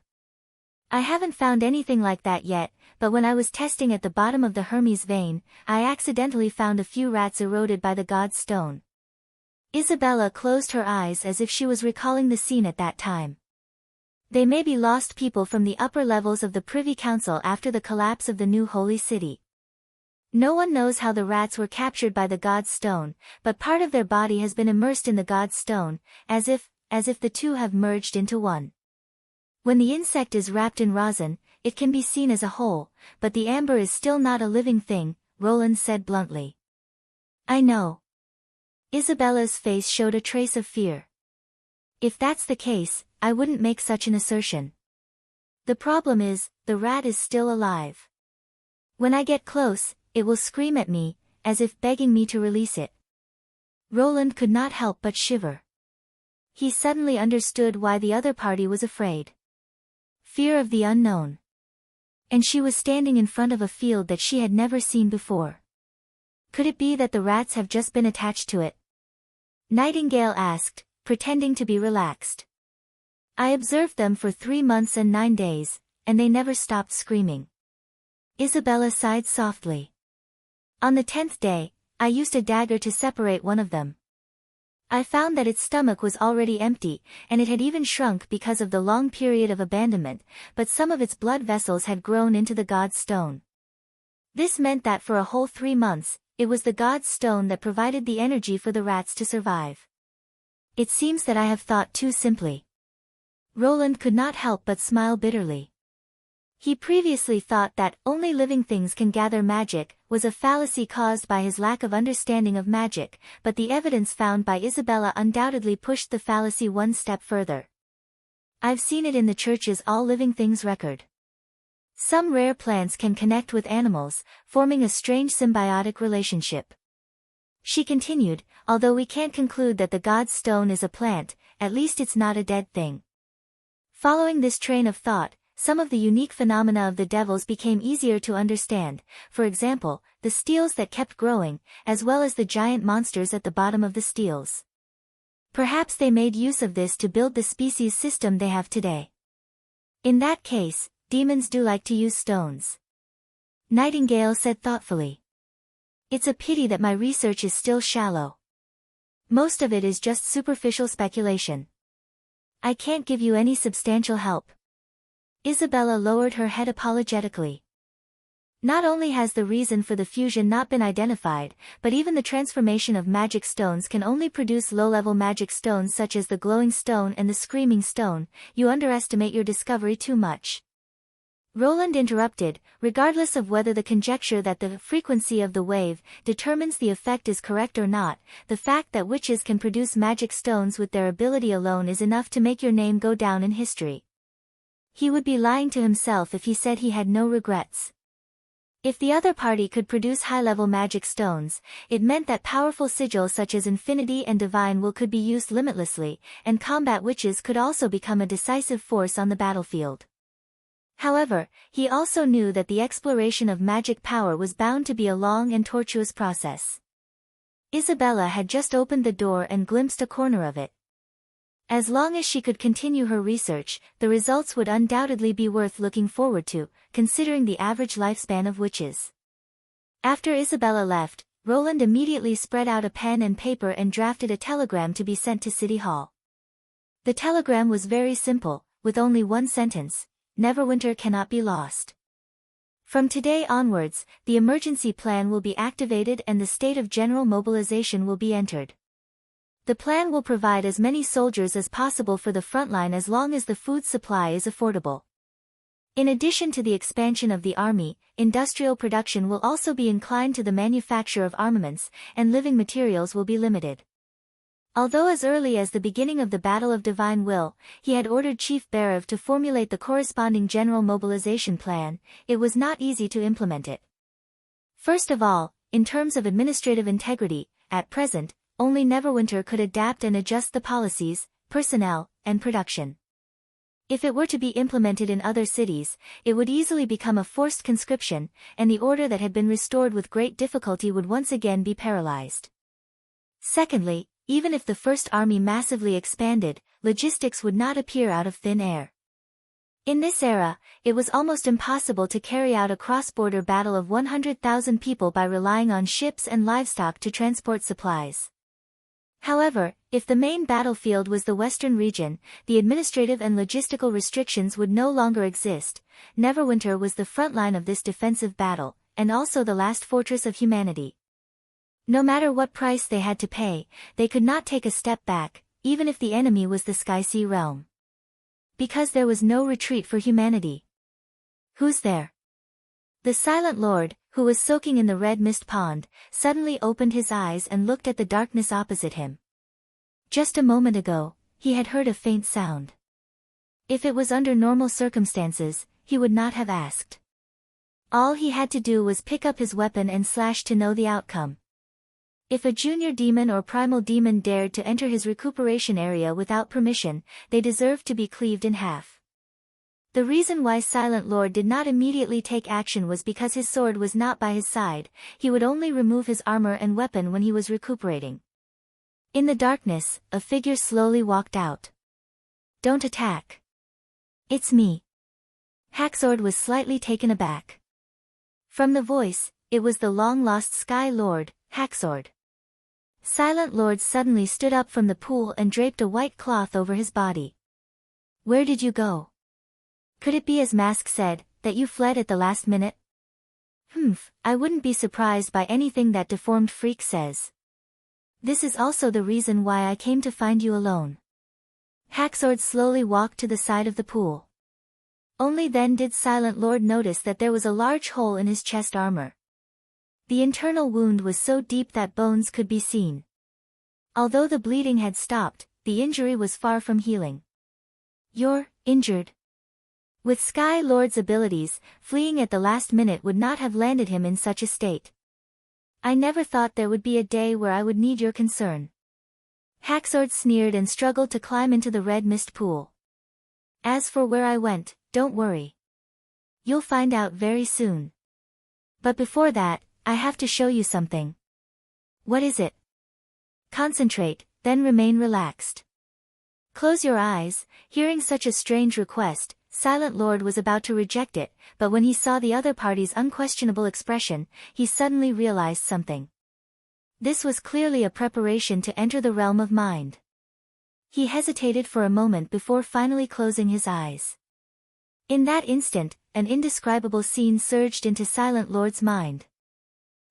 I haven't found anything like that yet, but when I was testing at the bottom of the Hermes vein, I accidentally found a few rats eroded by the God's Stone. Isabella closed her eyes as if she was recalling the scene at that time. They may be lost people from the upper levels of the Privy Council after the collapse of the new holy city. No one knows how the rats were captured by the God's Stone, but part of their body has been immersed in the God's Stone, as if the two have merged into one. When the insect is wrapped in rosin, it can be seen as a whole, but the amber is still not a living thing, Roland said bluntly. I know. Isabella's face showed a trace of fear. If that's the case, I wouldn't make such an assertion. The problem is, the rat is still alive. When I get close, it will scream at me, as if begging me to release it. Roland could not help but shiver. He suddenly understood why the other party was afraid. Fear of the unknown. And she was standing in front of a field that she had never seen before. Could it be that the rats have just been attached to it? Nightingale asked, pretending to be relaxed. I observed them for 3 months and 9 days, and they never stopped screaming. Isabella sighed softly. On the 10th day, I used a dagger to separate one of them. I found that its stomach was already empty, and it had even shrunk because of the long period of abandonment, but some of its blood vessels had grown into the God's Stone. This meant that for a whole 3 months, it was the God's Stone that provided the energy for the rats to survive. It seems that I have thought too simply. Roland could not help but smile bitterly. He previously thought that only living things can gather magic was a fallacy caused by his lack of understanding of magic, but the evidence found by Isabella undoubtedly pushed the fallacy one step further. I've seen it in the church's All Living Things record. Some rare plants can connect with animals, forming a strange symbiotic relationship. She continued, although we can't conclude that the God's Stone is a plant, at least it's not a dead thing. Following this train of thought, some of the unique phenomena of the devils became easier to understand, for example, the steels that kept growing, as well as the giant monsters at the bottom of the steels. Perhaps they made use of this to build the species system they have today. In that case, demons do like to use stones. Nightingale said thoughtfully. It's a pity that my research is still shallow. Most of it is just superficial speculation. I can't give you any substantial help. Isabella lowered her head apologetically. Not only has the reason for the fusion not been identified, but even the transformation of magic stones can only produce low-level magic stones such as the glowing stone and the screaming stone. You underestimate your discovery too much. Roland interrupted, regardless of whether the conjecture that the frequency of the wave determines the effect is correct or not, the fact that witches can produce magic stones with their ability alone is enough to make your name go down in history. He would be lying to himself if he said he had no regrets. If the other party could produce high-level magic stones, it meant that powerful sigils such as Infinity and Divine Will could be used limitlessly, and combat witches could also become a decisive force on the battlefield. However, he also knew that the exploration of magic power was bound to be a long and tortuous process. Isabella had just opened the door and glimpsed a corner of it. As long as she could continue her research, the results would undoubtedly be worth looking forward to, considering the average lifespan of witches. After Isabella left, Roland immediately spread out a pen and paper and drafted a telegram to be sent to City Hall. The telegram was very simple, with only one sentence: Neverwinter cannot be lost. From today onwards, the emergency plan will be activated and the state of general mobilization will be entered. The plan will provide as many soldiers as possible for the frontline as long as the food supply is affordable. In addition to the expansion of the army, industrial production will also be inclined to the manufacture of armaments, and living materials will be limited. Although as early as the beginning of the Battle of Divine Will, he had ordered Chief Berev to formulate the corresponding general mobilization plan, it was not easy to implement it. First of all, in terms of administrative integrity, at present, only Neverwinter could adapt and adjust the policies, personnel, and production. If it were to be implemented in other cities, it would easily become a forced conscription, and the order that had been restored with great difficulty would once again be paralyzed. Secondly, even if the First Army massively expanded, logistics would not appear out of thin air. In this era, it was almost impossible to carry out a cross-border battle of 100,000 people by relying on ships and livestock to transport supplies. However, if the main battlefield was the western region, the administrative and logistical restrictions would no longer exist. Neverwinter was the front line of this defensive battle, and also the last fortress of humanity. No matter what price they had to pay, they could not take a step back, even if the enemy was the Sky-Sea realm. Because there was no retreat for humanity. Who's there? The Silent Lord, who was soaking in the red mist pond, suddenly opened his eyes and looked at the darkness opposite him. Just a moment ago, he had heard a faint sound. If it was under normal circumstances, he would not have asked. All he had to do was pick up his weapon and slash to know the outcome. If a junior demon or primal demon dared to enter his recuperation area without permission, they deserved to be cleaved in half. The reason why Silent Lord did not immediately take action was because his sword was not by his side. He would only remove his armor and weapon when he was recuperating. In the darkness, a figure slowly walked out. Don't attack. It's me. Haxord was slightly taken aback. From the voice, it was the long-lost Sky Lord, Haxord. Silent Lord suddenly stood up from the pool and draped a white cloth over his body. Where did you go? Could it be, as Mask said, that you fled at the last minute? I wouldn't be surprised by anything that deformed freak says. This is also the reason why I came to find you alone. Haxord slowly walked to the side of the pool. Only then did Silent Lord notice that there was a large hole in his chest armor. The internal wound was so deep that bones could be seen. Although the bleeding had stopped, the injury was far from healing. You're injured. With Sky Lord's abilities, fleeing at the last minute would not have landed him in such a state. I never thought there would be a day where I would need your concern. Haxord sneered and struggled to climb into the red mist pool. As for where I went, don't worry. You'll find out very soon. But before that, I have to show you something. What is it? Concentrate, then remain relaxed. Close your eyes. Hearing such a strange request, Silent Lord was about to reject it, but when he saw the other party's unquestionable expression, he suddenly realized something. This was clearly a preparation to enter the realm of mind. He hesitated for a moment before finally closing his eyes. In that instant, an indescribable scene surged into Silent Lord's mind.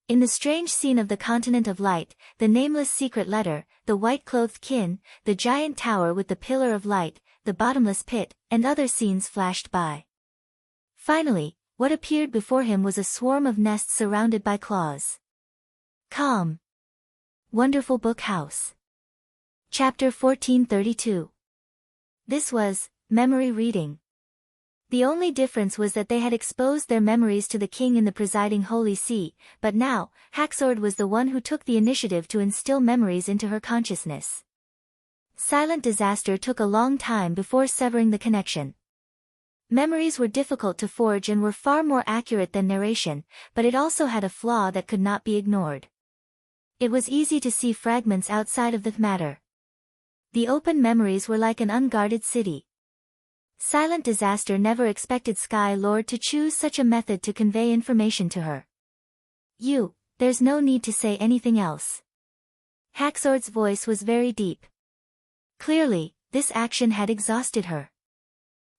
In the strange scene of the Continent of Light, the nameless secret letter, the white-clothed kin, the giant tower with the pillar of light, the bottomless pit, and other scenes flashed by. Finally, what appeared before him was a swarm of nests surrounded by claws. Calm. Wonderful Book House. Chapter 1432. This was memory reading. The only difference was that they had exposed their memories to the king in the presiding Holy See, but now, Haxord was the one who took the initiative to instill memories into her consciousness. Silent Disaster took a long time before severing the connection. Memories were difficult to forge and were far more accurate than narration, but it also had a flaw that could not be ignored. It was easy to see fragments outside of the matter. The open memories were like an unguarded city. Silent Disaster never expected Sky Lord to choose such a method to convey information to her. You, There's no need to say anything else. Haxor's voice was very deep. Clearly, this action had exhausted her.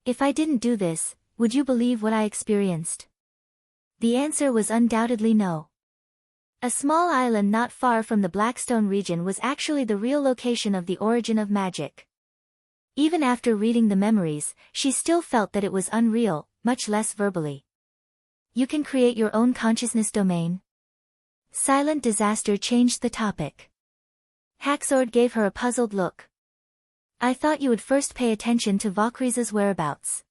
If I didn't do this, would you believe what I experienced? The answer was undoubtedly no. A small island not far from the Blackstone region was actually the real location of the origin of magic. Even after reading the memories, she still felt that it was unreal, much less verbally. You can create your own consciousness domain. Silent Disaster changed the topic. Haxord gave her a puzzled look. I thought you would first pay attention to Valkyrie's whereabouts.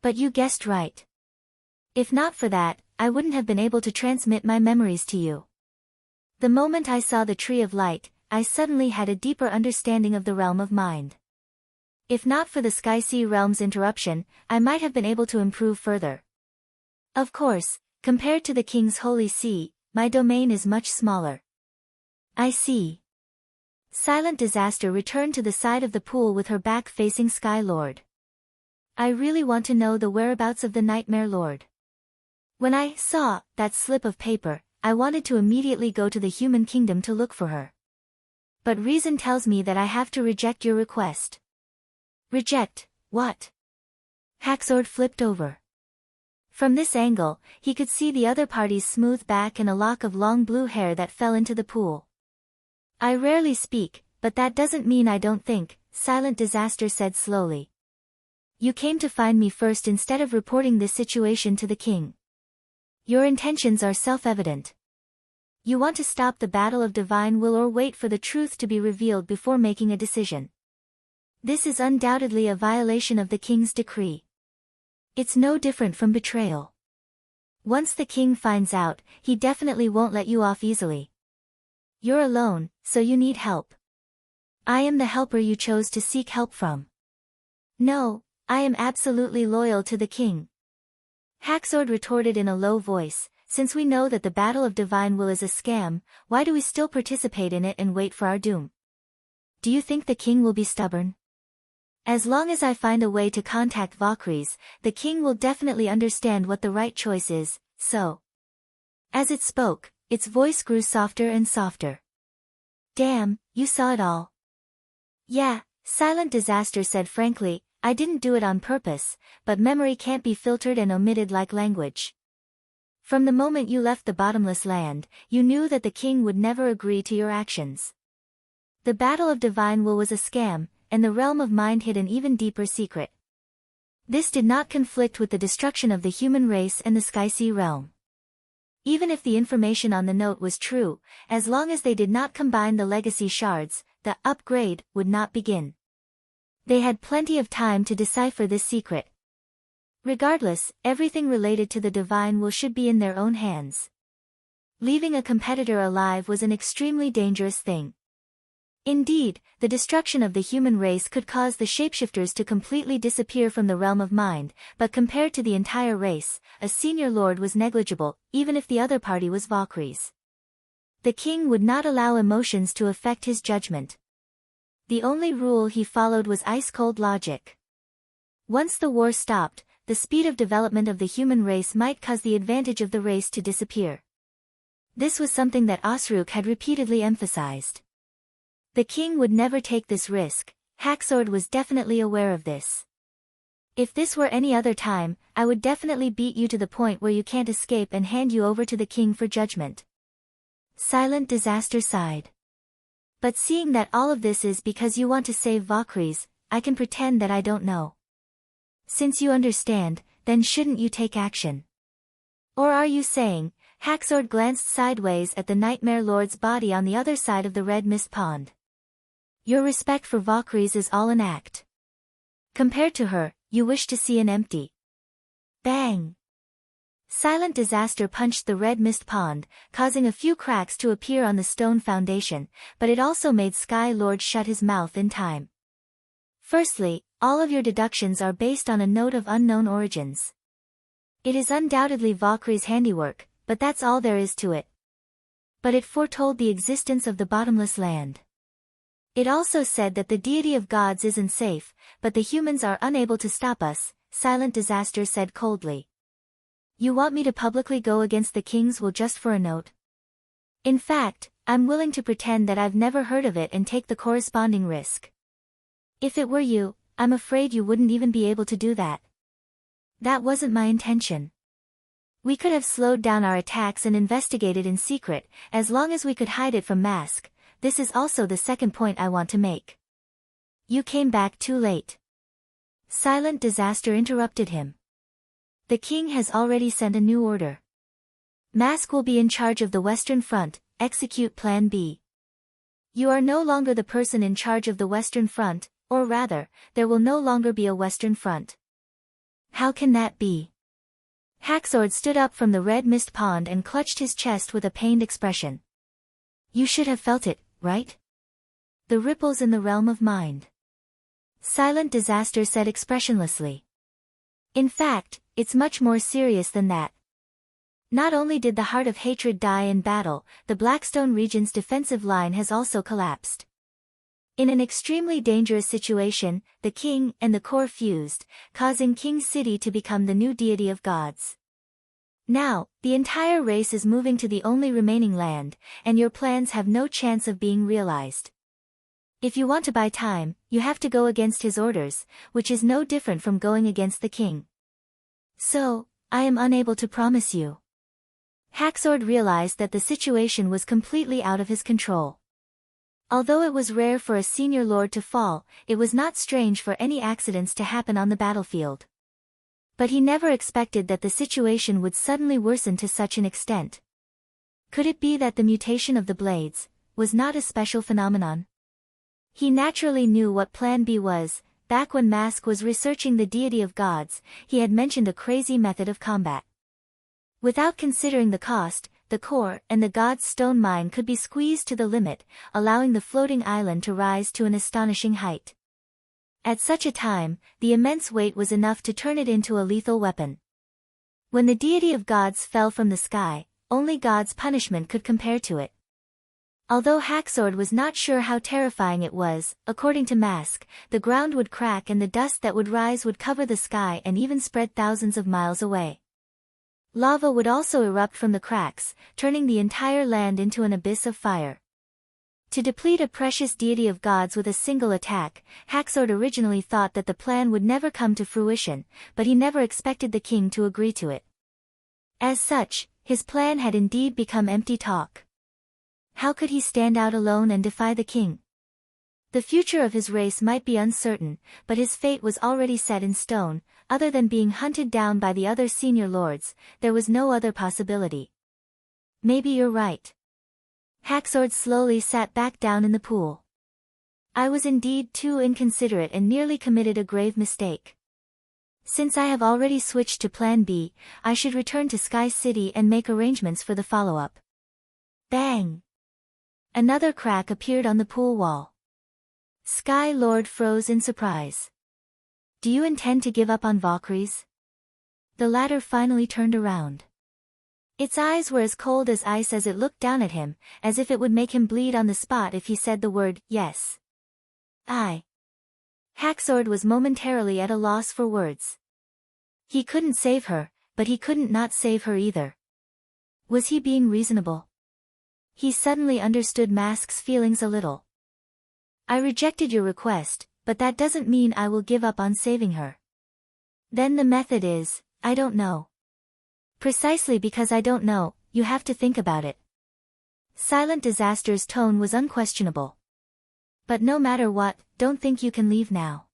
But you guessed right. If not for that, I wouldn't have been able to transmit my memories to you. The moment I saw the Tree of Light, I suddenly had a deeper understanding of the realm of mind. If not for the Sky Sea realm's interruption, I might have been able to improve further. Of course, compared to the King's Holy See, my domain is much smaller. I see. Silent Disaster returned to the side of the pool with her back facing Sky Lord. I really want to know the whereabouts of the Nightmare Lord. When I saw that slip of paper, I wanted to immediately go to the human kingdom to look for her. But reason tells me that I have to reject your request. Reject, what? Haxord flipped over. From this angle, he could see the other party's smooth back and a lock of long blue hair that fell into the pool. I rarely speak, but that doesn't mean I don't think, Silent Disaster said slowly. You came to find me first instead of reporting this situation to the king. Your intentions are self-evident. You want to stop the battle of divine will or wait for the truth to be revealed before making a decision. This is undoubtedly a violation of the king's decree. It's no different from betrayal. Once the king finds out, he definitely won't let you off easily. You're alone, so you need help. I am the helper you chose to seek help from. No, I am absolutely loyal to the king. Haxord retorted in a low voice, since we know that the battle of divine will is a scam, why do we still participate in it and wait for our doom? Do you think the king will be stubborn? As long as I find a way to contact Valkyries, the king will definitely understand what the right choice is, so. As it spoke, its voice grew softer and softer. Damn, you saw it all. Yeah, Silent Disaster said frankly, I didn't do it on purpose, but memory can't be filtered and omitted like language. From the moment you left the bottomless land, you knew that the king would never agree to your actions. The battle of divine will was a scam, and the realm of mind hid an even deeper secret. This did not conflict with the destruction of the human race and the Sky Sea realm. Even if the information on the note was true, as long as they did not combine the legacy shards, the upgrade would not begin. They had plenty of time to decipher this secret. Regardless, everything related to the divine will should be in their own hands. Leaving a competitor alive was an extremely dangerous thing. Indeed, the destruction of the human race could cause the shapeshifters to completely disappear from the realm of mind, but compared to the entire race, a senior lord was negligible, even if the other party was Valkyries. The king would not allow emotions to affect his judgment. The only rule he followed was ice-cold logic. Once the war stopped, the speed of development of the human race might cause the advantage of the race to disappear. This was something that Osrook had repeatedly emphasized. The king would never take this risk. Haxord was definitely aware of this. If this were any other time, I would definitely beat you to the point where you can't escape and hand you over to the king for judgment. Silent Disaster sighed. But seeing that all of this is because you want to save Valkyries, I can pretend that I don't know. Since you understand, then shouldn't you take action? Or are you saying, Haxord glanced sideways at the Nightmare Lord's body on the other side of the red mist pond. Your respect for Valkyries is all an act. Compared to her, you wish to see an empty. Bang! Silent Disaster punched the red mist pond, causing a few cracks to appear on the stone foundation, but it also made Sky Lord shut his mouth in time. Firstly, all of your deductions are based on a note of unknown origins. It is undoubtedly Valkyrie's handiwork, but that's all there is to it. But it foretold the existence of the bottomless land. It also said that the deity of gods isn't safe, but the humans are unable to stop us, Silent Disaster said coldly. You want me to publicly go against the king's will just for a note? In fact, I'm willing to pretend that I've never heard of it and take the corresponding risk. If it were you, I'm afraid you wouldn't even be able to do that. That wasn't my intention. We could have slowed down our attacks and investigated in secret, as long as we could hide it from Mask. This is also the second point I want to make. You came back too late. Silent Disaster interrupted him. The king has already sent a new order. Mask will be in charge of the Western Front, execute Plan B. You are no longer the person in charge of the Western Front, or rather, there will no longer be a Western Front. How can that be? Haxord stood up from the red mist pond and clutched his chest with a pained expression. You should have felt it, right? The ripples in the realm of mind. Silent Disaster said expressionlessly. In fact, it's much more serious than that. Not only did the Heart of Hatred die in battle, the Blackstone region's defensive line has also collapsed. In an extremely dangerous situation, the king and the core fused, causing King City to become the new deity of gods. Now, the entire race is moving to the only remaining land, and your plans have no chance of being realized. If you want to buy time, you have to go against his orders, which is no different from going against the king. So, I am unable to promise you. Haxord realized that the situation was completely out of his control. Although it was rare for a senior lord to fall, it was not strange for any accidents to happen on the battlefield. But he never expected that the situation would suddenly worsen to such an extent. Could it be that the mutation of the blades was not a special phenomenon? He naturally knew what Plan B was. Back when Mask was researching the deity of gods, he had mentioned a crazy method of combat. Without considering the cost, the core and the god's stone mine could be squeezed to the limit, allowing the floating island to rise to an astonishing height. At such a time, the immense weight was enough to turn it into a lethal weapon. When the deity of gods fell from the sky, only God's punishment could compare to it. Although Haxord was not sure how terrifying it was, according to Mask, the ground would crack and the dust that would rise would cover the sky and even spread thousands of miles away. Lava would also erupt from the cracks, turning the entire land into an abyss of fire. To deplete a precious deity of gods with a single attack, Haxord originally thought that the plan would never come to fruition, but he never expected the king to agree to it. As such, his plan had indeed become empty talk. How could he stand out alone and defy the king? The future of his race might be uncertain, but his fate was already set in stone. Other than being hunted down by the other senior lords, there was no other possibility. Maybe you're right. Haxord slowly sat back down in the pool. I was indeed too inconsiderate and nearly committed a grave mistake. Since I have already switched to Plan B, I should return to Sky City and make arrangements for the follow-up. Bang! Another crack appeared on the pool wall. Sky Lord froze in surprise. Do you intend to give up on Valkyries? The latter finally turned around. Its eyes were as cold as ice as it looked down at him, as if it would make him bleed on the spot if he said the word, yes. Haxord was momentarily at a loss for words. He couldn't save her, but he couldn't not save her either. Was he being reasonable? He suddenly understood Mask's feelings a little. I rejected your request, but that doesn't mean I will give up on saving her. Then the method is, I don't know. Precisely because I don't know, you have to think about it. Silent Disaster's tone was unquestionable. But no matter what, don't think you can leave now.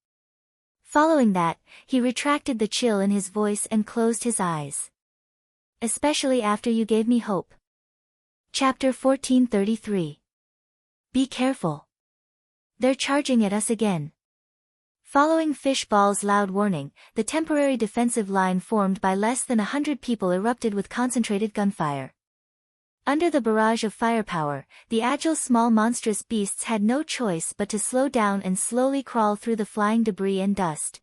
Following that, he retracted the chill in his voice and closed his eyes. Especially after you gave me hope. Chapter 1433. Be careful. They're charging at us again. Following Fishball's loud warning, the temporary defensive line formed by less than 100 people erupted with concentrated gunfire. Under the barrage of firepower, the agile small monstrous beasts had no choice but to slow down and slowly crawl through the flying debris and dust.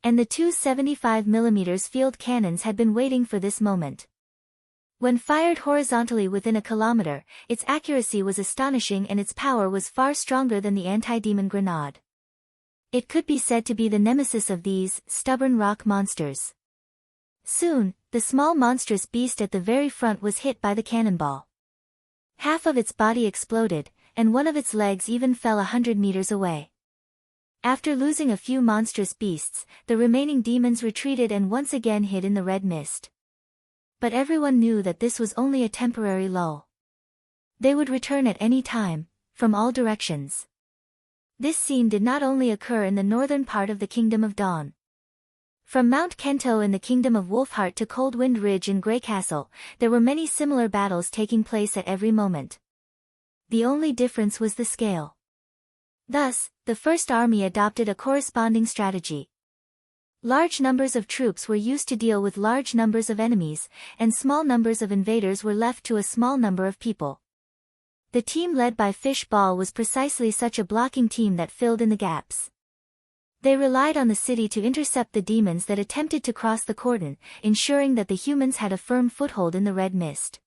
And the two 75mm field cannons had been waiting for this moment. When fired horizontally within a kilometer, its accuracy was astonishing and its power was far stronger than the anti-demon grenade. It could be said to be the nemesis of these stubborn rock monsters. Soon, the small monstrous beast at the very front was hit by the cannonball. Half of its body exploded, and one of its legs even fell 100 meters away. After losing a few monstrous beasts, the remaining demons retreated and once again hid in the red mist. But everyone knew that this was only a temporary lull. They would return at any time, from all directions. This scene did not only occur in the northern part of the Kingdom of Dawn. From Mount Kento in the Kingdom of Wolfheart to Coldwind Ridge in Grey Castle, there were many similar battles taking place at every moment. The only difference was the scale. Thus, the First Army adopted a corresponding strategy. Large numbers of troops were used to deal with large numbers of enemies, and small numbers of invaders were left to a small number of people. The team led by Fish Ball was precisely such a blocking team that filled in the gaps. They relied on the city to intercept the demons that attempted to cross the cordon, ensuring that the humans had a firm foothold in the red mist.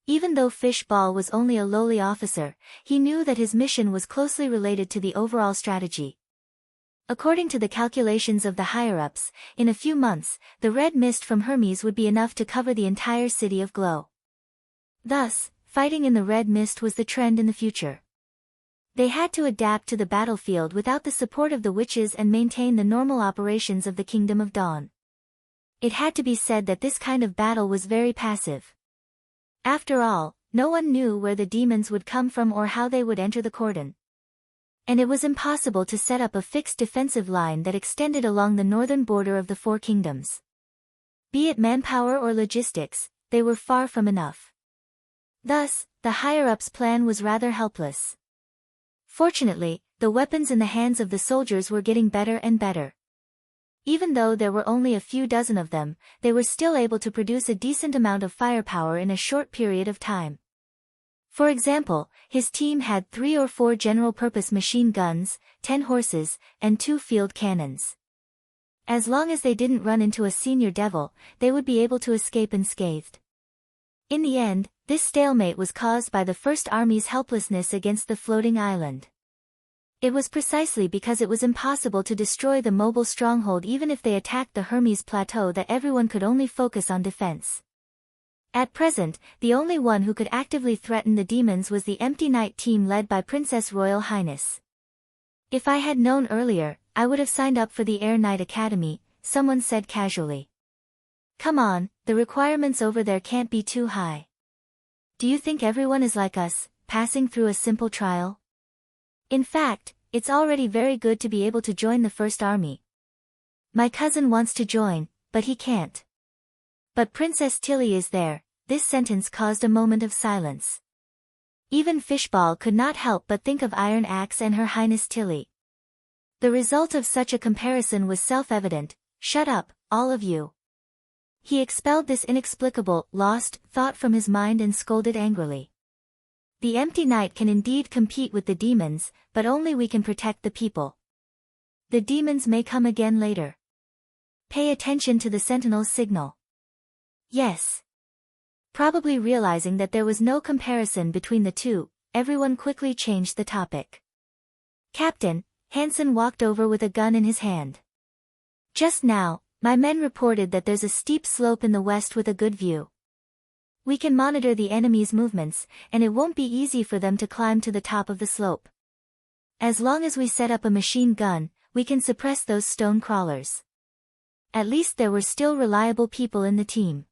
Even though Fish Ball was only a lowly officer, he knew that his mission was closely related to the overall strategy. According to the calculations of the higher-ups, in a few months, the red mist from Hermes would be enough to cover the entire city of Glow. Thus, fighting in the red mist was the trend in the future. They had to adapt to the battlefield without the support of the witches and maintain the normal operations of the Kingdom of Dawn. It had to be said that this kind of battle was very passive. After all, no one knew where the demons would come from or how they would enter the cordon. And it was impossible to set up a fixed defensive line that extended along the northern border of the Four Kingdoms. Be it manpower or logistics, they were far from enough. Thus, the higher-ups' plan was rather helpless. Fortunately, the weapons in the hands of the soldiers were getting better and better. Even though there were only a few dozen of them, they were still able to produce a decent amount of firepower in a short period of time. For example, his team had 3 or 4 general-purpose machine guns, 10 horses, and 2 field cannons. As long as they didn't run into a senior devil, they would be able to escape unscathed. In the end, this stalemate was caused by the First Army's helplessness against the floating island. It was precisely because it was impossible to destroy the mobile stronghold even if they attacked the Hermes Plateau that everyone could only focus on defense. At present, the only one who could actively threaten the demons was the Empty Night team led by Princess Royal Highness. If I had known earlier, I would have signed up for the Air Knight Academy, someone said casually. Come on, the requirements over there can't be too high. Do you think everyone is like us, passing through a simple trial? In fact, it's already very good to be able to join the First Army. My cousin wants to join, but he can't. But Princess Tilly is there. This sentence caused a moment of silence. Even Fishball could not help but think of Iron Axe and Her Highness Tilly. The result of such a comparison was self-evident. Shut up, all of you. He expelled this inexplicable, lost, thought from his mind and scolded angrily. The Empty Night can indeed compete with the demons, but only we can protect the people. The demons may come again later. Pay attention to the Sentinel's signal. Yes. Probably realizing that there was no comparison between the two, everyone quickly changed the topic. Captain, Hansen walked over with a gun in his hand. Just now, my men reported that there's a steep slope in the west with a good view. We can monitor the enemy's movements, and it won't be easy for them to climb to the top of the slope. As long as we set up a machine gun, we can suppress those stone crawlers. At least there were still reliable people in the team.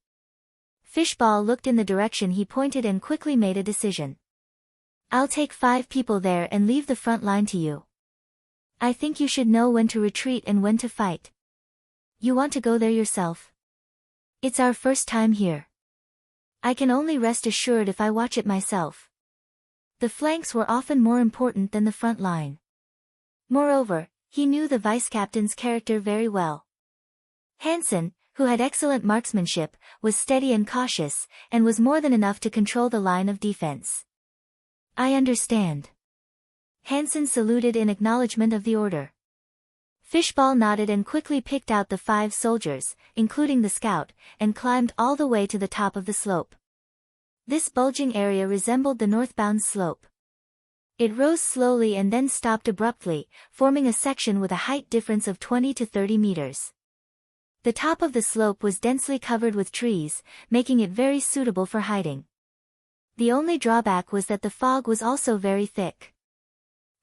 Fishball looked in the direction he pointed and quickly made a decision. I'll take 5 people there and leave the front line to you. I think you should know when to retreat and when to fight. You want to go there yourself? It's our first time here. I can only rest assured if I watch it myself. The flanks were often more important than the front line. Moreover, he knew the vice-captain's character very well. Hansen, who had excellent marksmanship, was steady and cautious, and was more than enough to control the line of defense. I understand. Hansen saluted in acknowledgement of the order. Fishball nodded and quickly picked out the 5 soldiers, including the scout, and climbed all the way to the top of the slope. This bulging area resembled the northbound slope. It rose slowly and then stopped abruptly, forming a section with a height difference of 20 to 30 meters. The top of the slope was densely covered with trees, making it very suitable for hiding. The only drawback was that the fog was also very thick.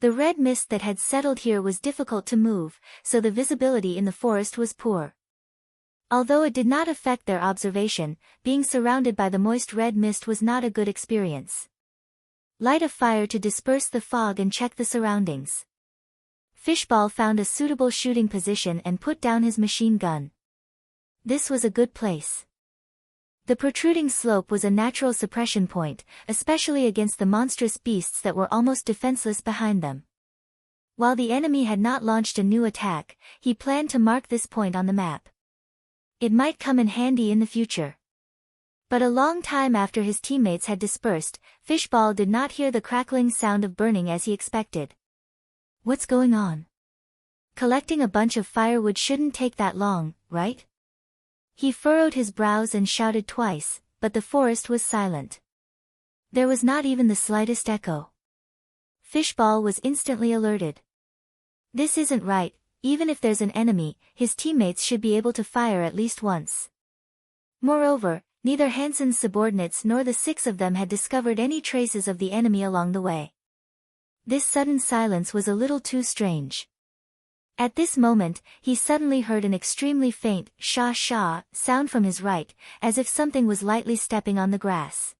The red mist that had settled here was difficult to move, so the visibility in the forest was poor. Although it did not affect their observation, being surrounded by the moist red mist was not a good experience. Light a fire to disperse the fog and check the surroundings. Fishball found a suitable shooting position and put down his machine gun. This was a good place. The protruding slope was a natural suppression point, especially against the monstrous beasts that were almost defenseless behind them. While the enemy had not launched a new attack, he planned to mark this point on the map. It might come in handy in the future. But a long time after his teammates had dispersed, Fishball did not hear the crackling sound of burning as he expected. What's going on? Collecting a bunch of firewood shouldn't take that long, right? He furrowed his brows and shouted twice, but the forest was silent. There was not even the slightest echo. Fishball was instantly alerted. This isn't right. Even if there's an enemy, his teammates should be able to fire at least once. Moreover, neither Hansen's subordinates nor the 6 of them had discovered any traces of the enemy along the way. This sudden silence was a little too strange. At this moment, he suddenly heard an extremely faint sha-sha sound from his right, as if something was lightly stepping on the grass.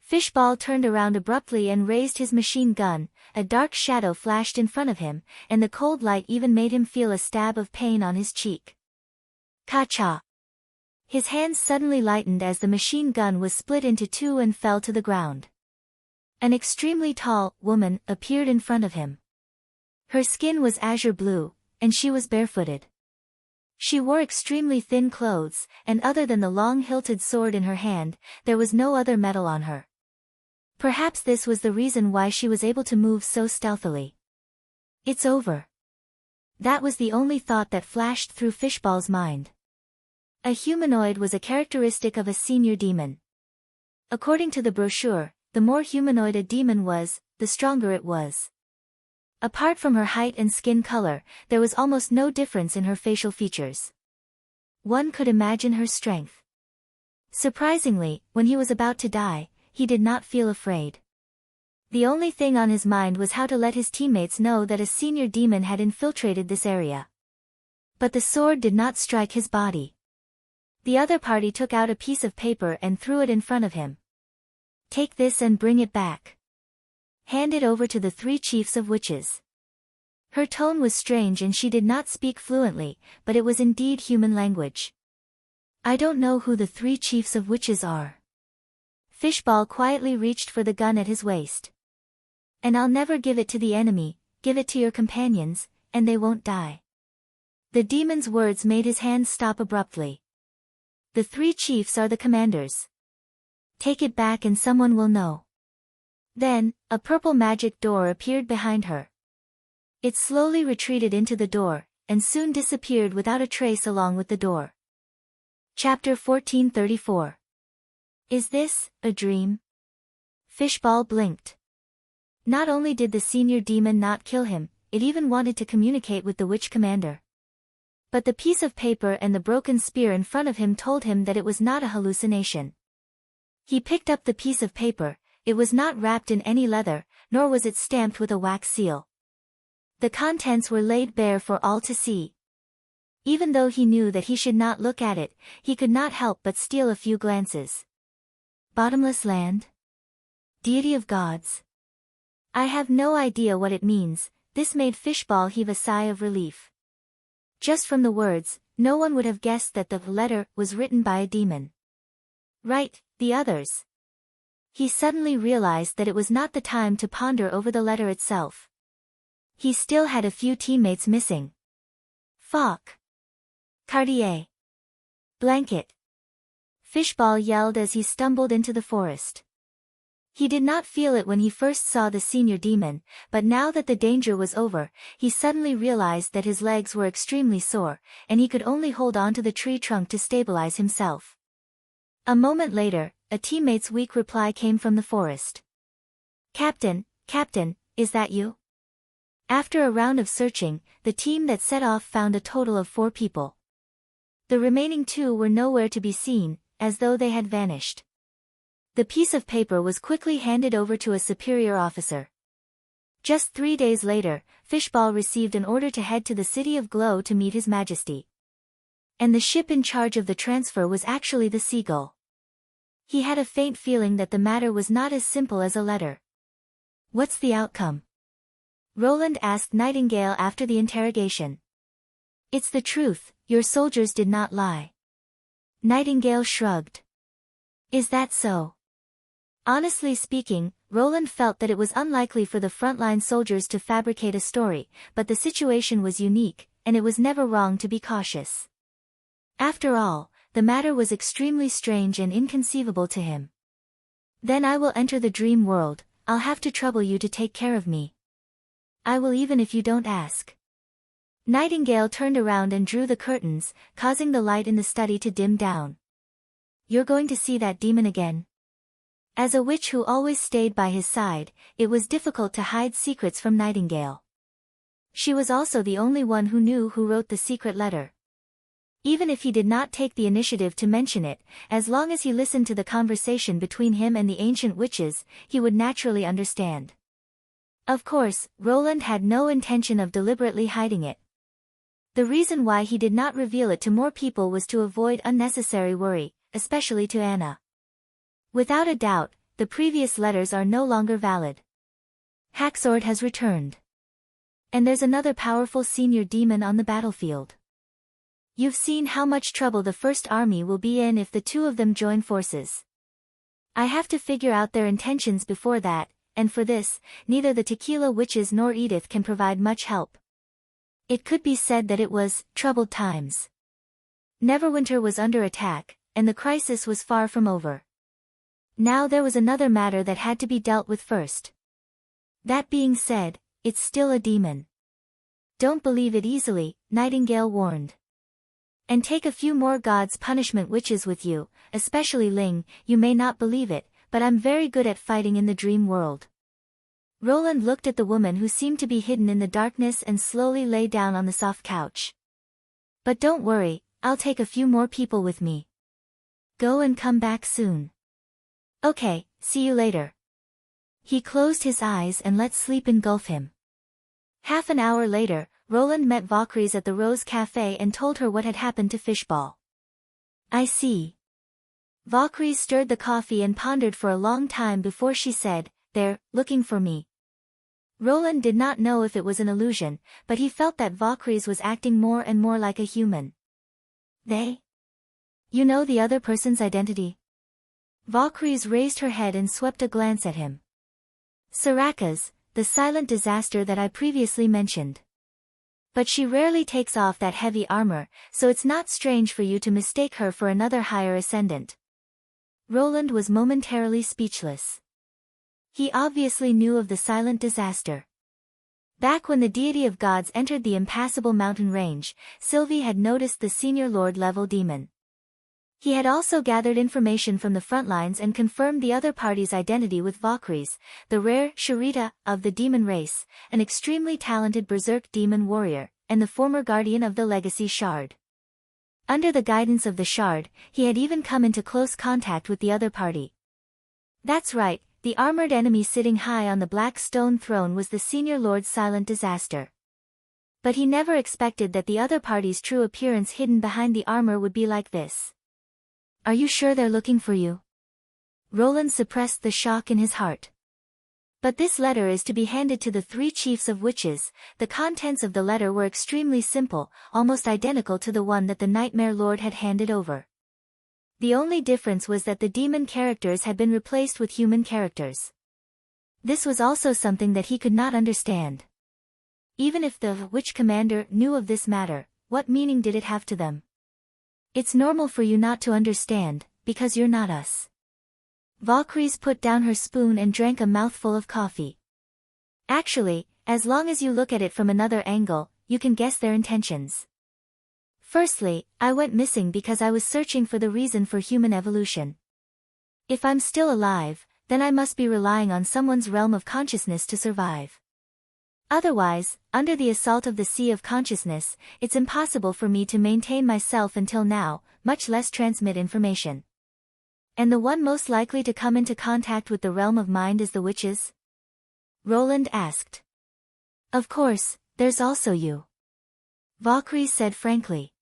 Fishball turned around abruptly and raised his machine gun. A dark shadow flashed in front of him, and the cold light even made him feel a stab of pain on his cheek. Ka-cha! His hands suddenly lightened as the machine gun was split into 2 and fell to the ground. An extremely tall woman appeared in front of him. Her skin was azure blue, and she was barefooted. She wore extremely thin clothes, and other than the long hilted sword in her hand, there was no other metal on her. Perhaps this was the reason why she was able to move so stealthily. It's over. That was the only thought that flashed through Fishball's mind. A humanoid was a characteristic of a senior demon. According to the brochure, the more humanoid a demon was, the stronger it was. Apart from her height and skin color, there was almost no difference in her facial features. One could imagine her strength. Surprisingly, when he was about to die, he did not feel afraid. The only thing on his mind was how to let his teammates know that a senior demon had infiltrated this area. But the sword did not strike his body. The other party took out a piece of paper and threw it in front of him. Take this and bring it back. Hand it over to the 3 chiefs of witches. Her tone was strange and she did not speak fluently, but it was indeed human language. I don't know who the 3 chiefs of witches are. Fishball quietly reached for the gun at his waist. And I'll never give it to the enemy, give it to your companions, and they won't die. The demon's words made his hands stop abruptly. The 3 chiefs are the commanders. Take it back and someone will know. Then, a purple magic door appeared behind her. It slowly retreated into the door, and soon disappeared without a trace along with the door. Chapter 1434. Is this a dream? Fishball blinked. Not only did the senior demon not kill him, it even wanted to communicate with the witch commander. But the piece of paper and the broken spear in front of him told him that it was not a hallucination. He picked up the piece of paper. It was not wrapped in any leather, nor was it stamped with a wax seal. The contents were laid bare for all to see. Even though he knew that he should not look at it, he could not help but steal a few glances. Bottomless land? Deity of gods? I have no idea what it means. This made Fishball heave a sigh of relief. Just from the words, no one would have guessed that the letter was written by a demon. Right, the others. He suddenly realized that it was not the time to ponder over the letter itself. He still had a few teammates missing. Falk. Cartier. Blanket. Fishball yelled as he stumbled into the forest. He did not feel it when he first saw the senior demon, but now that the danger was over, he suddenly realized that his legs were extremely sore, and he could only hold on to the tree trunk to stabilize himself. A moment later, a teammate's weak reply came from the forest. Captain, is that you? After a round of searching, the team that set off found a total of 4 people. The remaining 2 were nowhere to be seen, as though they had vanished. The piece of paper was quickly handed over to a superior officer. Just 3 days later, Fishball received an order to head to the city of Glow to meet His Majesty. And the ship in charge of the transfer was actually the Seagull. He had a faint feeling that the matter was not as simple as a letter. "What's the outcome?" Roland asked Nightingale after the interrogation. "It's the truth, your soldiers did not lie." Nightingale shrugged. "Is that so?" Honestly speaking, Roland felt that it was unlikely for the frontline soldiers to fabricate a story, but the situation was unique, and it was never wrong to be cautious. After all, the matter was extremely strange and inconceivable to him. "Then I will enter the dream world. I'll have to trouble you to take care of me." "I will, even if you don't ask." Nightingale turned around and drew the curtains, causing the light in the study to dim down. "You're going to see that demon again?" As a witch who always stayed by his side, it was difficult to hide secrets from Nightingale. She was also the only one who knew who wrote the secret letter. Even if he did not take the initiative to mention it, as long as he listened to the conversation between him and the ancient witches, he would naturally understand. Of course, Roland had no intention of deliberately hiding it. The reason why he did not reveal it to more people was to avoid unnecessary worry, especially to Anna. Without a doubt, the previous letters are no longer valid. Haxord has returned. And there's another powerful senior demon on the battlefield. You've seen how much trouble the First Army will be in if the two of them join forces. I have to figure out their intentions before that, and for this, neither the Tequila Witches nor Edith can provide much help. It could be said that it was troubled times. Neverwinter was under attack, and the crisis was far from over. Now there was another matter that had to be dealt with first. That being said, it's still a demon. Don't believe it easily, Nightingale warned. And take a few more God's punishment witches with you, especially Ling. You may not believe it, but I'm very good at fighting in the dream world. Roland looked at the woman who seemed to be hidden in the darkness and slowly lay down on the soft couch. But don't worry, I'll take a few more people with me. Go and come back soon. Okay, see you later. He closed his eyes and let sleep engulf him. Half an hour later, Roland met Valkyries at the Rose Café and told her what had happened to Fishball. I see. Valkyries stirred the coffee and pondered for a long time before she said, "They're looking for me." Roland did not know if it was an illusion, but he felt that Valkyries was acting more and more like a human. They? You know the other person's identity? Valkyries raised her head and swept a glance at him. Soraka's, the silent disaster that I previously mentioned. But she rarely takes off that heavy armor, so it's not strange for you to mistake her for another higher ascendant. Roland was momentarily speechless. He obviously knew of the silent disaster. Back when the deity of gods entered the impassable mountain range, Sylvie had noticed the senior lord-level demon. He had also gathered information from the front lines and confirmed the other party's identity with Valkyries, the rare Sharita of the demon race, an extremely talented berserk demon warrior, and the former guardian of the legacy shard. Under the guidance of the shard, he had even come into close contact with the other party. That's right, the armored enemy sitting high on the black stone throne was the senior lord's silent disaster. But he never expected that the other party's true appearance hidden behind the armor would be like this. Are you sure they're looking for you? Roland suppressed the shock in his heart. But this letter is to be handed to the 3 chiefs of witches. The contents of the letter were extremely simple, almost identical to the one that the Nightmare Lord had handed over. The only difference was that the demon characters had been replaced with human characters. This was also something that he could not understand. Even if the witch commander knew of this matter, what meaning did it have to them? It's normal for you not to understand, because you're not us. Valkyries put down her spoon and drank a mouthful of coffee. Actually, as long as you look at it from another angle, you can guess their intentions. Firstly, I went missing because I was searching for the reason for human evolution. If I'm still alive, then I must be relying on someone's realm of consciousness to survive. Otherwise, under the assault of the sea of consciousness, it's impossible for me to maintain myself until now, much less transmit information. And the one most likely to come into contact with the realm of mind is the witches? Roland asked. Of course, there's also you. Valkyrie said frankly.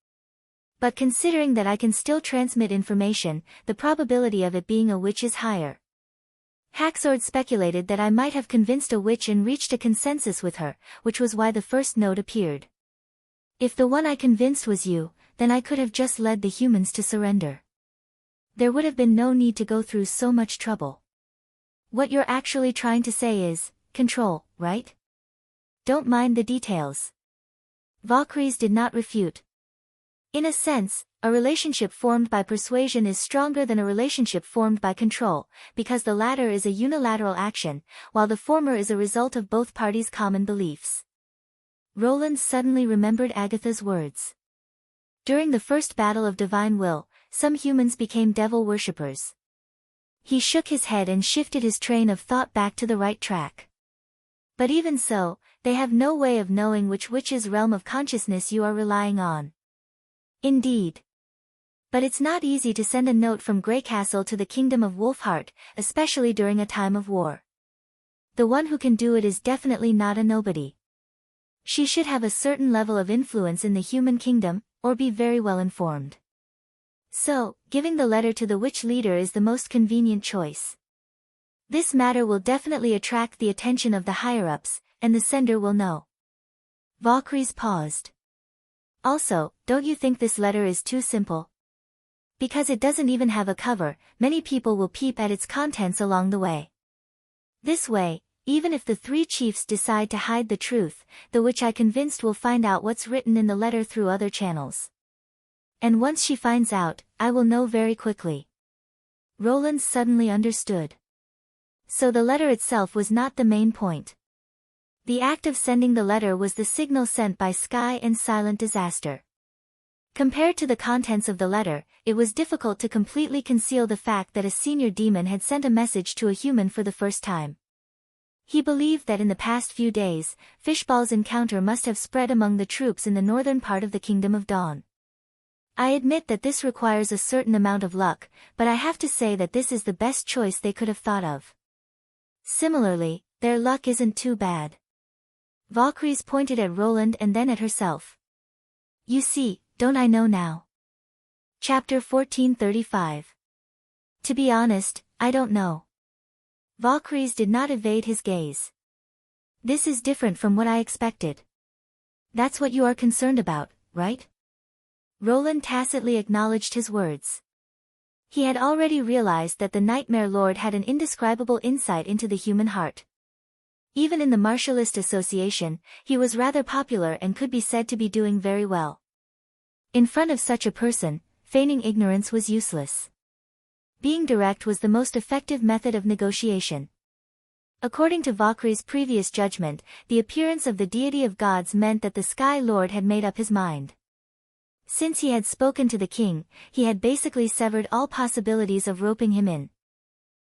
But considering that I can still transmit information, the probability of it being a witch is higher. Haxord speculated that I might have convinced a witch and reached a consensus with her, which was why the first note appeared. If the one I convinced was you, then I could have just led the humans to surrender. There would have been no need to go through so much trouble. What you're actually trying to say is, control, right? Don't mind the details. Valkyries did not refute. In a sense, a relationship formed by persuasion is stronger than a relationship formed by control, because the latter is a unilateral action, while the former is a result of both parties' common beliefs. Roland suddenly remembered Agatha's words. During the first battle of divine will, some humans became devil worshippers. He shook his head and shifted his train of thought back to the right track. But even so, they have no way of knowing which witch's realm of consciousness you are relying on. Indeed. But it's not easy to send a note from Greycastle to the kingdom of Wolfheart, especially during a time of war. The one who can do it is definitely not a nobody. She should have a certain level of influence in the human kingdom, or be very well informed. So, giving the letter to the witch leader is the most convenient choice. This matter will definitely attract the attention of the higher-ups, and the sender will know. Valkyries paused. Also, don't you think this letter is too simple? Because it doesn't even have a cover, many people will peep at its contents along the way. This way, even if the three chiefs decide to hide the truth, the witch I convinced will find out what's written in the letter through other channels. And once she finds out, I will know very quickly. Roland suddenly understood. So the letter itself was not the main point. The act of sending the letter was the signal sent by Sky and Silent Disaster. Compared to the contents of the letter, it was difficult to completely conceal the fact that a senior demon had sent a message to a human for the first time. He believed that in the past few days, Fishball's encounter must have spread among the troops in the northern part of the Kingdom of Dawn. I admit that this requires a certain amount of luck, but I have to say that this is the best choice they could have thought of. Similarly, their luck isn't too bad. Valkyries pointed at Roland and then at herself. You see, don't I know now? Chapter 1435. To be honest, I don't know. Valkyries did not evade his gaze. This is different from what I expected. That's what you are concerned about, right? Roland tacitly acknowledged his words. He had already realized that the Nightmare Lord had an indescribable insight into the human heart. Even in the Martialist Association, he was rather popular and could be said to be doing very well. In front of such a person, feigning ignorance was useless. Being direct was the most effective method of negotiation. According to Valkyrie's previous judgment, the appearance of the deity of gods meant that the Sky Lord had made up his mind. Since he had spoken to the king, he had basically severed all possibilities of roping him in.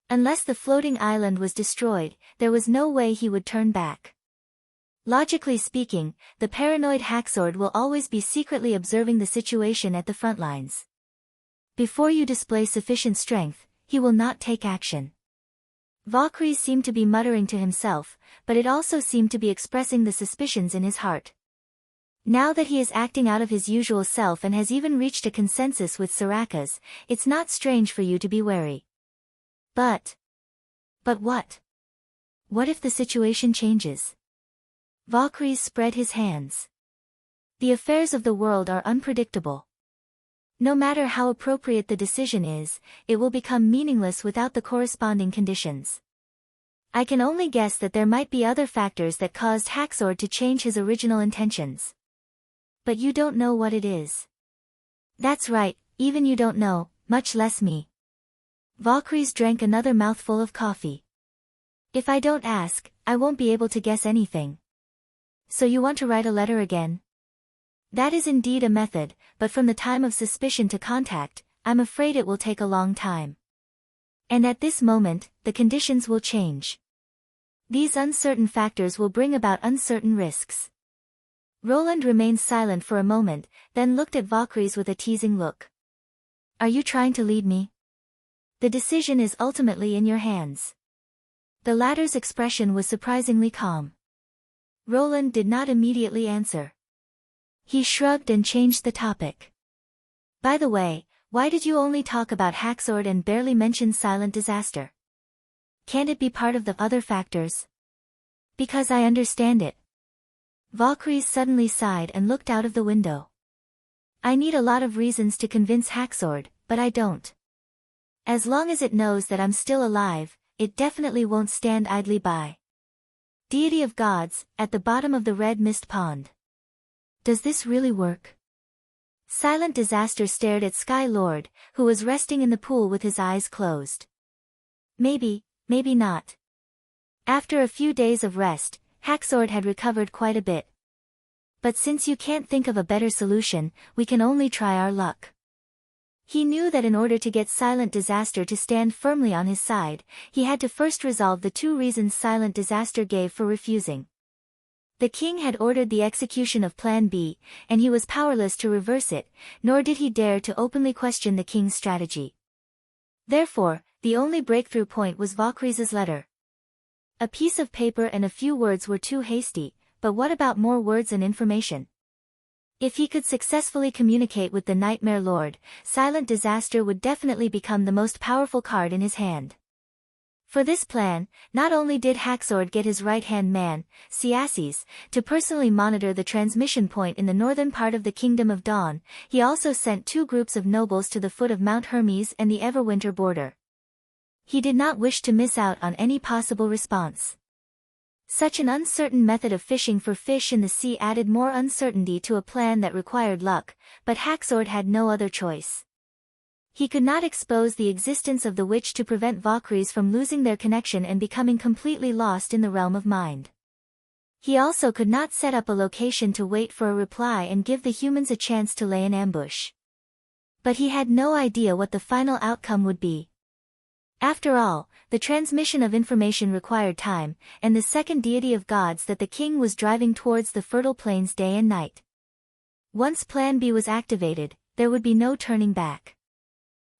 Unless the floating island was destroyed, there was no way he would turn back. Logically speaking, the paranoid Haxord will always be secretly observing the situation at the front lines. Before you display sufficient strength, he will not take action. Valkyrie seemed to be muttering to himself, but it also seemed to be expressing the suspicions in his heart. Now that he is acting out of his usual self and has even reached a consensus with Sarakas, it's not strange for you to be wary. But what? What if the situation changes? Valkyries spread his hands. The affairs of the world are unpredictable. No matter how appropriate the decision is, it will become meaningless without the corresponding conditions. I can only guess that there might be other factors that caused Haxord to change his original intentions. But you don't know what it is. That's right, even you don't know, much less me. Valkyries drank another mouthful of coffee. If I don't ask, I won't be able to guess anything. So you want to write a letter again? That is indeed a method, but from the time of suspicion to contact, I'm afraid it will take a long time. And at this moment, the conditions will change. These uncertain factors will bring about uncertain risks. Roland remained silent for a moment, then looked at Valkyries with a teasing look. Are you trying to lead me? The decision is ultimately in your hands. The latter's expression was surprisingly calm. Roland did not immediately answer. He shrugged and changed the topic. By the way, why did you only talk about Haxord and barely mention Silent Disaster? Can't it be part of the other factors? Because I understand it. Valkyrie suddenly sighed and looked out of the window. I need a lot of reasons to convince Haxord, but I don't. As long as it knows that I'm still alive, it definitely won't stand idly by. Deity of gods, at the bottom of the red mist pond. Does this really work? Silent Disaster stared at Sky Lord, who was resting in the pool with his eyes closed. Maybe, maybe not. After a few days of rest, Haxord had recovered quite a bit. But since you can't think of a better solution, we can only try our luck. He knew that in order to get Silent Disaster to stand firmly on his side, he had to first resolve the two reasons Silent Disaster gave for refusing. The king had ordered the execution of Plan B, and he was powerless to reverse it, nor did he dare to openly question the king's strategy. Therefore, the only breakthrough point was Valkyrie's letter. A piece of paper and a few words were too hasty, but what about more words and information? If he could successfully communicate with the Nightmare Lord, Silent Disaster would definitely become the most powerful card in his hand. For this plan, not only did Haxord get his right-hand man, Siaces, to personally monitor the transmission point in the northern part of the Kingdom of Dawn, he also sent 2 groups of nobles to the foot of Mount Hermes and the Everwinter border. He did not wish to miss out on any possible response. Such an uncertain method of fishing for fish in the sea added more uncertainty to a plan that required luck, but Haxord had no other choice. He could not expose the existence of the witch to prevent Valkyries from losing their connection and becoming completely lost in the realm of mind. He also could not set up a location to wait for a reply and give the humans a chance to lay an ambush. But he had no idea what the final outcome would be. After all, the transmission of information required time, and the second deity of gods that the king was driving towards the fertile plains day and night. Once Plan B was activated, there would be no turning back.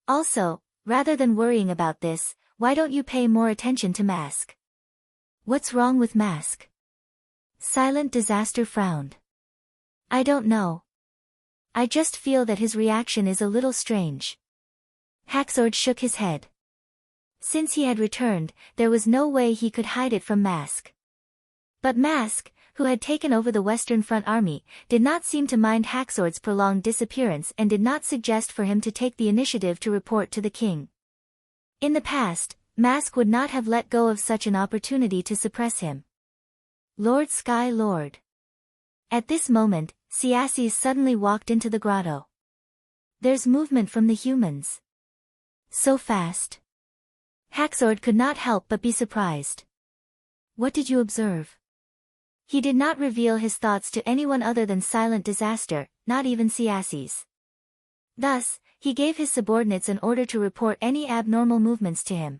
Also, rather than worrying about this, why don't you pay more attention to Mask? What's wrong with Mask? Silent Disaster frowned. I don't know. I just feel that his reaction is a little strange. Haxord shook his head. Since he had returned, there was no way he could hide it from Mask. But Mask, who had taken over the Western Front Army, did not seem to mind Haxord's prolonged disappearance and did not suggest for him to take the initiative to report to the king. In the past, Mask would not have let go of such an opportunity to suppress him. Lord Sky Lord. At this moment, Siaces suddenly walked into the grotto. There's movement from the humans. So fast. Haxord could not help but be surprised. What did you observe? He did not reveal his thoughts to anyone other than Silent Disaster, not even Siaces. Thus, he gave his subordinates an order to report any abnormal movements to him.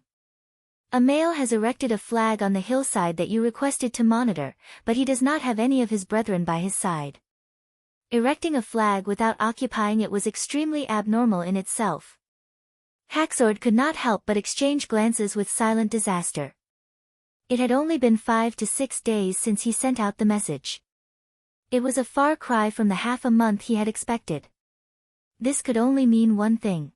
A male has erected a flag on the hillside that you requested to monitor, but he does not have any of his brethren by his side. Erecting a flag without occupying it was extremely abnormal in itself. Haxord could not help but exchange glances with Silent Disaster. It had only been 5 to 6 days since he sent out the message. It was a far cry from the half a month he had expected. This could only mean one thing.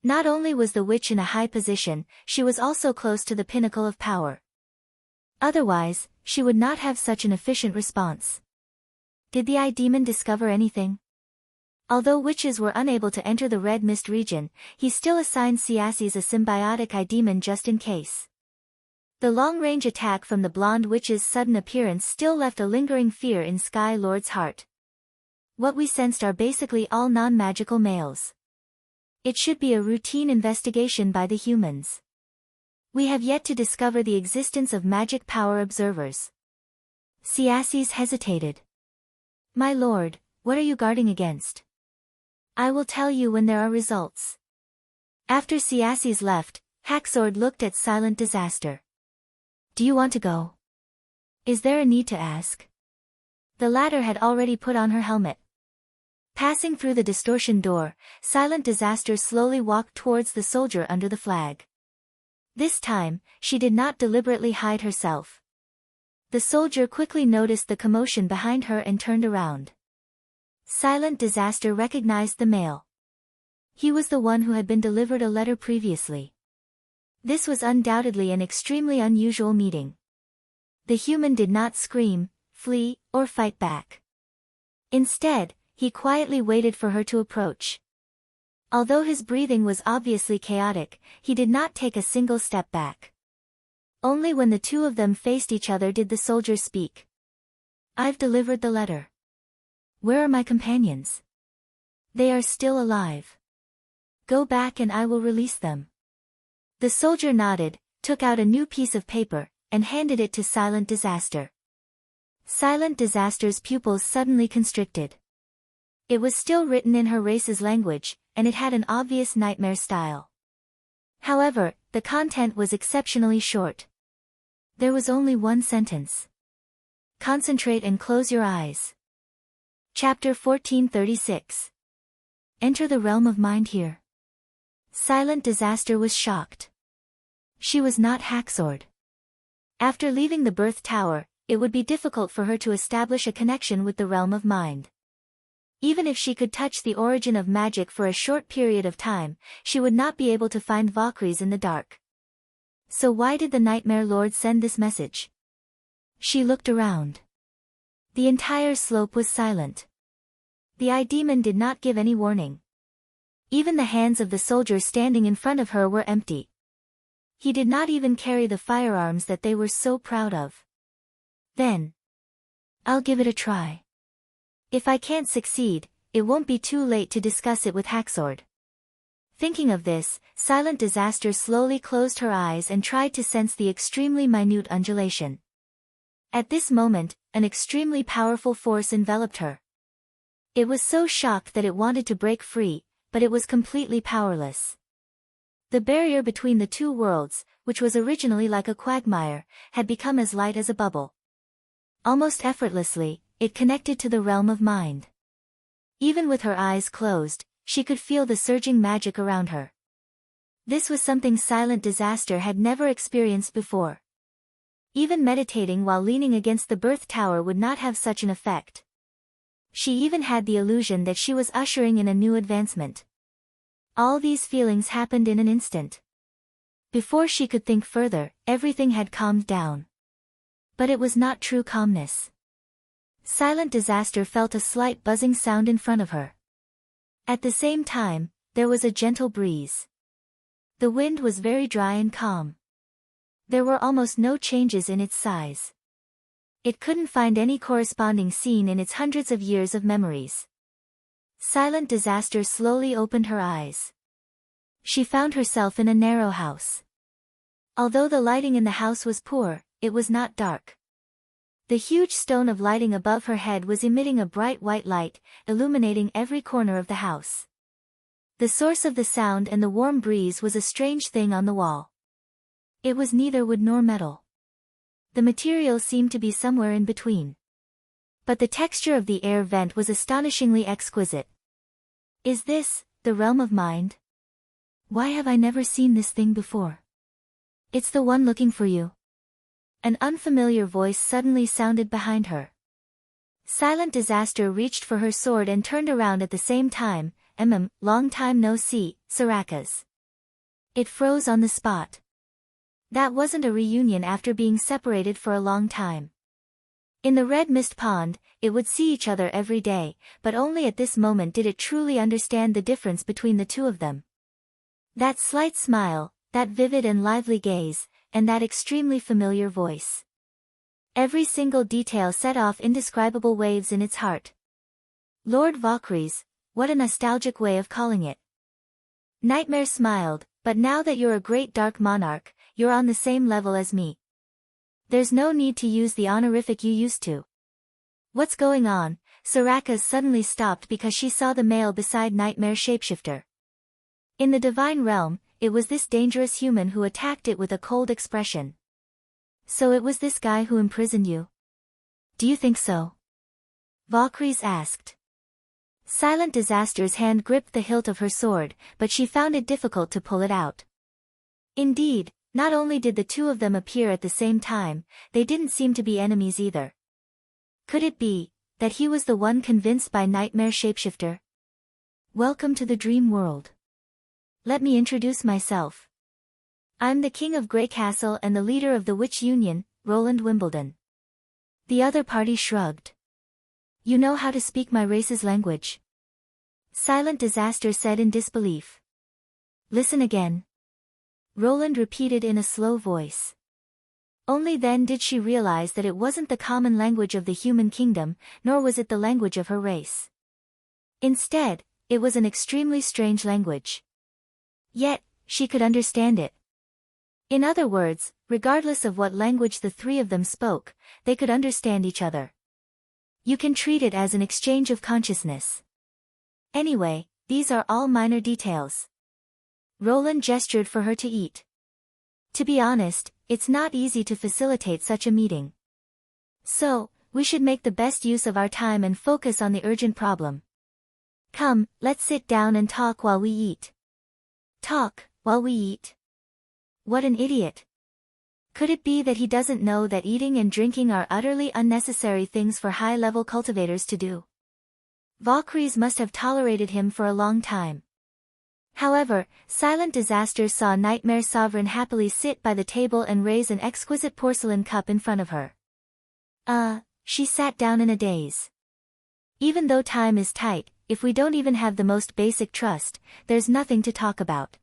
Not only was the witch in a high position, she was also close to the pinnacle of power. Otherwise, she would not have such an efficient response. Did the Eye Demon discover anything? Although witches were unable to enter the Red Mist region, he still assigned Siaces a symbiotic Eye Demon just in case. The long-range attack from the blonde witch's sudden appearance still left a lingering fear in Sky Lord's heart. What we sensed are basically all non-magical males. It should be a routine investigation by the humans. We have yet to discover the existence of magic power observers. Siaces hesitated. My lord, what are you guarding against? I will tell you when there are results. After Siaces left, Haxord looked at Silent Disaster. Do you want to go? Is there a need to ask? The latter had already put on her helmet. Passing through the distortion door, Silent Disaster slowly walked towards the soldier under the flag. This time, she did not deliberately hide herself. The soldier quickly noticed the commotion behind her and turned around. Silent Disaster recognized the male. He was the one who had been delivered a letter previously. This was undoubtedly an extremely unusual meeting. The human did not scream, flee, or fight back. Instead, he quietly waited for her to approach. Although his breathing was obviously chaotic, he did not take a single step back. Only when the two of them faced each other did the soldier speak. "I've delivered the letter. Where are my companions? They are still alive. Go back and I will release them." The soldier nodded, took out a new piece of paper, and handed it to Silent Disaster. Silent Disaster's pupils suddenly constricted. It was still written in her race's language, and it had an obvious nightmare style. However, the content was exceptionally short. There was only one sentence. "Concentrate and close your eyes." Chapter 1436. Enter the realm of mind here. Silent Disaster was shocked. She was not Haxord. After leaving the birth tower, it would be difficult for her to establish a connection with the realm of mind. Even if she could touch the origin of magic for a short period of time, she would not be able to find Valkyries in the dark. So why did the Nightmare Lord send this message? She looked around. The entire slope was silent. The Eye Demon did not give any warning. Even the hands of the soldier standing in front of her were empty. He did not even carry the firearms that they were so proud of. Then, "I'll give it a try. If I can't succeed, it won't be too late to discuss it with Haxord." Thinking of this, Silent Disaster slowly closed her eyes and tried to sense the extremely minute undulation. At this moment, an extremely powerful force enveloped her. It was so shocked that it wanted to break free, but it was completely powerless. The barrier between the two worlds, which was originally like a quagmire, had become as light as a bubble. Almost effortlessly, it connected to the realm of mind. Even with her eyes closed, she could feel the surging magic around her. This was something Silent Disaster had never experienced before. Even meditating while leaning against the birth tower would not have such an effect. She even had the illusion that she was ushering in a new advancement. All these feelings happened in an instant. Before she could think further, everything had calmed down. But it was not true calmness. Silent Disaster felt a slight buzzing sound in front of her. At the same time, there was a gentle breeze. The wind was very dry and calm. There were almost no changes in its size. It couldn't find any corresponding scene in its hundreds of years of memories. Silent Disaster slowly opened her eyes. She found herself in a narrow house. Although the lighting in the house was poor, it was not dark. The huge stone of lighting above her head was emitting a bright white light, illuminating every corner of the house. The source of the sound and the warm breeze was a strange thing on the wall. It was neither wood nor metal. The material seemed to be somewhere in between. But the texture of the air vent was astonishingly exquisite. "Is this the realm of mind? Why have I never seen this thing before? It's the one looking for you." An unfamiliar voice suddenly sounded behind her. Silent Disaster reached for her sword and turned around at the same time. Long time no see, Sarakas." It froze on the spot. That wasn't a reunion after being separated for a long time. In the red mist pond, it would see each other every day, but only at this moment did it truly understand the difference between the two of them. That slight smile, that vivid and lively gaze, and that extremely familiar voice. Every single detail set off indescribable waves in its heart. "Lord Valkyries, what a nostalgic way of calling it." Nightmare smiled, "But now that you're a great dark monarch, you're on the same level as me. There's no need to use the honorific you used to." "What's going on?" Sarakas suddenly stopped because she saw the male beside Nightmare Shapeshifter. In the divine realm, it was this dangerous human who attacked it with a cold expression. "So it was this guy who imprisoned you? Do you think so?" Valkyries asked. Silent Disaster's hand gripped the hilt of her sword, but she found it difficult to pull it out. Indeed, not only did the two of them appear at the same time, they didn't seem to be enemies either. Could it be that he was the one convinced by Nightmare Shapeshifter? Welcome to the dream world. Let me introduce myself. I'm the King of Grey Castle and the leader of the Witch Union, Roland Wimbledon. The other party shrugged. You know how to speak my race's language? Silent Disaster said in disbelief. Listen again. Roland repeated in a slow voice. Only then did she realize that it wasn't the common language of the human kingdom, nor was it the language of her race. Instead, it was an extremely strange language. Yet, she could understand it. In other words, regardless of what language the three of them spoke, they could understand each other. You can treat it as an exchange of consciousness. Anyway, these are all minor details. Roland gestured for her to eat. To be honest, it's not easy to facilitate such a meeting. So, we should make the best use of our time and focus on the urgent problem. Come, let's sit down and talk while we eat. Talk, while we eat? What an idiot. Could it be that he doesn't know that eating and drinking are utterly unnecessary things for high-level cultivators to do? Valkyries must have tolerated him for a long time. However, Silent Disaster saw Nightmare Sovereign happily sit by the table and raise an exquisite porcelain cup in front of her. She sat down in a daze. Even though time is tight, if we don't even have the most basic trust, there's nothing to talk about.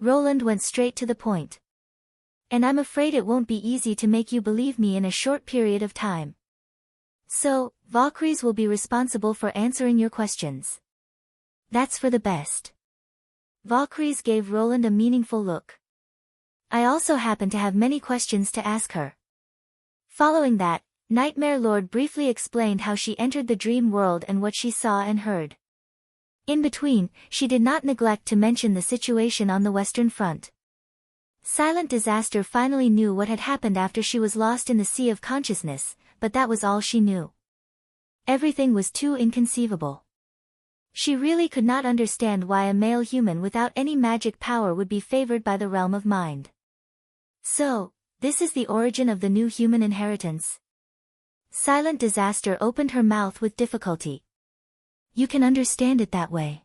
Roland went straight to the point. And I'm afraid it won't be easy to make you believe me in a short period of time. So, Valkyries will be responsible for answering your questions. That's for the best. Valkyries gave Roland a meaningful look. I also happen to have many questions to ask her. Following that, Nightmare Lord briefly explained how she entered the dream world and what she saw and heard. In between, she did not neglect to mention the situation on the Western Front. Silent Disaster finally knew what had happened after she was lost in the sea of consciousness, but that was all she knew. Everything was too inconceivable. She really could not understand why a male human without any magic power would be favored by the realm of mind. So, this is the origin of the new human inheritance. Silent Disaster opened her mouth with difficulty. You can understand it that way.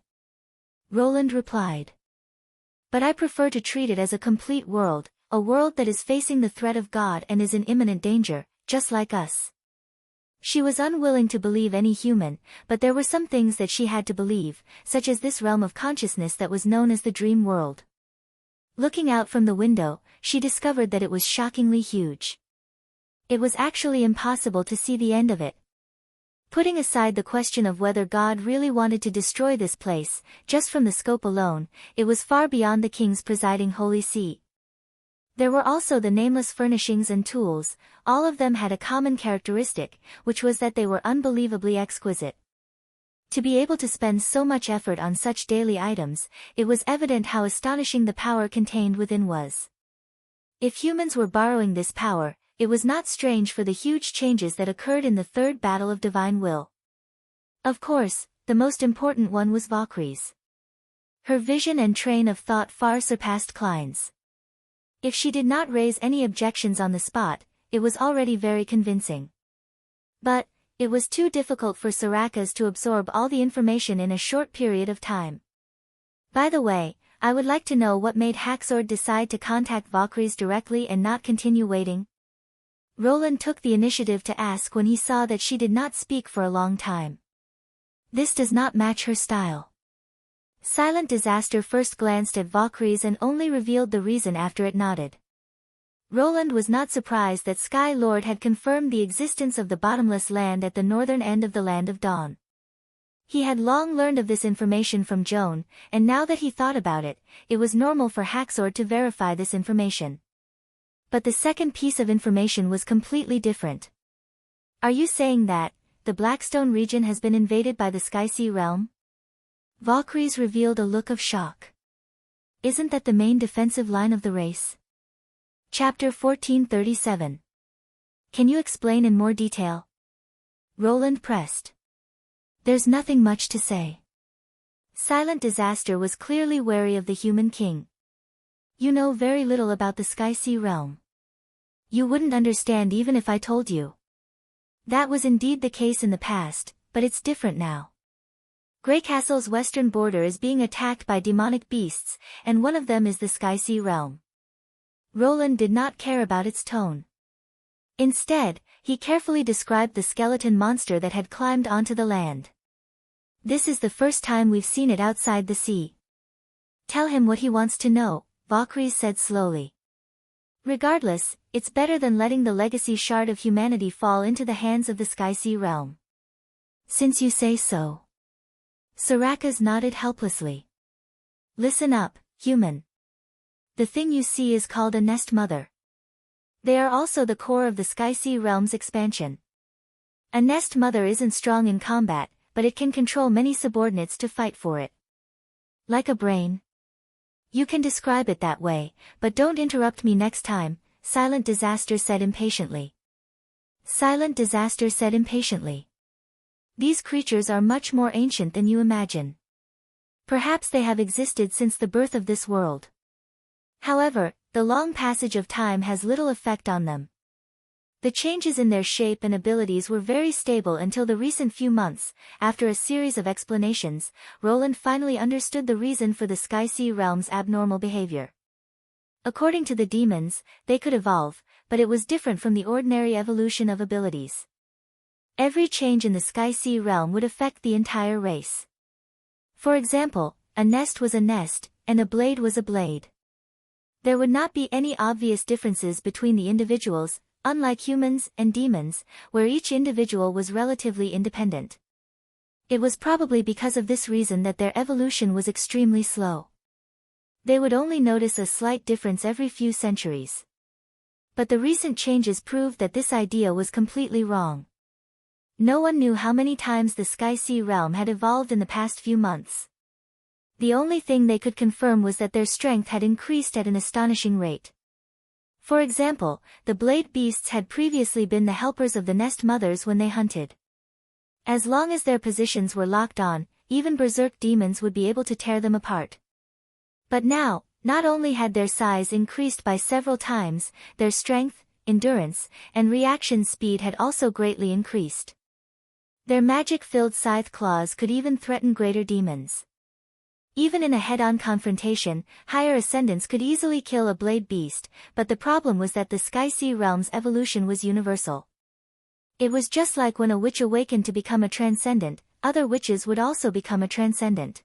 Roland replied. But I prefer to treat it as a complete world, a world that is facing the threat of God and is in imminent danger, just like us. She was unwilling to believe any human, but there were some things that she had to believe, such as this realm of consciousness that was known as the dream world. Looking out from the window, she discovered that it was shockingly huge. It was actually impossible to see the end of it. Putting aside the question of whether God really wanted to destroy this place, just from the scope alone, it was far beyond the king's presiding holy see. There were also the nameless furnishings and tools, all of them had a common characteristic, which was that they were unbelievably exquisite. To be able to spend so much effort on such daily items, it was evident how astonishing the power contained within was. If humans were borrowing this power, it was not strange for the huge changes that occurred in the Third Battle of Divine Will. Of course, the most important one was Valkyrie's. Her vision and train of thought far surpassed Klein's. If she did not raise any objections on the spot, it was already very convincing. But, it was too difficult for Sarakas to absorb all the information in a short period of time. By the way, I would like to know what made Haxord decide to contact Valkyries directly and not continue waiting. Roland took the initiative to ask when he saw that she did not speak for a long time. This does not match her style. Silent Disaster first glanced at Valkyries and only revealed the reason after it nodded. Roland was not surprised that Sky Lord had confirmed the existence of the bottomless land at the northern end of the Land of Dawn. He had long learned of this information from Joan, and now that he thought about it, it was normal for Haxord to verify this information. But the second piece of information was completely different. Are you saying that the Blackstone region has been invaded by the Skysea realm? Valkyries revealed a look of shock. Isn't that the main defensive line of the race? Chapter 1437. Can you explain in more detail? Roland pressed. There's nothing much to say. Silent Disaster was clearly wary of the human king. You know very little about the Sky Sea realm. You wouldn't understand even if I told you. That was indeed the case in the past, but it's different now. Greycastle's western border is being attacked by demonic beasts, and one of them is the Sky Sea realm. Roland did not care about its tone. Instead, he carefully described the skeleton monster that had climbed onto the land. This is the first time we've seen it outside the sea. Tell him what he wants to know, Valkyries said slowly. Regardless, it's better than letting the legacy shard of humanity fall into the hands of the Sky Sea realm. Since you say so. Soraka's nodded helplessly. Listen up, human. The thing you see is called a nest mother. They are also the core of the Sky Sea realm's expansion. A nest mother isn't strong in combat, but it can control many subordinates to fight for it. Like a brain. You can describe it that way, but don't interrupt me next time, Silent Disaster said impatiently. Silent Disaster said impatiently. These creatures are much more ancient than you imagine. Perhaps they have existed since the birth of this world. However, the long passage of time has little effect on them. The changes in their shape and abilities were very stable until the recent few months. After a series of explanations, Roland finally understood the reason for the Sky Sea realm's abnormal behavior. According to the demons, they could evolve, but it was different from the ordinary evolution of abilities. Every change in the Sky Sea realm would affect the entire race. For example, a nest was a nest, and a blade was a blade. There would not be any obvious differences between the individuals, unlike humans and demons, where each individual was relatively independent. It was probably because of this reason that their evolution was extremely slow. They would only notice a slight difference every few centuries. But the recent changes proved that this idea was completely wrong. No one knew how many times the Sky Sea realm had evolved in the past few months. The only thing they could confirm was that their strength had increased at an astonishing rate. For example, the blade beasts had previously been the helpers of the nest mothers when they hunted. As long as their positions were locked on, even berserk demons would be able to tear them apart. But now, not only had their size increased by several times, their strength, endurance, and reaction speed had also greatly increased. Their magic-filled scythe claws could even threaten greater demons. Even in a head-on confrontation, higher ascendants could easily kill a blade beast, but the problem was that the Sky Sea realm's evolution was universal. It was just like when a witch awakened to become a transcendent, other witches would also become a transcendent.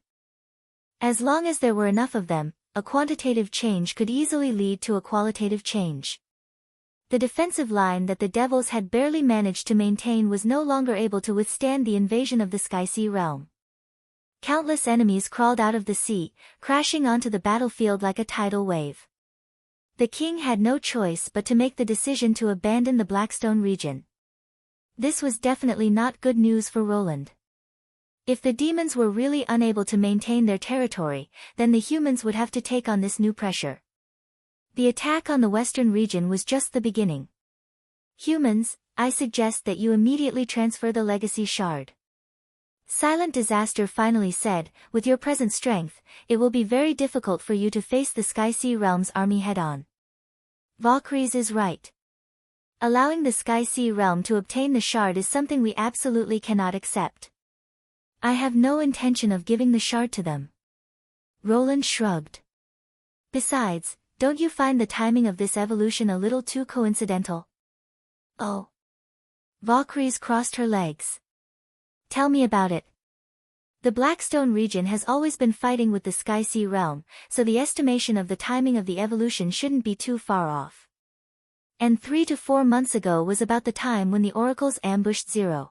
As long as there were enough of them, a quantitative change could easily lead to a qualitative change. The defensive line that the devils had barely managed to maintain was no longer able to withstand the invasion of the Sky Sea realm. Countless enemies crawled out of the sea, crashing onto the battlefield like a tidal wave. The king had no choice but to make the decision to abandon the Blackstone region. This was definitely not good news for Roland. If the demons were really unable to maintain their territory, then the humans would have to take on this new pressure. The attack on the western region was just the beginning. Humans, I suggest that you immediately transfer the legacy shard. Silent Disaster finally said, with your present strength, it will be very difficult for you to face the Sky Sea realm's army head-on. Valkyries is right. Allowing the Sky Sea realm to obtain the shard is something we absolutely cannot accept. I have no intention of giving the shard to them. Roland shrugged. Besides, don't you find the timing of this evolution a little too coincidental? Oh. Valkyries crossed her legs. Tell me about it. The Blackstone region has always been fighting with the Sky Sea realm, so the estimation of the timing of the evolution shouldn't be too far off. And 3 to 4 months ago was about the time when the oracles ambushed Zero.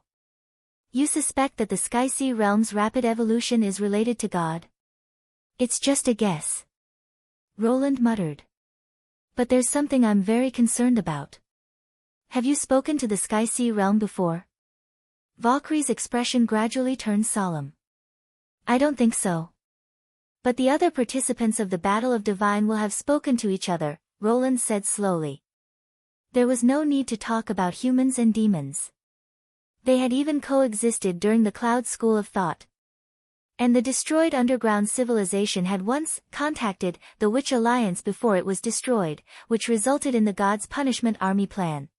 You suspect that the Sky Sea realm's rapid evolution is related to God? It's just a guess. Roland muttered. But there's something I'm very concerned about. Have you spoken to the Sky Sea realm before? Valkyrie's expression gradually turned solemn. I don't think so. But the other participants of the Battle of Divine will have spoken to each other, Roland said slowly. There was no need to talk about humans and demons. They had even coexisted during the Cloud School of Thought. And the destroyed underground civilization had once contacted the Witch Alliance before it was destroyed, which resulted in the God's Punishment Army plan.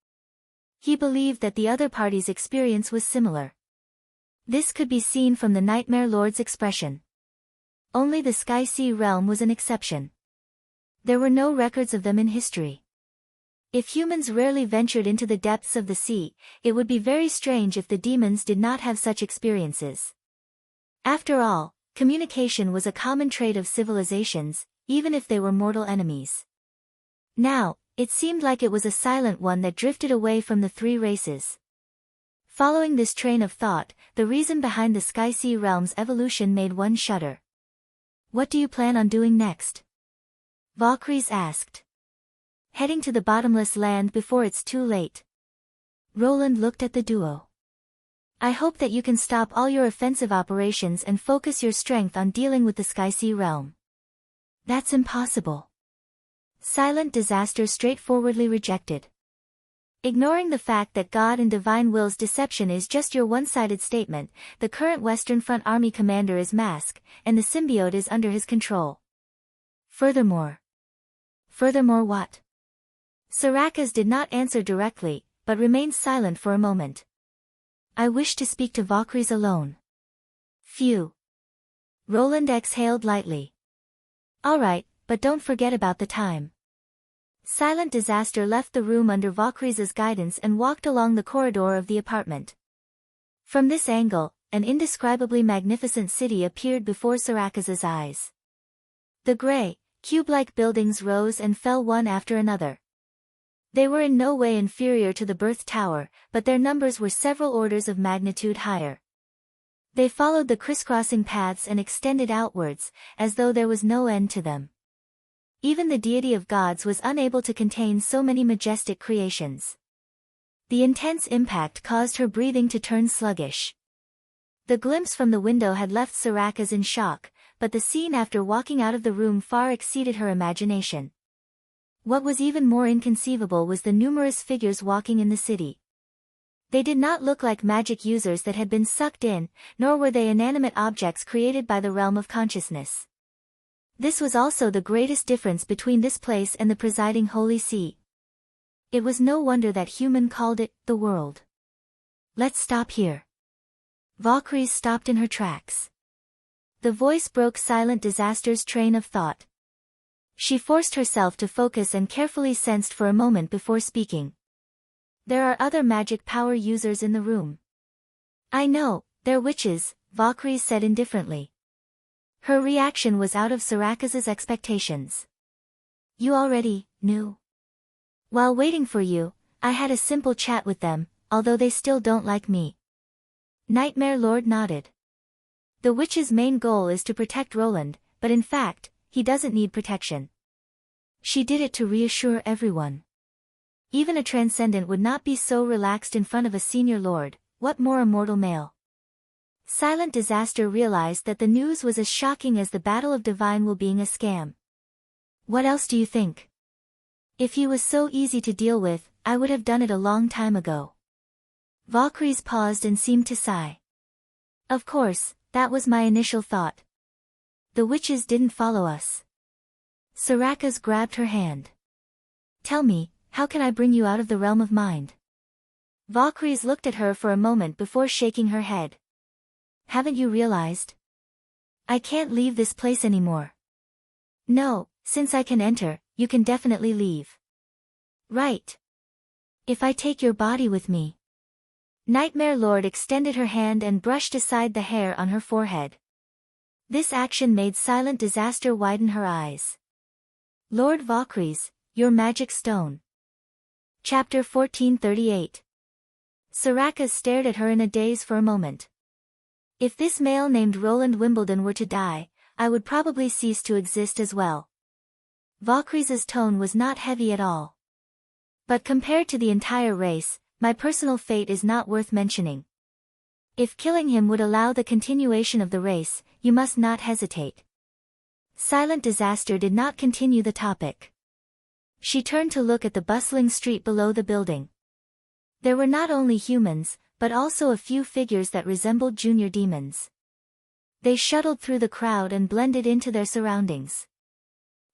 He believed that the other party's experience was similar. This could be seen from the Nightmare Lord's expression. Only the Sky Sea realm was an exception. There were no records of them in history. If humans rarely ventured into the depths of the sea, it would be very strange if the demons did not have such experiences. After all, communication was a common trait of civilizations, even if they were mortal enemies. Now, it seemed like it was a silent one that drifted away from the three races. Following this train of thought, the reason behind the Sky Sea realm's evolution made one shudder. What do you plan on doing next? Valkyries asked. Heading to the bottomless land before it's too late. Roland looked at the duo. I hope that you can stop all your offensive operations and focus your strength on dealing with the Sky Sea realm. That's impossible. Silent Disaster straightforwardly rejected. Ignoring the fact that God and Divine Will's deception is just your one-sided statement, the current Western Front Army commander is Mask, and the symbiote is under his control. Furthermore what? Sarakas did not answer directly, but remained silent for a moment. I wish to speak to Valkyries alone. Phew. Roland exhaled lightly. Alright, but don't forget about the time. Silent Disaster left the room under Valkyries' guidance and walked along the corridor of the apartment. From this angle, an indescribably magnificent city appeared before Sarakas' eyes. The gray, cube-like buildings rose and fell one after another. They were in no way inferior to the Birth Tower, but their numbers were several orders of magnitude higher. They followed the crisscrossing paths and extended outwards, as though there was no end to them. Even the deity of gods was unable to contain so many majestic creations. The intense impact caused her breathing to turn sluggish. The glimpse from the window had left Sarakas in shock, but the scene after walking out of the room far exceeded her imagination. What was even more inconceivable was the numerous figures walking in the city. They did not look like magic users that had been sucked in, nor were they inanimate objects created by the realm of consciousness. This was also the greatest difference between this place and the presiding Holy See. It was no wonder that human called it, the world. Let's stop here. Valkyries stopped in her tracks. The voice broke Silent Disaster's train of thought. She forced herself to focus and carefully sensed for a moment before speaking. There are other magic power users in the room. I know, they're witches, Valkyries said indifferently. Her reaction was out of Sarakas' expectations. You already knew. While waiting for you, I had a simple chat with them, although they still don't like me. Nightmare Lord nodded. The witch's main goal is to protect Roland, but in fact, he doesn't need protection. She did it to reassure everyone. Even a transcendent would not be so relaxed in front of a senior lord, what more a mortal male? Silent Disaster realized that the news was as shocking as the Battle of Divine Will being a scam. What else do you think? If he was so easy to deal with, I would have done it a long time ago. Valkyries paused and seemed to sigh. Of course, that was my initial thought. The witches didn't follow us. Sarakas grabbed her hand. Tell me, how can I bring you out of the realm of mind? Valkyries looked at her for a moment before shaking her head. Haven't you realized? I can't leave this place anymore. No, since I can enter, you can definitely leave. Right. If I take your body with me. Nightmare Lord extended her hand and brushed aside the hair on her forehead. This action made Silent Disaster widen her eyes. Lord Valkyries, your magic stone. Chapter 1438. Sarakas stared at her in a daze for a moment. If this male named Roland Wimbledon were to die, I would probably cease to exist as well. Valkyries' tone was not heavy at all. But compared to the entire race, my personal fate is not worth mentioning. If killing him would allow the continuation of the race, you must not hesitate. Silent Disaster did not continue the topic. She turned to look at the bustling street below the building. There were not only humans, but also a few figures that resembled junior demons. They shuttled through the crowd and blended into their surroundings.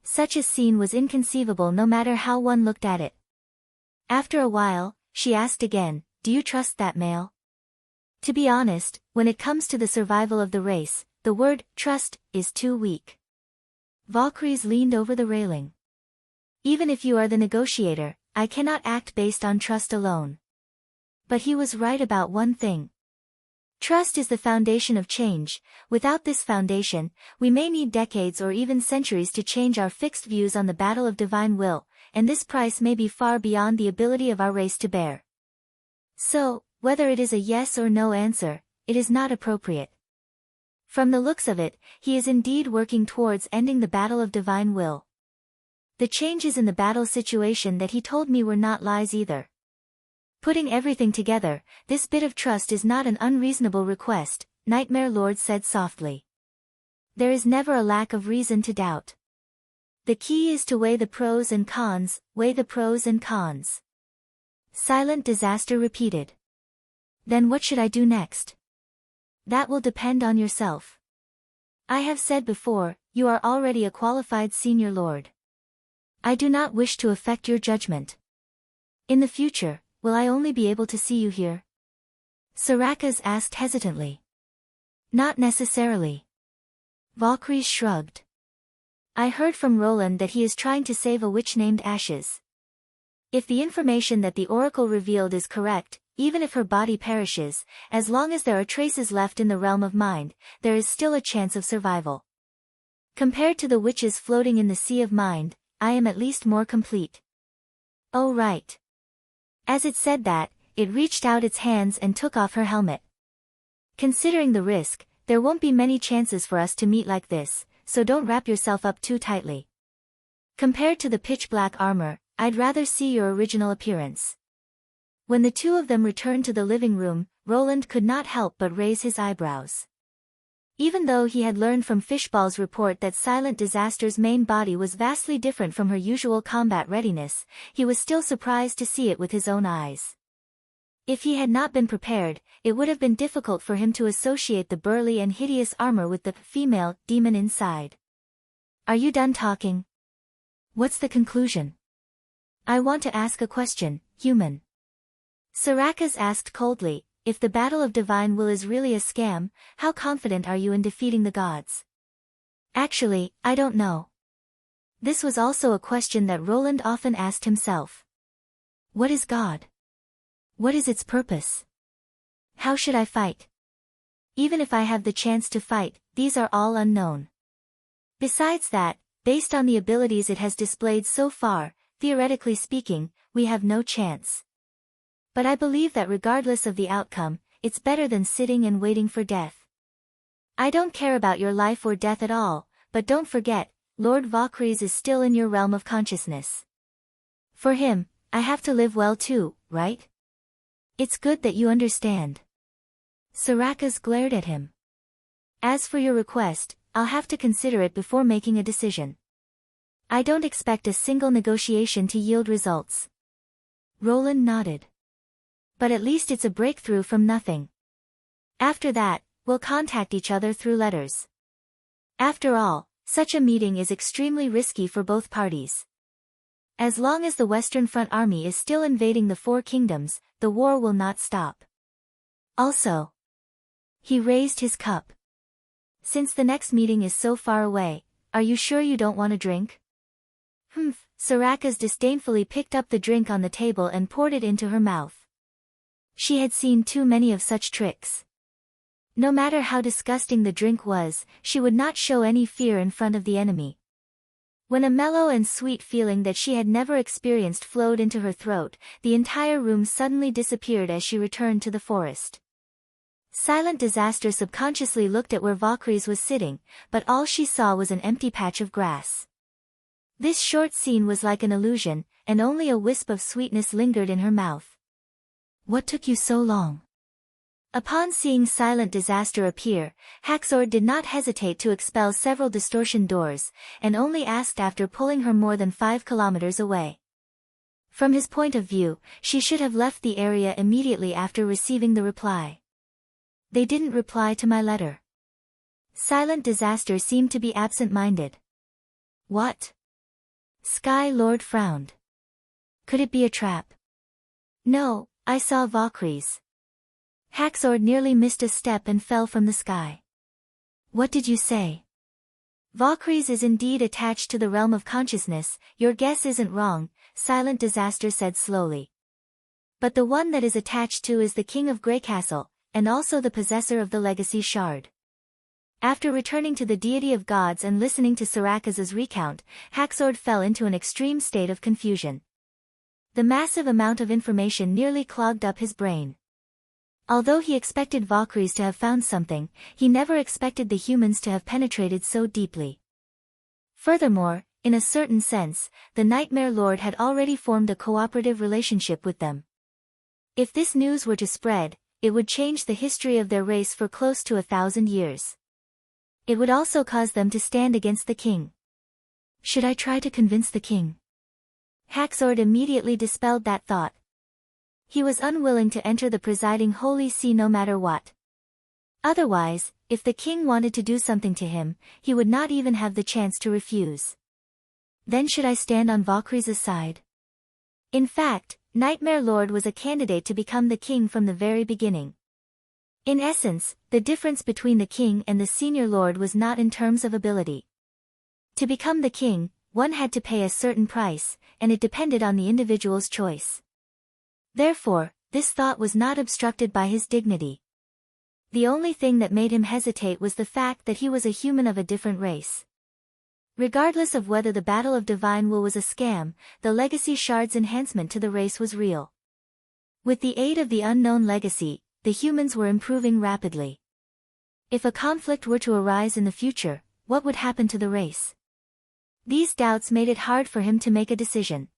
Such a scene was inconceivable no matter how one looked at it. After a while, she asked again, "Do you trust that male?" To be honest, when it comes to the survival of the race, the word trust is too weak. Valkyries leaned over the railing. "Even if you are the negotiator, I cannot act based on trust alone." But he was right about one thing. Trust is the foundation of change. Without this foundation, we may need decades or even centuries to change our fixed views on the battle of divine will, and this price may be far beyond the ability of our race to bear. So, whether it is a yes or no answer, it is not appropriate. From the looks of it, he is indeed working towards ending the battle of divine will. The changes in the battle situation that he told me were not lies either. Putting everything together, this bit of trust is not an unreasonable request, Nightmare Lord said softly. There is never a lack of reason to doubt. The key is to weigh the pros and cons, weigh the pros and cons. Silent Disaster repeated. Then what should I do next? That will depend on yourself. I have said before, you are already a qualified senior lord. I do not wish to affect your judgment. In the future, will I only be able to see you here? Sarakas asked hesitantly. Not necessarily. Valkyries shrugged. I heard from Roland that he is trying to save a witch named Ashes. If the information that the oracle revealed is correct, even if her body perishes, as long as there are traces left in the realm of mind, there is still a chance of survival. Compared to the witches floating in the sea of mind, I am at least more complete. Oh right. As it said that, it reached out its hands and took off her helmet. Considering the risk, there won't be many chances for us to meet like this, so don't wrap yourself up too tightly. Compared to the pitch-black armor, I'd rather see your original appearance. When the two of them returned to the living room, Roland could not help but raise his eyebrows. Even though he had learned from Fishball's report that Silent Disaster's main body was vastly different from her usual combat readiness, he was still surprised to see it with his own eyes. If he had not been prepared, it would have been difficult for him to associate the burly and hideous armor with the female demon inside. Are you done talking? What's the conclusion? I want to ask a question, human. Sarakas asked coldly, if the battle of divine will is really a scam, how confident are you in defeating the gods? Actually, I don't know. This was also a question that Roland often asked himself. What is God? What is its purpose? How should I fight? Even if I have the chance to fight, these are all unknown. Besides that, based on the abilities it has displayed so far, theoretically speaking, we have no chance. But I believe that regardless of the outcome, it's better than sitting and waiting for death. I don't care about your life or death at all, but don't forget, Lord Valkyries is still in your realm of consciousness. For him, I have to live well too, right? It's good that you understand. Sarakas glared at him. As for your request, I'll have to consider it before making a decision. I don't expect a single negotiation to yield results. Roland nodded. But at least it's a breakthrough from nothing. After that, we'll contact each other through letters. After all, such a meeting is extremely risky for both parties. As long as the Western Front Army is still invading the Four Kingdoms, the war will not stop. Also, he raised his cup. Since the next meeting is so far away, are you sure you don't want a drink? Humph, Sarakas disdainfully picked up the drink on the table and poured it into her mouth. She had seen too many of such tricks. No matter how disgusting the drink was, she would not show any fear in front of the enemy. When a mellow and sweet feeling that she had never experienced flowed into her throat, the entire room suddenly disappeared as she returned to the forest. Silent Disaster subconsciously looked at where Valkyries was sitting, but all she saw was an empty patch of grass. This short scene was like an illusion, and only a wisp of sweetness lingered in her mouth. What took you so long? Upon seeing Silent Disaster appear, Haxord did not hesitate to expel several distortion doors, and only asked after pulling her more than 5 kilometers away. From his point of view, she should have left the area immediately after receiving the reply. They didn't reply to my letter. Silent Disaster seemed to be absent-minded. What? Sky Lord frowned. Could it be a trap? No, I saw Valkyries. Haxord nearly missed a step and fell from the sky. What did you say? Valkyries is indeed attached to the realm of consciousness, your guess isn't wrong, Silent Disaster said slowly. But the one that is attached to is the King of Greycastle, and also the possessor of the Legacy Shard. After returning to the deity of gods and listening to Sarakaz's recount, Haxord fell into an extreme state of confusion. The massive amount of information nearly clogged up his brain. Although he expected Valkyries to have found something, he never expected the humans to have penetrated so deeply. Furthermore, in a certain sense, the Nightmare Lord had already formed a cooperative relationship with them. If this news were to spread, it would change the history of their race for close to 1,000 years. It would also cause them to stand against the king. Should I try to convince the king? Haxord immediately dispelled that thought. He was unwilling to enter the presiding Holy See no matter what. Otherwise, if the king wanted to do something to him, he would not even have the chance to refuse. Then should I stand on Valkyrie's side? In fact, Nightmare Lord was a candidate to become the king from the very beginning. In essence, the difference between the king and the senior lord was not in terms of ability. To become the king, one had to pay a certain price, and it depended on the individual's choice. Therefore, this thought was not obstructed by his dignity. The only thing that made him hesitate was the fact that he was a human of a different race. Regardless of whether the Battle of Divine Will was a scam, the Legacy Shard's enhancement to the race was real. With the aid of the unknown legacy, the humans were improving rapidly. If a conflict were to arise in the future, what would happen to the race? These doubts made it hard for him to make a decision.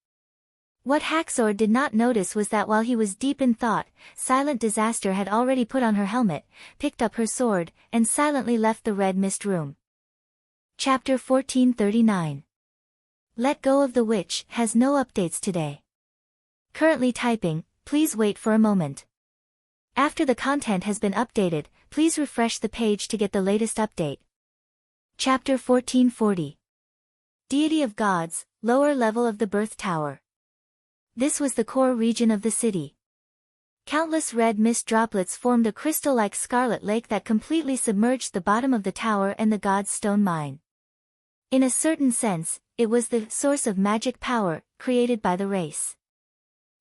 What Haxord did not notice was that while he was deep in thought, Silent Disaster had already put on her helmet, picked up her sword, and silently left the Red Mist room. Chapter 1439. Let Go of the Witch has no updates today. Currently typing, please wait for a moment. After the content has been updated, please refresh the page to get the latest update. Chapter 1440. Deity of Gods, lower level of the Birth Tower. This was the core region of the city. Countless red mist droplets formed a crystal-like scarlet lake that completely submerged the bottom of the tower and the god's stone mine. In a certain sense, it was the source of magic power, created by the race.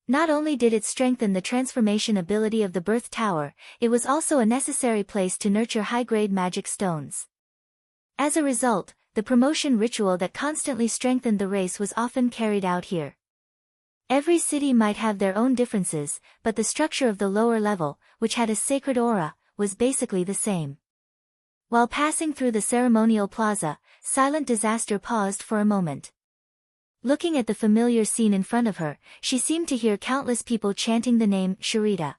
Not only did it strengthen the transformation ability of the Birth Tower, it was also a necessary place to nurture high-grade magic stones. As a result, the promotion ritual that constantly strengthened the race was often carried out here. Every city might have their own differences, but the structure of the lower level, which had a sacred aura, was basically the same. While passing through the ceremonial plaza, Silent Disaster paused for a moment. Looking at the familiar scene in front of her, she seemed to hear countless people chanting the name Sharita.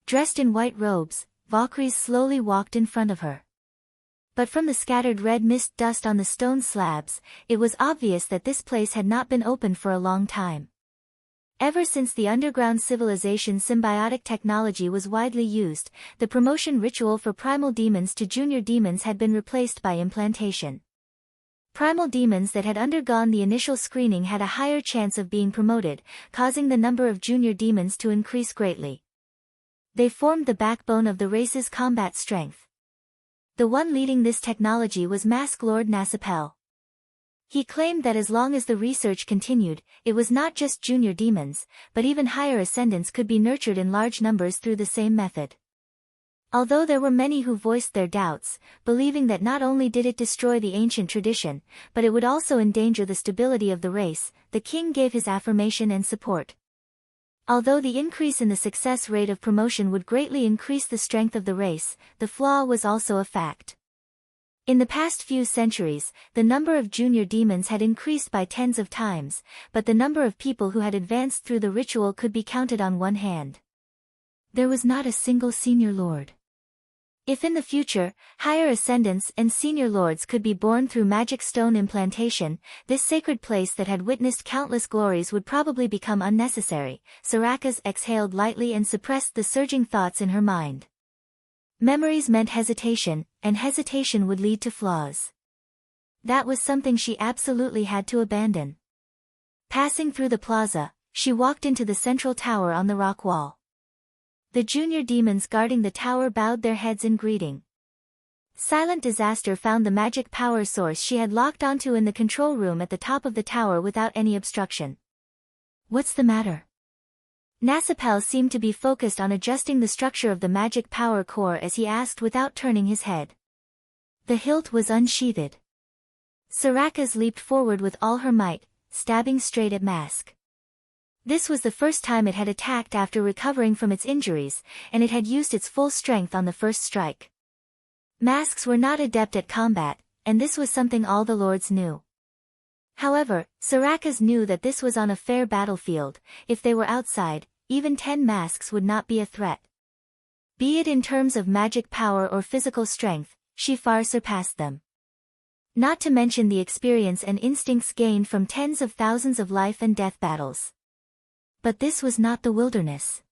Dressed in white robes, Valkyries slowly walked in front of her. But from the scattered red mist dust on the stone slabs, it was obvious that this place had not been opened for a long time. Ever since the underground civilization symbiotic technology was widely used, the promotion ritual for primal demons to junior demons had been replaced by implantation. Primal demons that had undergone the initial screening had a higher chance of being promoted, causing the number of junior demons to increase greatly. They formed the backbone of the race's combat strength. The one leading this technology was Mask Lord Nasipel. He claimed that as long as the research continued, it was not just junior demons, but even higher ascendants could be nurtured in large numbers through the same method. Although there were many who voiced their doubts, believing that not only did it destroy the ancient tradition, but it would also endanger the stability of the race, the king gave his affirmation and support. Although the increase in the success rate of promotion would greatly increase the strength of the race, the flaw was also a fact. In the past few centuries, the number of junior demons had increased by tens of times, but the number of people who had advanced through the ritual could be counted on one hand. There was not a single senior lord. If in the future, higher ascendants and senior lords could be born through magic stone implantation, this sacred place that had witnessed countless glories would probably become unnecessary. Soraka's exhaled lightly and suppressed the surging thoughts in her mind. Memories meant hesitation, and hesitation would lead to flaws. That was something she absolutely had to abandon. Passing through the plaza, she walked into the central tower on the rock wall. The junior demons guarding the tower bowed their heads in greeting. Silent Disaster found the magic power source she had locked onto in the control room at the top of the tower without any obstruction. "What's the matter?" Nasipel seemed to be focused on adjusting the structure of the magic power core as he asked without turning his head. The hilt was unsheathed. Soraka's leaped forward with all her might, stabbing straight at Mask. This was the first time it had attacked after recovering from its injuries, and it had used its full strength on the first strike. Masks were not adept at combat, and this was something all the lords knew. However, Soraka's knew that this was on a fair battlefield. If they were outside, even 10 masks would not be a threat. Be it in terms of magic power or physical strength, she far surpassed them. Not to mention the experience and instincts gained from tens of thousands of life and death battles. But this was not the wilderness.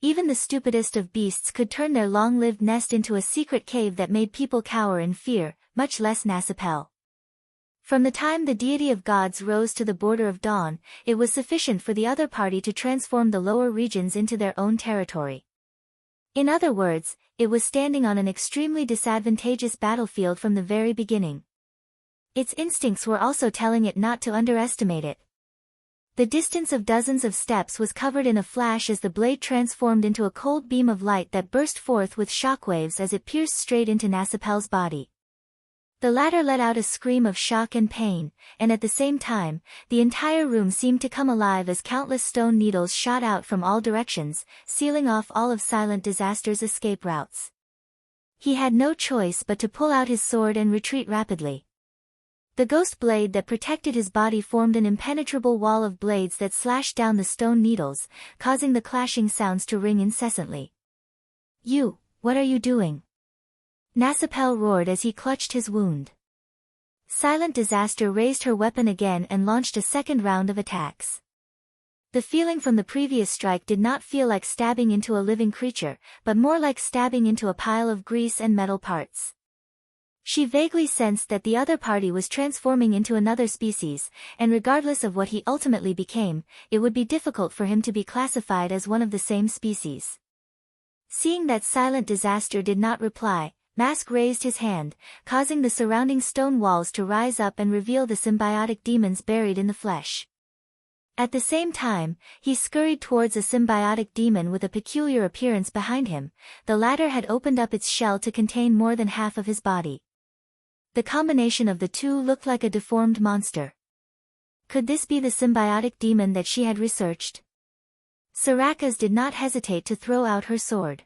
Even the stupidest of beasts could turn their long-lived nest into a secret cave that made people cower in fear, much less Nasipel. From the time the deity of gods rose to the border of dawn, it was sufficient for the other party to transform the lower regions into their own territory. In other words, it was standing on an extremely disadvantageous battlefield from the very beginning. Its instincts were also telling it not to underestimate it. The distance of dozens of steps was covered in a flash as the blade transformed into a cold beam of light that burst forth with shockwaves as it pierced straight into Nasipel's body. The latter let out a scream of shock and pain, and at the same time, the entire room seemed to come alive as countless stone needles shot out from all directions, sealing off all of Silent Disaster's escape routes. He had no choice but to pull out his sword and retreat rapidly. The ghost blade that protected his body formed an impenetrable wall of blades that slashed down the stone needles, causing the clashing sounds to ring incessantly. "You, what are you doing?" Nasipel roared as he clutched his wound. Silent Disaster raised her weapon again and launched a second round of attacks. The feeling from the previous strike did not feel like stabbing into a living creature, but more like stabbing into a pile of grease and metal parts. She vaguely sensed that the other party was transforming into another species, and regardless of what he ultimately became, it would be difficult for him to be classified as one of the same species. Seeing that Silent Disaster did not reply, Mask raised his hand, causing the surrounding stone walls to rise up and reveal the symbiotic demons buried in the flesh. At the same time, he scurried towards a symbiotic demon with a peculiar appearance behind him. The latter had opened up its shell to contain more than half of his body. The combination of the two looked like a deformed monster. Could this be the symbiotic demon that she had researched? Soraka's did not hesitate to throw out her sword.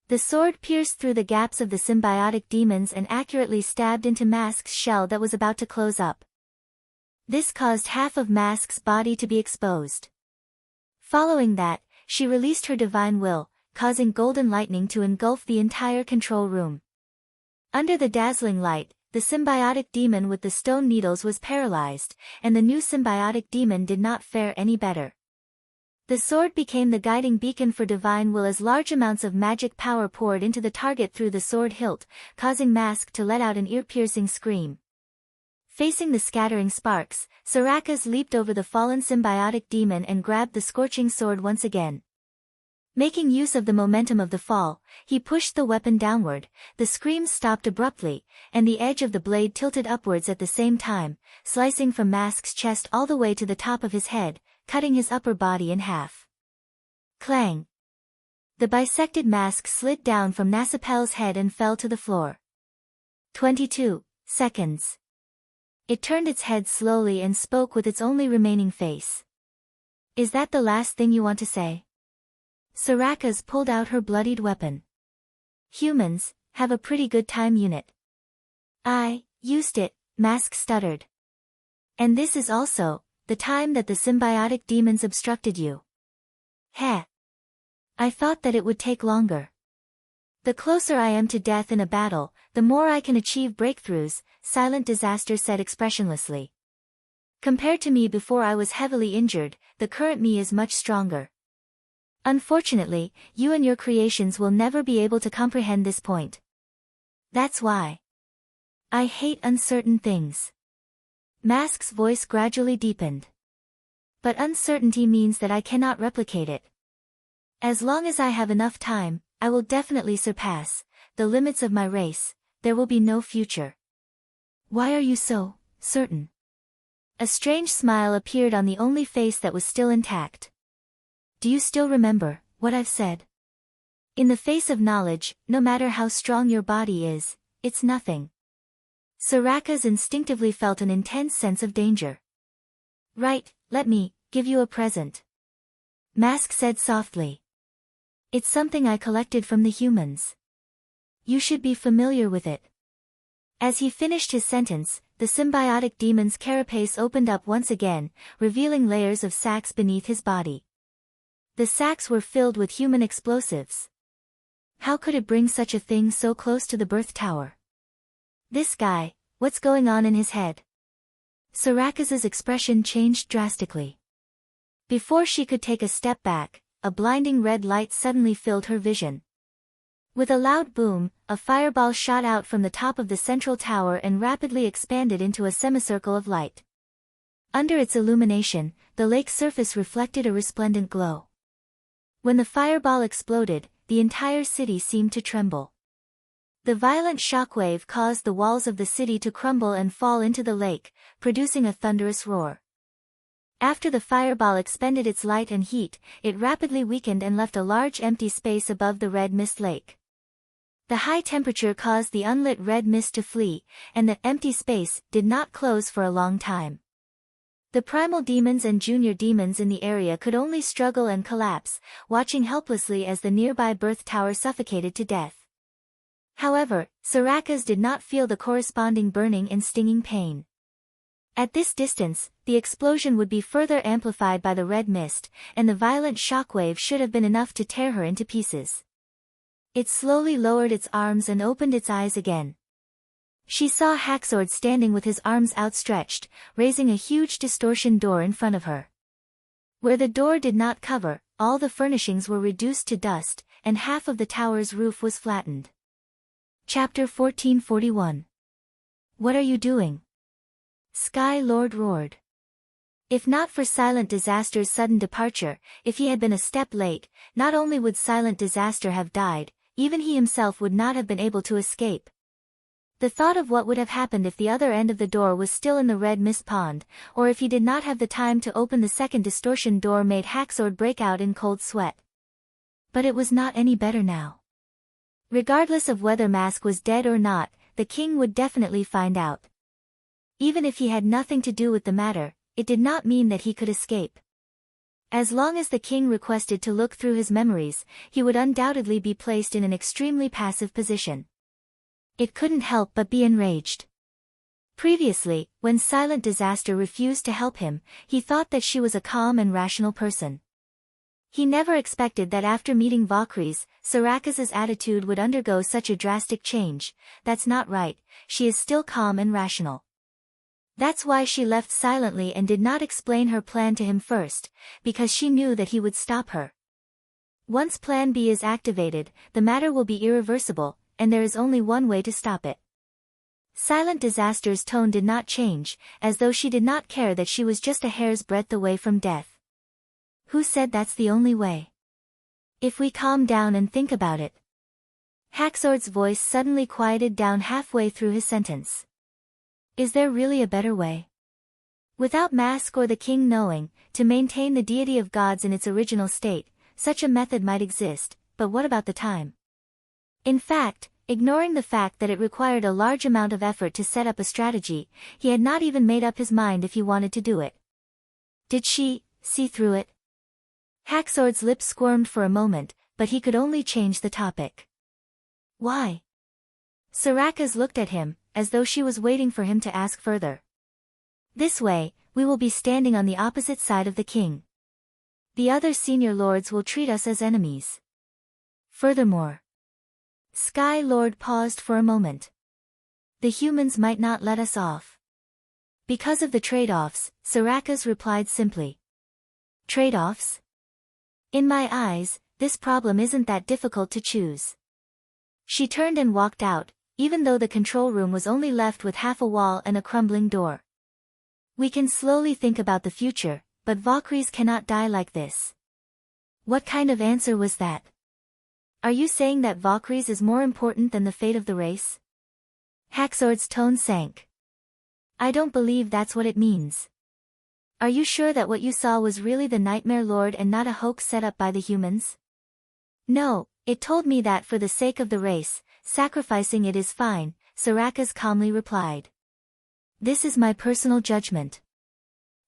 The sword pierced through the gaps of the symbiotic demons and accurately stabbed into Mask's shell that was about to close up. This caused half of Mask's body to be exposed. Following that, she released her divine will, causing golden lightning to engulf the entire control room. Under the dazzling light, the symbiotic demon with the stone needles was paralyzed, and the new symbiotic demon did not fare any better. The sword became the guiding beacon for divine will as large amounts of magic power poured into the target through the sword hilt, causing Mask to let out an ear-piercing scream. Facing the scattering sparks, Soraka's leaped over the fallen symbiotic demon and grabbed the scorching sword once again. Making use of the momentum of the fall, he pushed the weapon downward, the screams stopped abruptly, and the edge of the blade tilted upwards at the same time, slicing from Mask's chest all the way to the top of his head, cutting his upper body in half. Clang! The bisected Mask slid down from Nasipel's head and fell to the floor. 22 seconds. It turned its head slowly and spoke with its only remaining face. "Is that the last thing you want to say?" Soraka's pulled out her bloodied weapon. "Humans have a pretty good time unit." "I used it," Mask stuttered. "And this is also the time that the symbiotic demons obstructed you." "Heh. I thought that it would take longer." The closer I am to death in a battle, the more I can achieve breakthroughs, Silent Disaster said expressionlessly. Compared to me before I was heavily injured, the current me is much stronger. Unfortunately, you and your creations will never be able to comprehend this point. That's why I hate uncertain things. Mask's voice gradually deepened. But uncertainty means that I cannot replicate it. As long as I have enough time, I will definitely surpass the limits of my race. There will be no future. Why are you so certain? A strange smile appeared on the only face that was still intact. Do you still remember what I've said? In the face of knowledge, no matter how strong your body is, it's nothing. Soraka's instinctively felt an intense sense of danger. Right, let me give you a present. Mask said softly. It's something I collected from the humans. You should be familiar with it. As he finished his sentence, the symbiotic demon's carapace opened up once again, revealing layers of sacs beneath his body. The sacs were filled with human explosives. How could it bring such a thing so close to the birth tower? This guy, what's going on in his head? Soraka's expression changed drastically. Before she could take a step back, a blinding red light suddenly filled her vision. With a loud boom, a fireball shot out from the top of the central tower and rapidly expanded into a semicircle of light. Under its illumination, the lake's surface reflected a resplendent glow. When the fireball exploded, the entire city seemed to tremble. The violent shockwave caused the walls of the city to crumble and fall into the lake, producing a thunderous roar. After the fireball expended its light and heat, it rapidly weakened and left a large empty space above the red mist lake. The high temperature caused the unlit red mist to flee, and the empty space did not close for a long time. The primal demons and junior demons in the area could only struggle and collapse, watching helplessly as the nearby birth tower suffocated to death. However, Soraka's did not feel the corresponding burning and stinging pain. At this distance, the explosion would be further amplified by the red mist, and the violent shockwave should have been enough to tear her into pieces. It slowly lowered its arms and opened its eyes again. She saw Haxord standing with his arms outstretched, raising a huge distortion door in front of her. Where the door did not cover, all the furnishings were reduced to dust, and half of the tower's roof was flattened. Chapter 1441. What are you doing? Sky Lord roared. If not for Silent Disaster's sudden departure, if he had been a step late, not only would Silent Disaster have died, even he himself would not have been able to escape. The thought of what would have happened if the other end of the door was still in the red mist pond, or if he did not have the time to open the second distortion door made Haxord break out in cold sweat. But it was not any better now. Regardless of whether Mask was dead or not, the king would definitely find out. Even if he had nothing to do with the matter, it did not mean that he could escape. As long as the king requested to look through his memories, he would undoubtedly be placed in an extremely passive position. It couldn't help but be enraged. Previously, when Silent Disaster refused to help him, he thought that she was a calm and rational person. He never expected that after meeting Valkyries, Soraka's attitude would undergo such a drastic change. That's not right, she is still calm and rational. That's why she left silently and did not explain her plan to him first, because she knew that he would stop her. Once Plan B is activated, the matter will be irreversible, and there is only one way to stop it. Silent Disaster's tone did not change, as though she did not care that she was just a hair's breadth away from death. Who said that's the only way? If we calm down and think about it. Haxord's voice suddenly quieted down halfway through his sentence. Is there really a better way? Without Mask or the king knowing, to maintain the deity of gods in its original state, such a method might exist, but what about the time? In fact, ignoring the fact that it required a large amount of effort to set up a strategy, he had not even made up his mind if he wanted to do it. Did she see through it? Haxord's lips squirmed for a moment, but he could only change the topic. Why? Soraka's looked at him, as though she was waiting for him to ask further. This way, we will be standing on the opposite side of the king. The other senior lords will treat us as enemies. Furthermore, Sky Lord paused for a moment. The humans might not let us off. Because of the trade-offs, Sarakas replied simply. Trade-offs? In my eyes, this problem isn't that difficult to choose. She turned and walked out, even though the control room was only left with half a wall and a crumbling door. We can slowly think about the future, but Valkyries cannot die like this. What kind of answer was that? Are you saying that Valkyries is more important than the fate of the race? Haxord's tone sank. I don't believe that's what it means. Are you sure that what you saw was really the Nightmare Lord and not a hoax set up by the humans? No, it told me that for the sake of the race, sacrificing it is fine, Sarakas calmly replied. This is my personal judgment.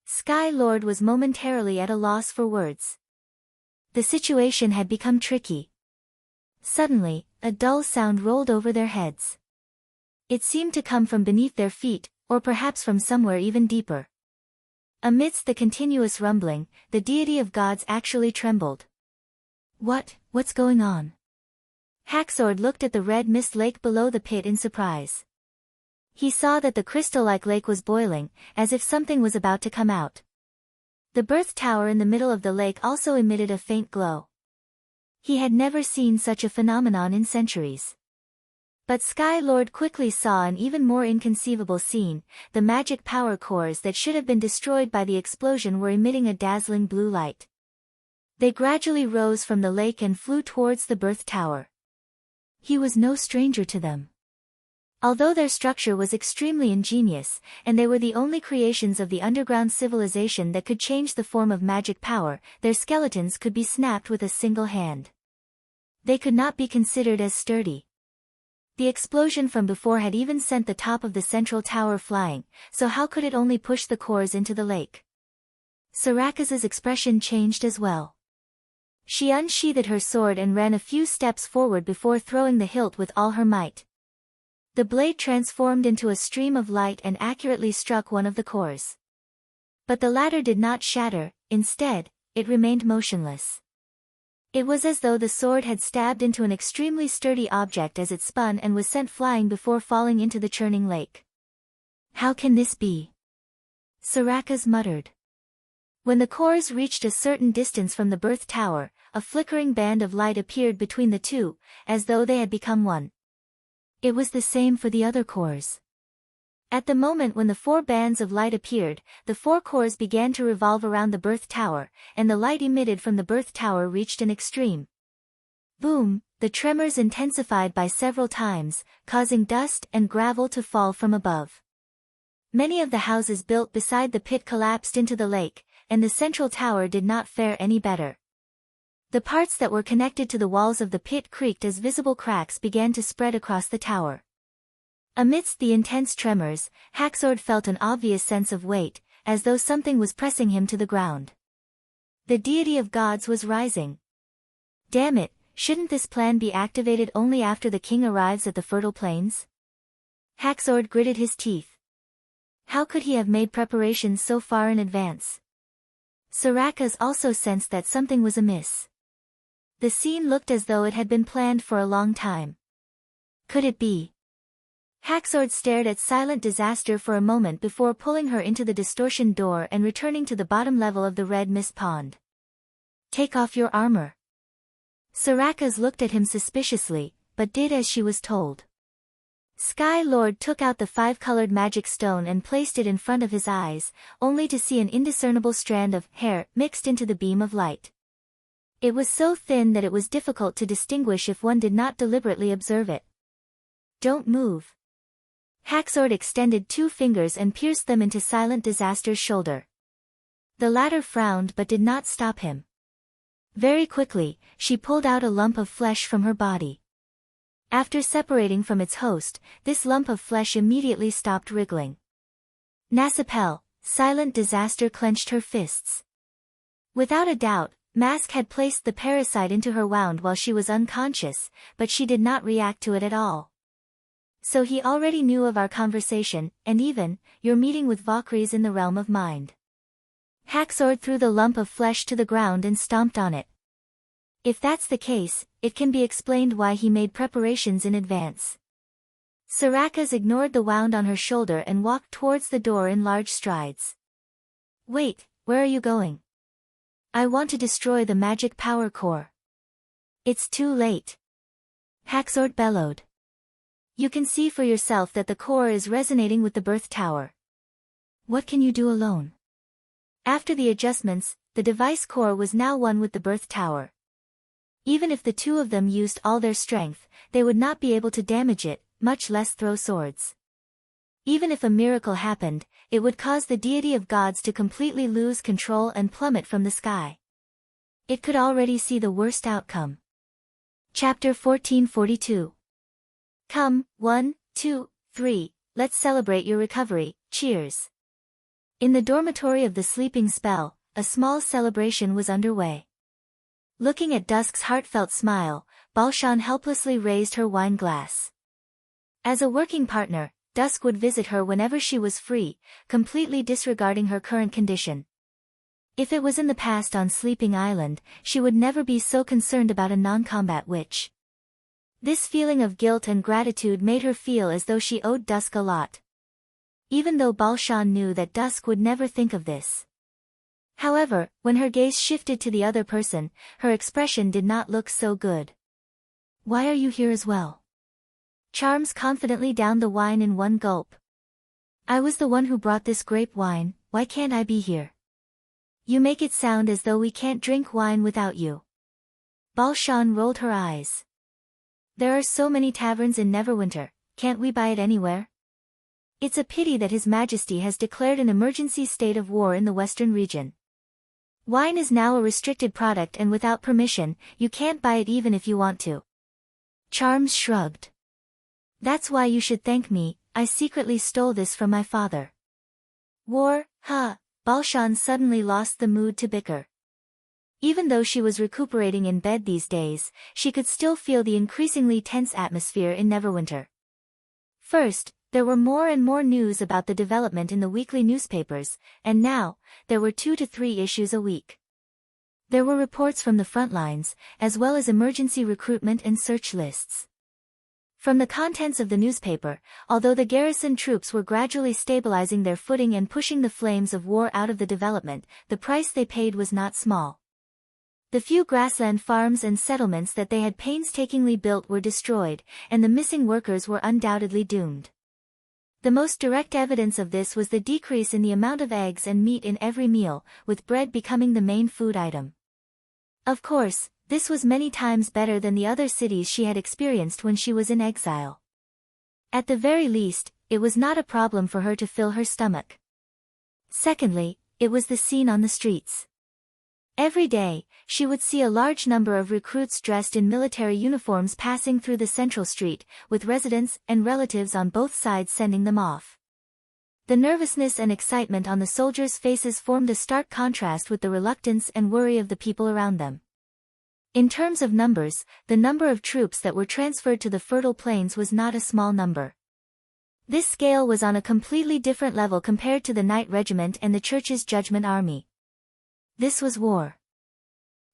Sky Lord was momentarily at a loss for words. The situation had become tricky. Suddenly, a dull sound rolled over their heads. It seemed to come from beneath their feet, or perhaps from somewhere even deeper. Amidst the continuous rumbling, the deity of gods actually trembled. What's going on? Haxord looked at the red mist lake below the pit in surprise. He saw that the crystal-like lake was boiling, as if something was about to come out. The birth tower in the middle of the lake also emitted a faint glow. He had never seen such a phenomenon in centuries. But Sky Lord quickly saw an even more inconceivable scene. The magic power cores that should have been destroyed by the explosion were emitting a dazzling blue light. They gradually rose from the lake and flew towards the birth tower. He was no stranger to them. Although their structure was extremely ingenious, and they were the only creations of the underground civilization that could change the form of magic power, their skeletons could be snapped with a single hand. They could not be considered as sturdy. The explosion from before had even sent the top of the central tower flying, so how could it only push the cores into the lake? Sarakas's expression changed as well. She unsheathed her sword and ran a few steps forward before throwing the hilt with all her might. The blade transformed into a stream of light and accurately struck one of the cores. But the latter did not shatter, instead, it remained motionless. It was as though the sword had stabbed into an extremely sturdy object as it spun and was sent flying before falling into the churning lake. How can this be? Sarakas muttered. When the cores reached a certain distance from the birth tower, a flickering band of light appeared between the two, as though they had become one. It was the same for the other cores. At the moment when the 4 bands of light appeared, the 4 cores began to revolve around the birth tower, and the light emitted from the birth tower reached an extreme. Boom, the tremors intensified by several times, causing dust and gravel to fall from above. Many of the houses built beside the pit collapsed into the lake, and the central tower did not fare any better. The parts that were connected to the walls of the pit creaked as visible cracks began to spread across the tower. Amidst the intense tremors, Haxord felt an obvious sense of weight, as though something was pressing him to the ground. The deity of gods was rising. Damn it, shouldn't this plan be activated only after the king arrives at the fertile plains? Haxord gritted his teeth. How could he have made preparations so far in advance? Sarakas also sensed that something was amiss. The scene looked as though it had been planned for a long time. Could it be? Haxord stared at Silent Disaster for a moment before pulling her into the distortion door and returning to the bottom level of the red mist pond. Take off your armor. Sarakas looked at him suspiciously, but did as she was told. Sky Lord took out the 5-colored magic stone and placed it in front of his eyes, only to see an indiscernible strand of hair mixed into the beam of light. It was so thin that it was difficult to distinguish if one did not deliberately observe it. Don't move. Haxord extended 2 fingers and pierced them into Silent Disaster's shoulder. The latter frowned but did not stop him. Very quickly, she pulled out a lump of flesh from her body. After separating from its host, this lump of flesh immediately stopped wriggling. Nasapel, Silent Disaster clenched her fists. Without a doubt, Mask had placed the parasite into her wound while she was unconscious, but she did not react to it at all. So he already knew of our conversation, and even, your meeting with Valkyries in the realm of mind. Haxord threw the lump of flesh to the ground and stomped on it. If that's the case, it can be explained why he made preparations in advance. Sarakas ignored the wound on her shoulder and walked towards the door in large strides. Wait, where are you going? I want to destroy the magic power core. It's too late. Haxord bellowed. You can see for yourself that the core is resonating with the birth tower. What can you do alone? After the adjustments, the device core was now one with the birth tower. Even if the two of them used all their strength, they would not be able to damage it, much less throw swords. Even if a miracle happened, it would cause the deity of gods to completely lose control and plummet from the sky. It could already see the worst outcome. Chapter 1442. Come, 1, 2, 3, let's celebrate your recovery, cheers. In the dormitory of the sleeping spell, a small celebration was underway. Looking at Dusk's heartfelt smile, Balshan helplessly raised her wine glass. As a working partner, Dusk would visit her whenever she was free, completely disregarding her current condition. If it was in the past on Sleeping Island, she would never be so concerned about a non-combat witch. This feeling of guilt and gratitude made her feel as though she owed Dusk a lot. Even though Balshan knew that Dusk would never think of this. However, when her gaze shifted to the other person, her expression did not look so good. Why are you here as well? Charms confidently downed the wine in one gulp. I was the one who brought this grape wine, why can't I be here? You make it sound as though we can't drink wine without you. Balshan rolled her eyes. There are so many taverns in Neverwinter, can't we buy it anywhere? It's a pity that His Majesty has declared an emergency state of war in the western region. Wine is now a restricted product and without permission, you can't buy it even if you want to. Charms shrugged. That's why you should thank me, I secretly stole this from my father. War, huh? Balshan suddenly lost the mood to bicker. Even though she was recuperating in bed these days, she could still feel the increasingly tense atmosphere in Neverwinter. First, there were more and more news about the development in the weekly newspapers, and now, there were 2 to 3 issues a week. There were reports from the front lines, as well as emergency recruitment and search lists. From the contents of the newspaper, although the garrison troops were gradually stabilizing their footing and pushing the flames of war out of the development, the price they paid was not small. The few grassland farms and settlements that they had painstakingly built were destroyed, and the missing workers were undoubtedly doomed. The most direct evidence of this was the decrease in the amount of eggs and meat in every meal, with bread becoming the main food item. Of course, this was many times better than the other cities she had experienced when she was in exile. At the very least, it was not a problem for her to fill her stomach. Secondly, it was the scene on the streets. Every day, she would see a large number of recruits dressed in military uniforms passing through the central street, with residents and relatives on both sides sending them off. The nervousness and excitement on the soldiers' faces formed a stark contrast with the reluctance and worry of the people around them. In terms of numbers, the number of troops that were transferred to the fertile plains was not a small number. This scale was on a completely different level compared to the Knight Regiment and the Church's Judgment Army. This was war.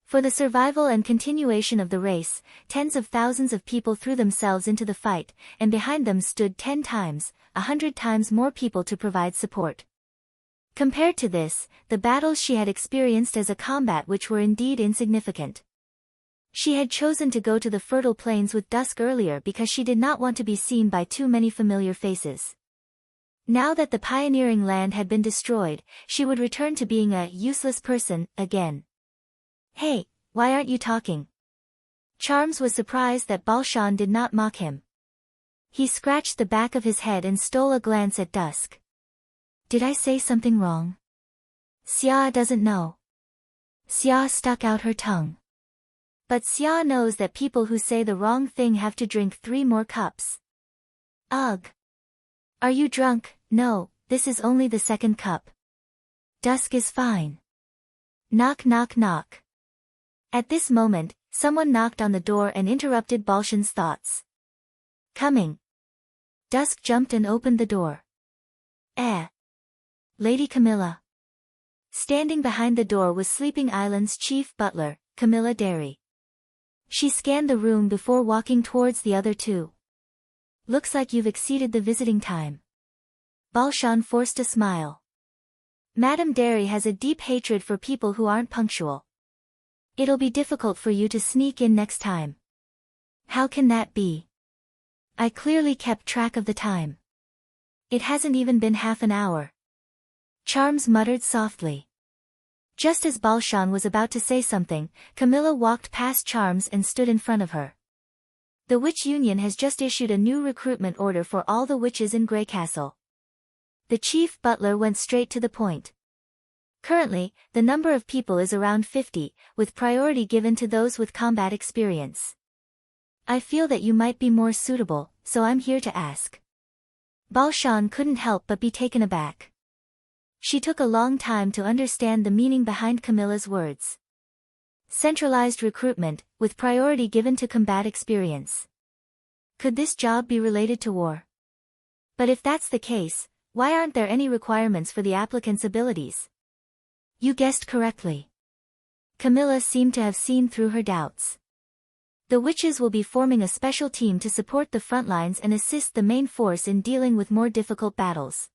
For the survival and continuation of the race, tens of thousands of people threw themselves into the fight, and behind them stood 10 times, 100 times more people to provide support. Compared to this, the battles she had experienced as a combat witch were indeed insignificant. She had chosen to go to the fertile plains with Dusk earlier because she did not want to be seen by too many familiar faces. Now that the pioneering land had been destroyed, she would return to being a useless person again. Hey, why aren't you talking? Charms was surprised that Balshan did not mock him. He scratched the back of his head and stole a glance at Dusk. Did I say something wrong? Xia doesn't know. Xia stuck out her tongue. But Xia knows that people who say the wrong thing have to drink 3 more cups. Ugh. Are you drunk? No, this is only the 2nd cup. Dusk is fine. Knock knock knock. At this moment, someone knocked on the door and interrupted Balshan's thoughts. Coming. Dusk jumped and opened the door. Lady Camilla. Standing behind the door was Sleeping Island's chief butler, Camilla Derry. She scanned the room before walking towards the other two. Looks like you've exceeded the visiting time. Balshan forced a smile. Madame Derry has a deep hatred for people who aren't punctual. It'll be difficult for you to sneak in next time. How can that be? I clearly kept track of the time. It hasn't even been half an hour. Charms muttered softly. Just as Balshan was about to say something, Camilla walked past Charms and stood in front of her. The Witch Union has just issued a new recruitment order for all the witches in Grey Castle. The chief butler went straight to the point. Currently, the number of people is around 50, with priority given to those with combat experience. I feel that you might be more suitable, so I'm here to ask. Balshan couldn't help but be taken aback. She took a long time to understand the meaning behind Camilla's words. Centralized recruitment, with priority given to combat experience. Could this job be related to war? But if that's the case, why aren't there any requirements for the applicant's abilities? You guessed correctly. Camilla seemed to have seen through her doubts. The witches will be forming a special team to support the front lines and assist the main force in dealing with more difficult battles.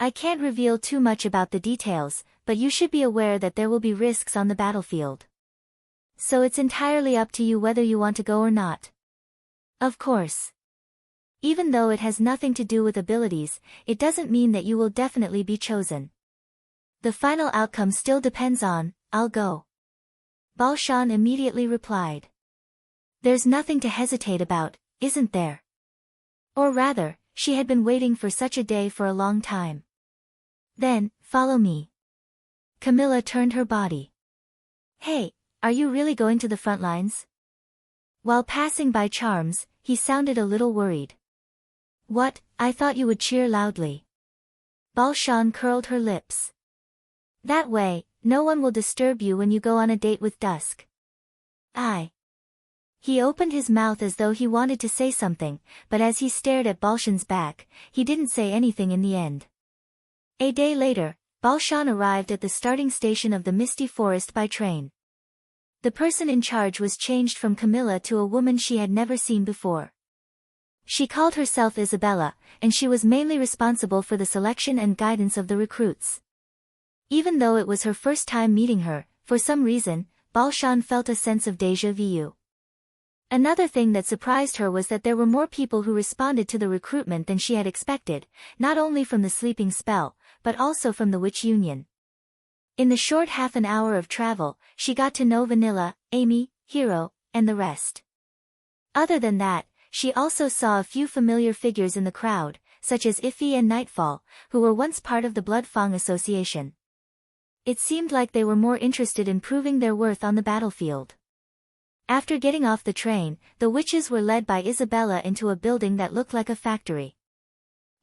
I can't reveal too much about the details, but you should be aware that there will be risks on the battlefield. So it's entirely up to you whether you want to go or not. Of course. Even though it has nothing to do with abilities, it doesn't mean that you will definitely be chosen. The final outcome still depends on, I'll go. Balshan immediately replied. There's nothing to hesitate about, isn't there? Or rather, she had been waiting for such a day for a long time. Then, follow me. Camilla turned her body. Hey, are you really going to the front lines? While passing by Charms, he sounded a little worried. What, I thought you would cheer loudly. Balshan curled her lips. That way, no one will disturb you when you go on a date with Dusk. He opened his mouth as though he wanted to say something, but as he stared at Balshan's back, he didn't say anything in the end. A day later, Balshan arrived at the starting station of the Misty Forest by train. The person in charge was changed from Camilla to a woman she had never seen before. She called herself Isabella, and she was mainly responsible for the selection and guidance of the recruits. Even though it was her first time meeting her, for some reason, Balshan felt a sense of déjà vu. Another thing that surprised her was that there were more people who responded to the recruitment than she had expected, not only from the sleeping spell, but also from the Witch Union. In the short half an hour of travel, she got to know Vanilla, Amy, Hero, and the rest. Other than that, she also saw a few familiar figures in the crowd, such as Iffy and Nightfall, who were once part of the Bloodfang Association. It seemed like they were more interested in proving their worth on the battlefield. After getting off the train, the witches were led by Isabella into a building that looked like a factory.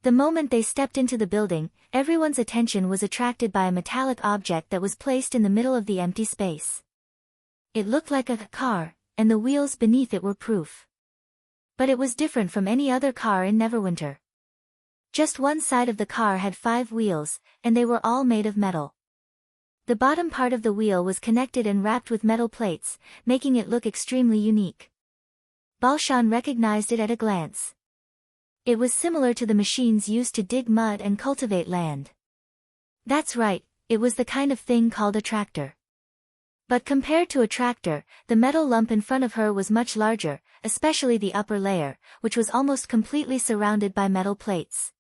The moment they stepped into the building, everyone's attention was attracted by a metallic object that was placed in the middle of the empty space. It looked like a car, and the wheels beneath it were proof. But it was different from any other car in Neverwinter. Just one side of the car had 5 wheels, and they were all made of metal. The bottom part of the wheel was connected and wrapped with metal plates, making it look extremely unique. Balshan recognized it at a glance. It was similar to the machines used to dig mud and cultivate land. That's right, it was the kind of thing called a tractor. But compared to a tractor, the metal lump in front of her was much larger, especially the upper layer, which was almost completely surrounded by metal plates.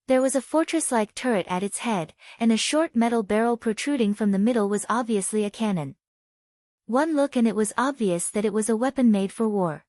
There was a fortress-like turret at its head, and a short metal barrel protruding from the middle was obviously a cannon. One look and it was obvious that it was a weapon made for war.